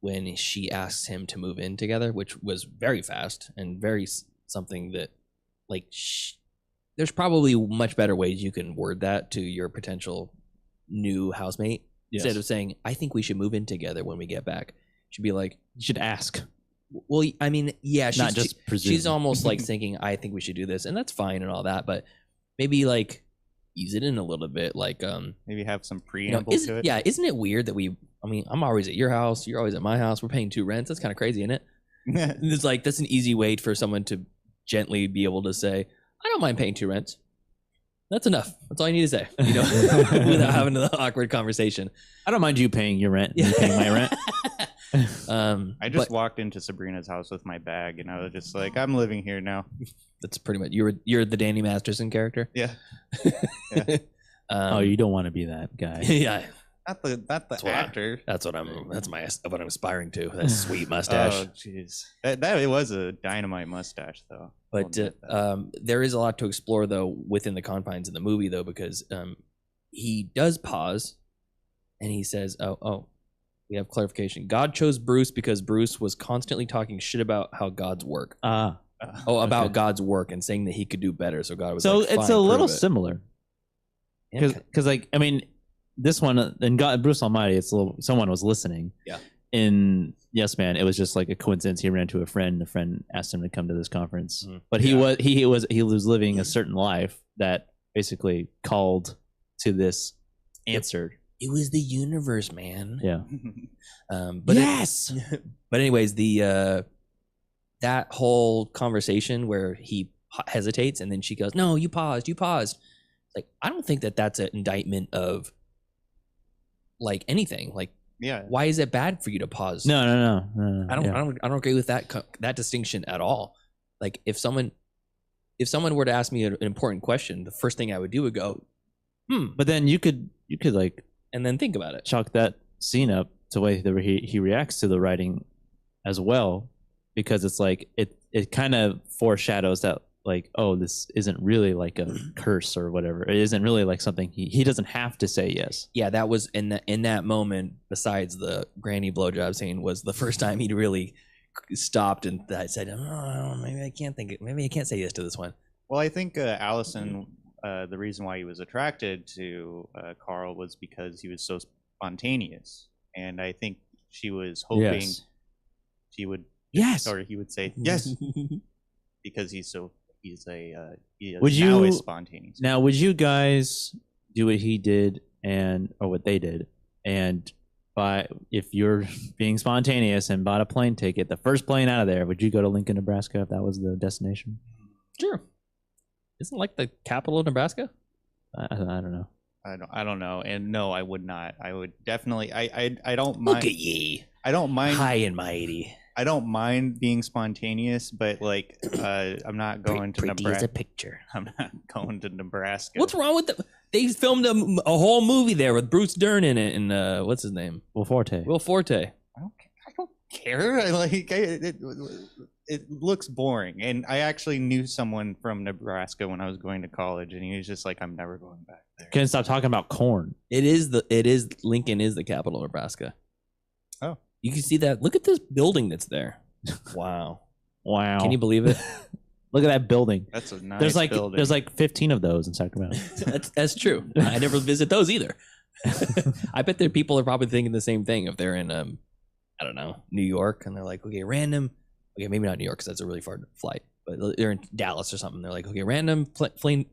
S6: when she asks him to move in together, which was very fast and very something that like there's probably much better ways you can word that to your potential new housemate.
S4: Yes.
S6: Instead of saying, I think we should move in together when we get back. Should be like,
S4: you should ask.
S6: Well, I mean, yeah,
S4: Not just presume.
S6: she's almost like thinking, I think we should do this, and that's fine and all that, but maybe like ease it in a little bit, like
S5: maybe have some preamble to it.
S6: Yeah, isn't it weird that I'm always at your house, you're always at my house, we're paying 2 rents. That's kind of crazy, isn't it? It's like that's an easy way for someone to gently be able to say, I don't mind paying 2 rents. That's enough. That's all you need to say, you know, without having the awkward conversation.
S4: I don't mind you paying your rent. You paying my rent.
S5: I just walked into Sabrina's house with my bag, and I was just like, "I'm living here now."
S6: That's pretty much you're the Danny Masterson character.
S5: Yeah.
S4: Oh, you don't want to be that guy.
S6: Yeah.
S5: Not the actor.
S6: That's what I'm aspiring to. That sweet mustache.
S5: Oh, jeez. That it was a dynamite mustache, though.
S6: But there is a lot to explore, though, within the confines of the movie, though, because he does pause, and he says, "Oh, we have clarification. God chose Bruce because Bruce was constantly talking shit about how God's work. About God's work and saying that he could do better. So God was
S4: so
S6: like,
S4: it's
S6: fine,
S4: a little
S6: prove it."
S4: similar, because like I mean, this one and God, Bruce Almighty, it's a little. Someone was listening.
S6: Yeah.
S4: In Yes Man, it was just like a coincidence. He ran into a friend. The friend asked him to come to this conference, but he was living a certain life that basically called to this answer.
S6: It was the universe, man.
S4: Yeah.
S6: But
S4: yes.
S6: But anyways, the that whole conversation where he hesitates and then she goes, "No, you paused. Like, I don't think that that's an indictment of like anything. Like,
S5: yeah,
S6: why is it bad for you to pause?
S4: No.
S6: I don't agree with that distinction at all. Like, if someone were to ask me an important question, the first thing I would do would go,
S4: But then you could like,
S6: and then think about it.
S4: Chalk that scene up to the way that he reacts to the writing as well, because it's like it kind of foreshadows that like, oh, this isn't really like a curse or whatever. It isn't really like something he doesn't have to say yes.
S6: Yeah, that was in that moment. Besides the granny blowjob scene, was the first time he'd really stopped and said, "Oh, maybe I can't think. Maybe I can't say yes to this one."
S5: Well, I think Allison, the reason why he was attracted to Carl was because he was so spontaneous, and I think she was hoping she would or he would say yes because he is spontaneous.
S4: Now, would you guys do what he did or what they did, and if you're being spontaneous and bought a plane ticket, the first plane out of there, would you go to Lincoln, Nebraska if that was the destination?
S6: Sure. Isn't like the capital of Nebraska?
S4: I don't know.
S5: I don't know. And no, I would not. I would definitely. I don't mind.
S6: Look at ye.
S5: I don't mind.
S6: High and mighty.
S5: I don't mind being spontaneous, but like, I'm not going to Nebraska.
S14: As a picture.
S5: I'm not going to Nebraska.
S6: What's wrong with them? They filmed a whole movie there with Bruce Dern in it, and what's his name?
S4: Will Forte.
S5: I don't care. It looks boring. And I actually knew someone from Nebraska when I was going to college, and he was just like, I'm never going back there.
S4: Couldn't stop talking about corn.
S6: Lincoln is the capital of Nebraska.
S5: Oh.
S6: You can see that. Look at this building that's there. Wow.
S4: Wow.
S6: Can you believe it?
S4: Look at that building.
S5: That's a nice building.
S4: There's like 15 of those in Sacramento.
S6: That's true. I never visit those either. I bet people are probably thinking the same thing if they're in I don't know, New York, and they're like, okay, maybe not New York because that's a really far flight, but they're in Dallas or something. They're like, okay, random plane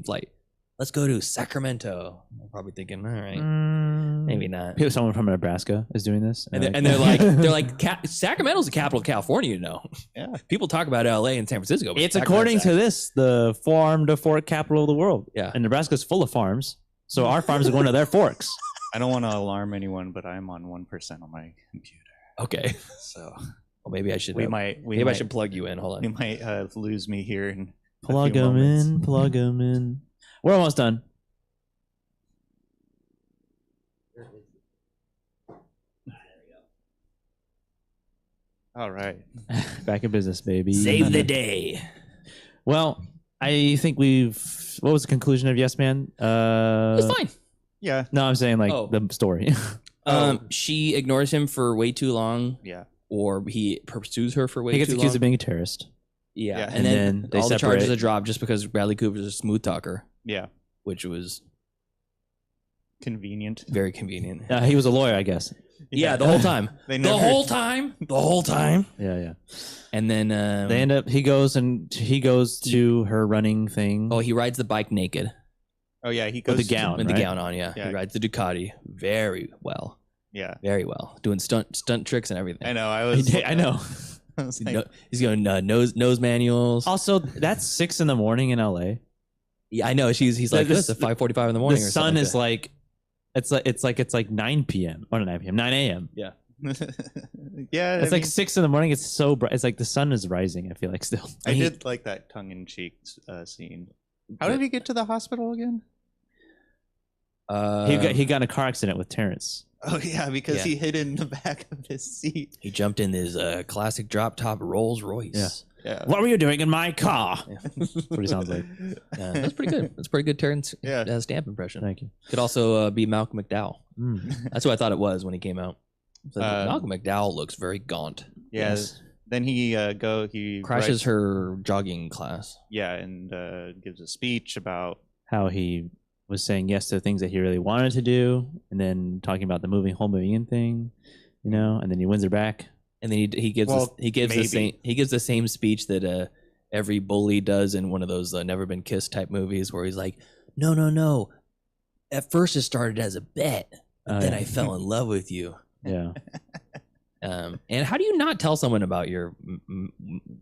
S6: flight. Let's go to Sacramento. I'm probably thinking, all right, maybe not.
S4: Someone from Nebraska is doing this,
S6: and they're like, Sacramento's the capital of California, you know.
S5: Yeah.
S6: People talk about LA and San Francisco. But
S4: It's according to this, the farm to fork capital of the world.
S6: Yeah.
S4: And Nebraska's full of farms, so our farms are going to their forks.
S5: I don't want to alarm anyone, but I'm on 1% on my computer.
S6: Okay.
S5: So,
S6: well, maybe I should. I should plug you in. Hold on.
S5: You might lose me here in
S4: plug them in. Plug them in. We're almost done.
S5: All right.
S4: Back in business, baby.
S6: Save the day.
S4: Well, I think what was the conclusion of Yes Man?
S6: It was fine.
S5: Yeah.
S4: No, I'm saying the story.
S6: She ignores him for way too long.
S5: Yeah.
S6: Or he pursues her for way too long.
S4: He gets accused of being a terrorist.
S6: Yeah. And then
S4: they
S6: all
S4: separate.
S6: the charges are dropped just because Bradley Cooper's a smooth talker.
S5: Yeah.
S6: Which was
S5: convenient.
S6: Very convenient.
S4: He was a lawyer, I guess.
S6: Yeah, the whole time.
S4: The whole time. Yeah.
S6: And then
S4: they end up. He goes to her running thing.
S6: Oh, he rides the bike naked.
S5: Oh yeah, he goes
S6: with the gown. With
S4: right?
S6: the gown on, yeah. He rides the Ducati very well.
S5: Yeah,
S6: very well, doing stunt tricks and everything.
S5: I know.
S4: I know.
S6: He's going nose manuals.
S4: Also, that's 6 a.m. in LA.
S6: Yeah, I know. He's like, it's 5:45 in the morning.
S4: The
S6: or
S4: sun is
S6: like
S4: it's like 9 p.m. or 9 p.m. 9 a.m.
S6: Yeah.
S5: Yeah.
S4: It's like 6 a.m. It's so bright. It's like the sun is rising. I feel like still.
S5: I did like that tongue-in-cheek scene. How did he get to the hospital again?
S4: He got in a car accident with Terrence.
S5: Oh yeah, because he hid in the back of his seat.
S6: He jumped in his classic drop top Rolls Royce.
S5: Yeah.
S4: What were you doing in my car? That's what he sounds like.
S6: That's pretty good. That's pretty good Terrence Stamp impression.
S4: Thank you.
S6: Could also be Malcolm McDowell. That's what I thought it was when he came out. Malcolm McDowell looks very gaunt.
S5: Yes. Then he
S6: crashes her jogging class.
S5: Yeah, and gives a speech about
S4: how he was saying yes to things that he really wanted to do, and then talking about the whole moving in thing, and then he wins her back,
S6: and then he gives the same speech that every bully does in one of those Never Been Kissed type movies, where he's like, no. At first, it started as a bet, but then I fell in love with you.
S4: Yeah.
S6: And how do you not tell someone about your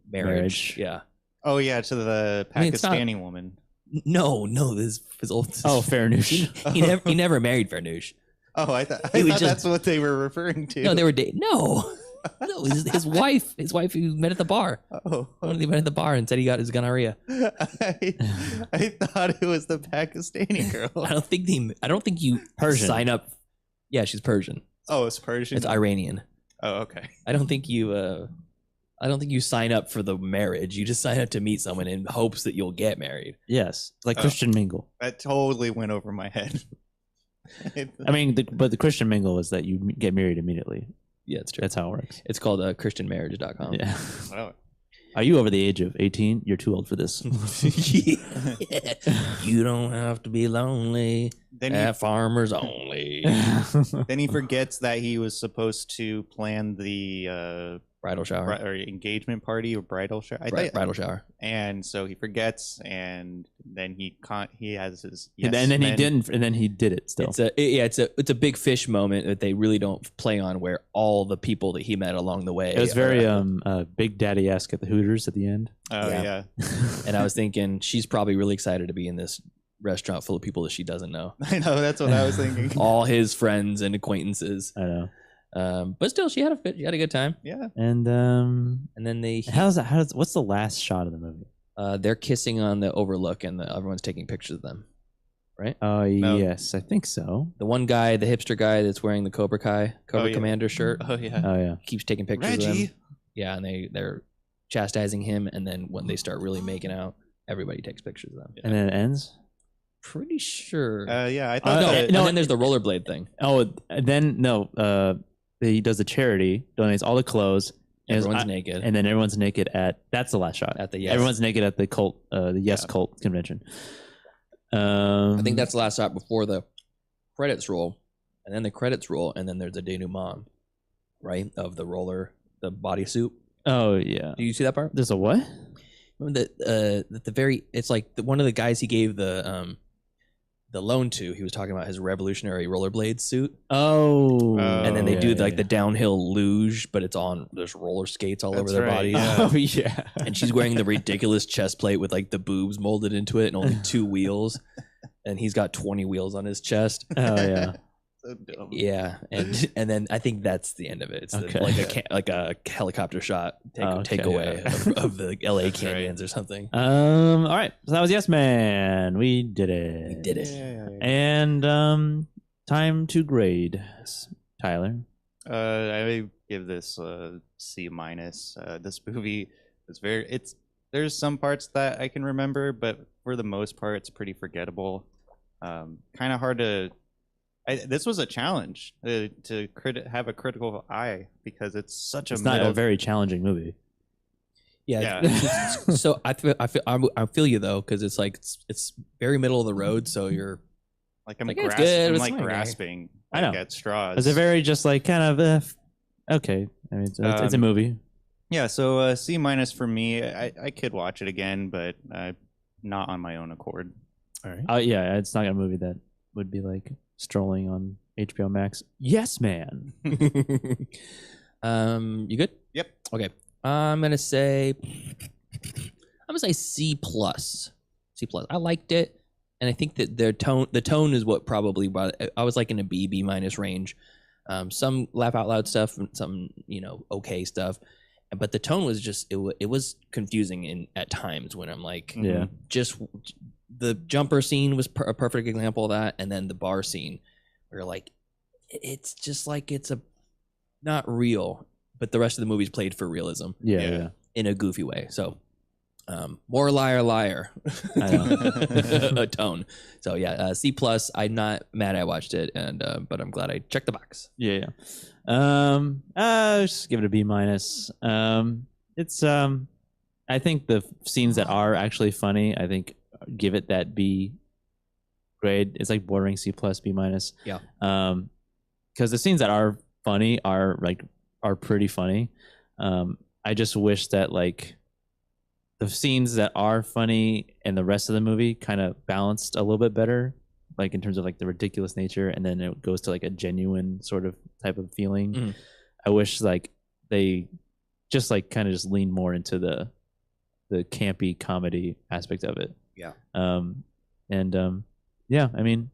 S6: marriage? Yeah.
S5: Oh yeah, to the Pakistani woman.
S6: No, this old.
S4: Farnoosh.
S6: He never married Farnoosh.
S5: Oh, I thought that's what they were referring to.
S6: No, they were dating. No, his wife. His wife who met at the bar.
S5: Oh,
S6: they met at the bar and said he got his gonorrhea.
S5: I thought it was the Pakistani girl.
S6: I don't think you
S4: Persian.
S6: sign up. Yeah, she's Persian.
S5: Oh, it's Persian.
S6: It's Iranian.
S5: Oh, okay.
S6: I don't think you I don't think you sign up for the marriage. You just sign up to meet someone in hopes that you'll get married.
S4: Yes, like Christian mingle.
S5: That totally went over my head.
S4: I mean, but the Christian mingle is that you get married immediately.
S6: Yeah, it's true.
S4: That's how it works.
S6: It's called ChristianMarriage.com.
S4: Yeah.
S5: Oh.
S4: Are you over the age of 18? You're too old for this.
S6: You don't have to be lonely.
S5: Then
S6: at Farmers Only.
S5: Then he forgets that he was supposed to plan the
S6: bridal shower
S5: or engagement party or bridal shower.
S6: Bridal shower.
S5: And so he forgets, and then he has his
S4: and then he didn't, and then he did it still.
S6: It's a big fish moment that they really don't play on, where all the people that he met along the way.
S4: It was very Big Daddy-esque at the Hooters at the end.
S5: Oh yeah.
S6: And I was thinking she's probably really excited to be in this restaurant full of people that she doesn't know.
S5: I know, that's what I was thinking.
S6: All his friends and acquaintances.
S4: I know.
S6: But still, she had a good time.
S5: Yeah.
S6: And then
S4: what's the last shot of the movie?
S6: They're kissing on the overlook, and everyone's taking pictures of them. Right?
S4: Oh yes, I think so.
S6: The one guy, the hipster guy that's wearing the Cobra Commander shirt.
S5: Oh yeah.
S6: Keeps taking pictures of them. Yeah, and they're chastising him, and then when they start really making out, everybody takes pictures of them.
S4: And then it ends.
S6: Pretty sure.
S5: Yeah, I thought
S6: and then there's the rollerblade thing.
S4: Oh, then no. He does a charity, donates all the clothes.
S6: Everyone's naked,
S4: and then everyone's naked that's the last shot.
S6: At the Yes.
S4: Everyone's naked at the cult, cult convention.
S6: I think that's the last shot before the credits roll, and then the credits roll, and then there's a denouement, right, of the bodysuit.
S4: Oh yeah.
S6: Do you see that part?
S4: There's a what?
S6: Remember it's like one of the guys he gave the loan to, he was talking about his revolutionary rollerblade suit.
S4: Oh.
S6: And then they do the downhill luge, but there's roller skates all over their bodies.
S4: Oh yeah.
S6: And she's wearing the ridiculous chest plate with like the boobs molded into it and only 2 wheels. And he's got 20 wheels on his chest.
S4: Oh yeah.
S5: So dumb.
S6: Yeah, and then I think that's the end of it. It's like a helicopter shot takeaway of the LA canyons or something.
S4: All right, so that was Yes Man. We did it. And time to grade, Tyler.
S5: I give this C-. This movie is there's some parts that I can remember, but for the most part, it's pretty forgettable. Kind of hard to. This was a challenge to have a critical eye, because it's
S4: not a very challenging movie.
S6: Yeah. So I feel you though, because it's like it's very middle of the road. So you're
S5: I'm grasping
S4: I know.
S5: At straws.
S4: It's a very just like kind of okay. I mean, it's a movie.
S5: Yeah. So C- for me. I could watch it again, but not on my own accord.
S6: All right.
S4: Yeah, it's not a movie that would be like strolling on HBO Max. Yes Man.
S6: You good?
S5: Yep.
S6: Okay. I'm gonna say C+. C+. I liked it, and I think that the tone is what probably brought it. I was like in a B- range. Some laugh out loud stuff, and some okay stuff, but the tone was just it was confusing at times when I'm like, just. The jumper scene was a perfect example of that, and then the bar scene, where like it's just like it's not real, but the rest of the movie's played for realism, in a goofy way. So, more liar, I know. A tone. So yeah, C+. I'm not mad I watched it, and but I'm glad I checked the box.
S4: Yeah. Just give it a B-. It's I think the scenes that are actually funny, I think. Give it that B grade. It's like bordering C+, B-.
S6: Yeah.
S4: Because the scenes that are funny are pretty funny. I just wish that like the scenes that are funny and the rest of the movie kind of balanced a little bit better, like in terms of like the ridiculous nature, and then it goes to like a genuine sort of type of feeling.
S6: Mm.
S4: I wish like they just like kind of just lean more into the campy comedy aspect of it.
S6: Yeah.
S4: Yeah, I mean,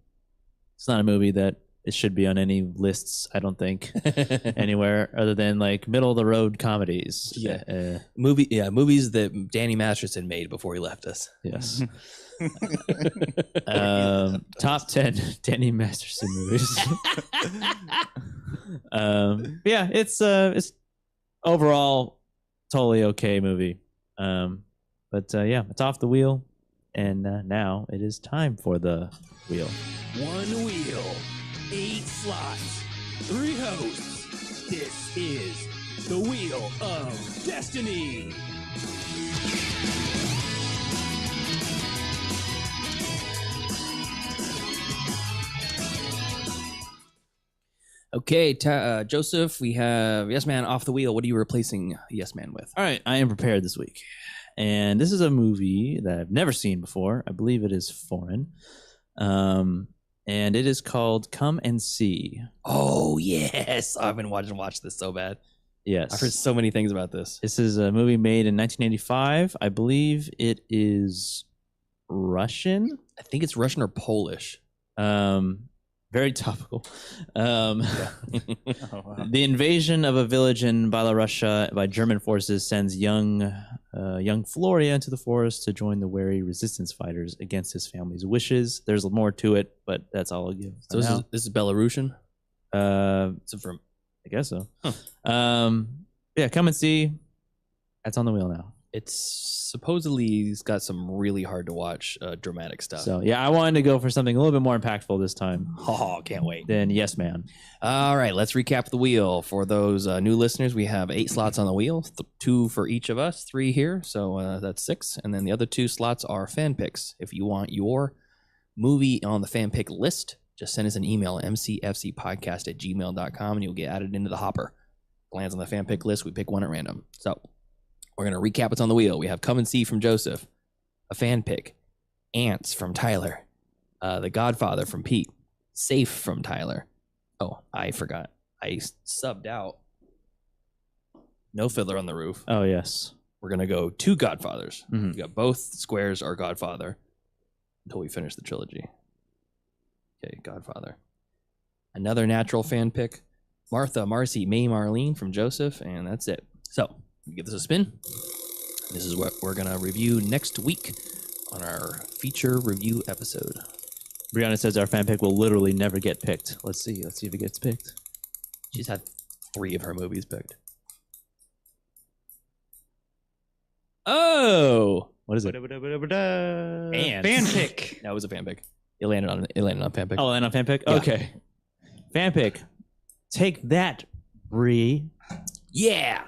S4: it's not a movie that it should be on any lists, I don't think, anywhere other than like middle of the road comedies.
S6: Yeah. Movies that Danny Masterson made before he left us.
S4: Yes. Top 10 Danny Masterson movies. Yeah, it's overall totally okay movie. But yeah, it's off the wheel, and now it is time for the wheel.
S18: 1 wheel, 8 slots, 3 hosts. This is the Wheel of Destiny.
S6: Okay, Joseph, we have Yes Man off the wheel. What are you replacing Yes Man with?
S4: All right, I am prepared this week. And this is a movie that I've never seen before. I believe it is foreign. And it is called Come and See.
S6: Oh, yes. I've been wanting to watch this so bad.
S4: Yes.
S6: I've heard so many things about this.
S4: This is a movie made in 1985. I believe it is Russian.
S6: I think it's Russian or Polish.
S4: Very topical. The invasion of a village in Belarus by German forces sends young Floria into the forest to join the wary resistance fighters against his family's wishes. There's more to it, but that's all I'll give.
S6: So this is Belarusian?
S4: So from I guess so. Huh. Yeah, Come and See. That's on the wheel now.
S6: It's supposedly got some really hard to watch dramatic stuff.
S4: So yeah, I wanted to go for something a little bit more impactful this time.
S6: Oh, can't wait.
S4: Then Yes Man.
S6: All right, let's recap the wheel. For those new listeners, we have 8 slots on the wheel, 2 for each of us, 3 here. So that's 6. And then the other 2 slots are fan picks. If you want your movie on the fan pick list, just send us an email, mcfcpodcast@gmail.com, and you'll get added into the hopper. Lands on the fan pick list. We pick one at random. So we're going to recap what's on the wheel. We have Come and See from Joseph, a fan pick, Ants from Tyler, The Godfather from Pete, Safe from Tyler. Oh, I forgot. I subbed out No Fiddler on the Roof.
S4: Oh, yes.
S6: We're going to go 2 Godfathers.
S4: Mm-hmm.
S6: We got both squares are Godfather until we finish the trilogy. Okay, Godfather. Another natural fan pick, Martha, Marcy, May, Marlene from Joseph, and that's it. So, give this a spin. This is what we're going to review next week on our feature review episode.
S4: Brianna says our fan pick will literally never get picked. Let's see if it gets picked.
S6: She's had 3 of her movies picked.
S4: Oh! What is it?
S6: And
S5: fan pick.
S6: That was a fan pick. It landed on fan pick.
S4: Oh, and on fan pick?
S6: Yeah.
S4: Okay. Fan pick. Take that, Bree.
S6: Yeah!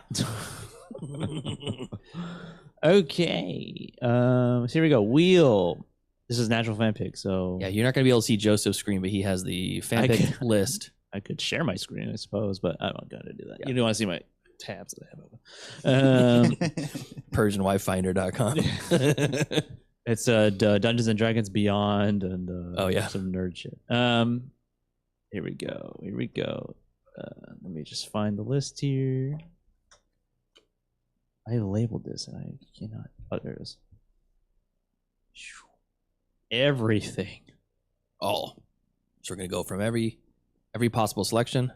S4: Okay. So here we go. Wheel. This is natural fan pick, so
S6: Yeah, you're not going to be able to see Joseph's screen, but he has the fan pick list.
S4: I could share my screen, I suppose, but I'm not gonna do that.
S6: Yeah.
S4: You don't want to see my tabs that I have open.
S6: PersianWifeFinder.com.
S4: It's Dungeons and Dragons Beyond and some nerd shit. Here we go. Let me just find the list here. I labeled this and I cannot. Oh, there it is. Everything.
S6: Oh, so we're gonna go from every possible selection.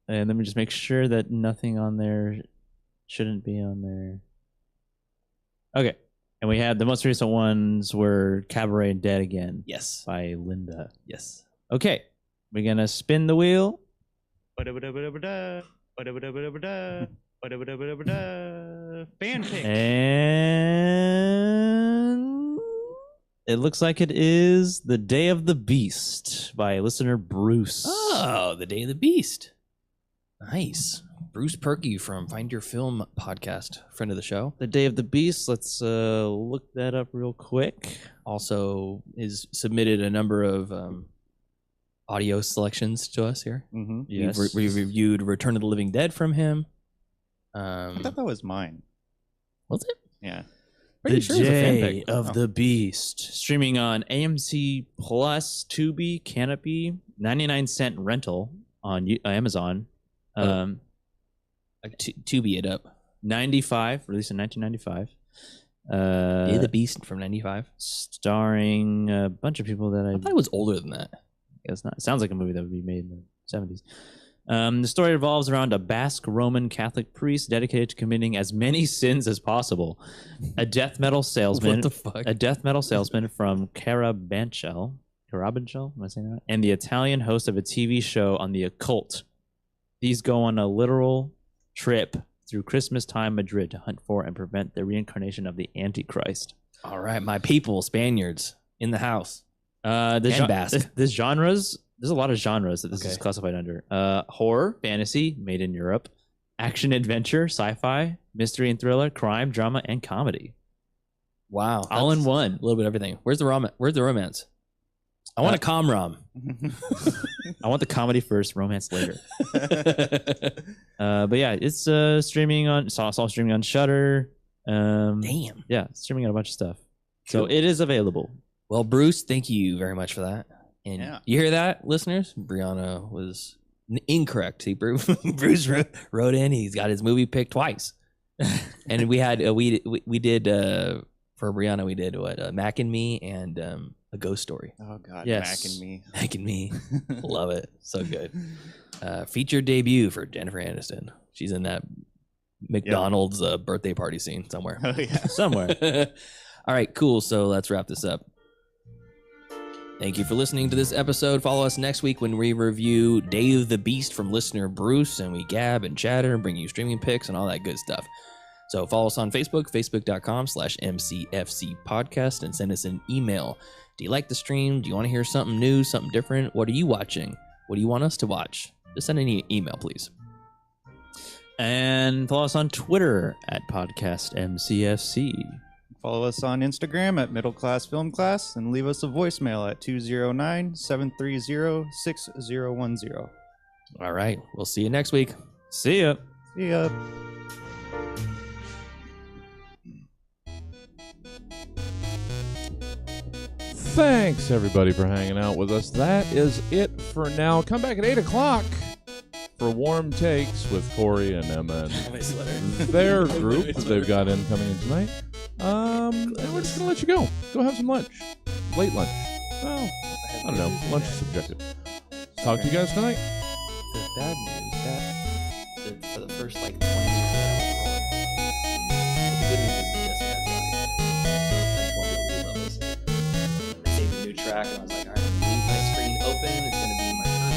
S4: And let me just make sure that nothing on there shouldn't be on there. Okay. And we had the most recent ones were Cabaret and Dead Again.
S6: Yes.
S4: By Linda.
S6: Yes.
S4: Okay. We're going to spin the wheel.
S5: Fan pick.
S4: And it looks like it is The Day of the Beast by listener Bruce.
S6: Oh, The Day of the Beast. Nice. Bruce Perky from Find Your Film podcast, friend of the show.
S4: The Day of the Beast. Let's look that up real quick.
S6: Also, is submitted a number of audio selections to us here.
S5: Mm-hmm.
S4: Yes.
S6: We've reviewed Return of the Living Dead from him.
S5: I thought that was mine.
S6: Was it?
S5: Yeah.
S6: Pretty
S4: The
S6: sure it's a fan
S4: Day
S6: pick.
S4: of the Beast. Streaming on AMC Plus, Tubi, Canopy, 99-cent rental on Amazon.
S6: Tubi it up.
S4: 95, released in 1995.
S6: Day of the Beast from 95.
S4: Starring a bunch of people that
S6: I thought it was older than that.
S4: Guess not. It sounds like a movie that would be made in the 70s. The story revolves around a Basque Roman Catholic priest dedicated to committing as many sins as possible. A death metal salesman.
S6: What the fuck?
S4: A death metal salesman from Carabanchel. Am I saying that? And the Italian host of a TV show on the occult. These go on a literal trip through Christmas time Madrid to hunt for and prevent the reincarnation of the Antichrist.
S6: All right, my people, Spaniards in the house.
S4: There's genres. There's a lot of genres that this is classified under. Horror, fantasy, made in Europe, action, adventure, sci-fi, mystery and thriller, crime, drama, and comedy.
S6: Wow,
S4: all in one.
S6: A little bit of everything. Where's the romance? I want a com-rom.
S4: I want the comedy first, romance later. But yeah, it's streaming on. It's all streaming on Shudder.
S6: Damn.
S4: Yeah, streaming on a bunch of stuff. So it is available.
S6: Well, Bruce, thank you very much for that. And you hear that, listeners? Brianna was incorrect. Bruce wrote in. He's got his movie picked twice. And we had we did for Brianna. We did Mac and Me and A Ghost Story.
S5: Oh God,
S4: yes.
S6: Mac and Me, love it, so good. Feature debut for Jennifer Aniston. She's in that McDonald's birthday party scene somewhere.
S5: Oh yeah,
S4: somewhere.
S6: All right, cool. So let's wrap this up. Thank you for listening to this episode. Follow us next week when we review Day of the Beast from listener Bruce, and we gab and chatter and bring you streaming pics and all that good stuff. So follow us on Facebook, facebook.com/MCFC podcast, and send us an email. Do you like the stream? Do you want to hear something new, something different? What are you watching? What do you want us to watch? Just send an email, please.
S4: And follow us on Twitter at podcastmcfc.
S5: Follow us on Instagram at Middle Class Film Class, and leave us a voicemail at 209-730-6010.
S6: All right, we'll see you next week.
S4: See ya.
S5: See ya.
S3: Thanks, everybody, for hanging out with us. That is it for now. Come back at 8 o'clock for Warm Takes with Corey and Emma and their group that they've got coming in tonight. And we're just going to let you go. Go have some lunch. Late lunch. Well, I don't know. Lunch is subjective. Talk to you guys tonight.
S6: The bad news that for the first 20 minutes, the good news is Jesse has the audience. So 10, 12 people love this. I saved a new track and I was like, all right, leave my screen open.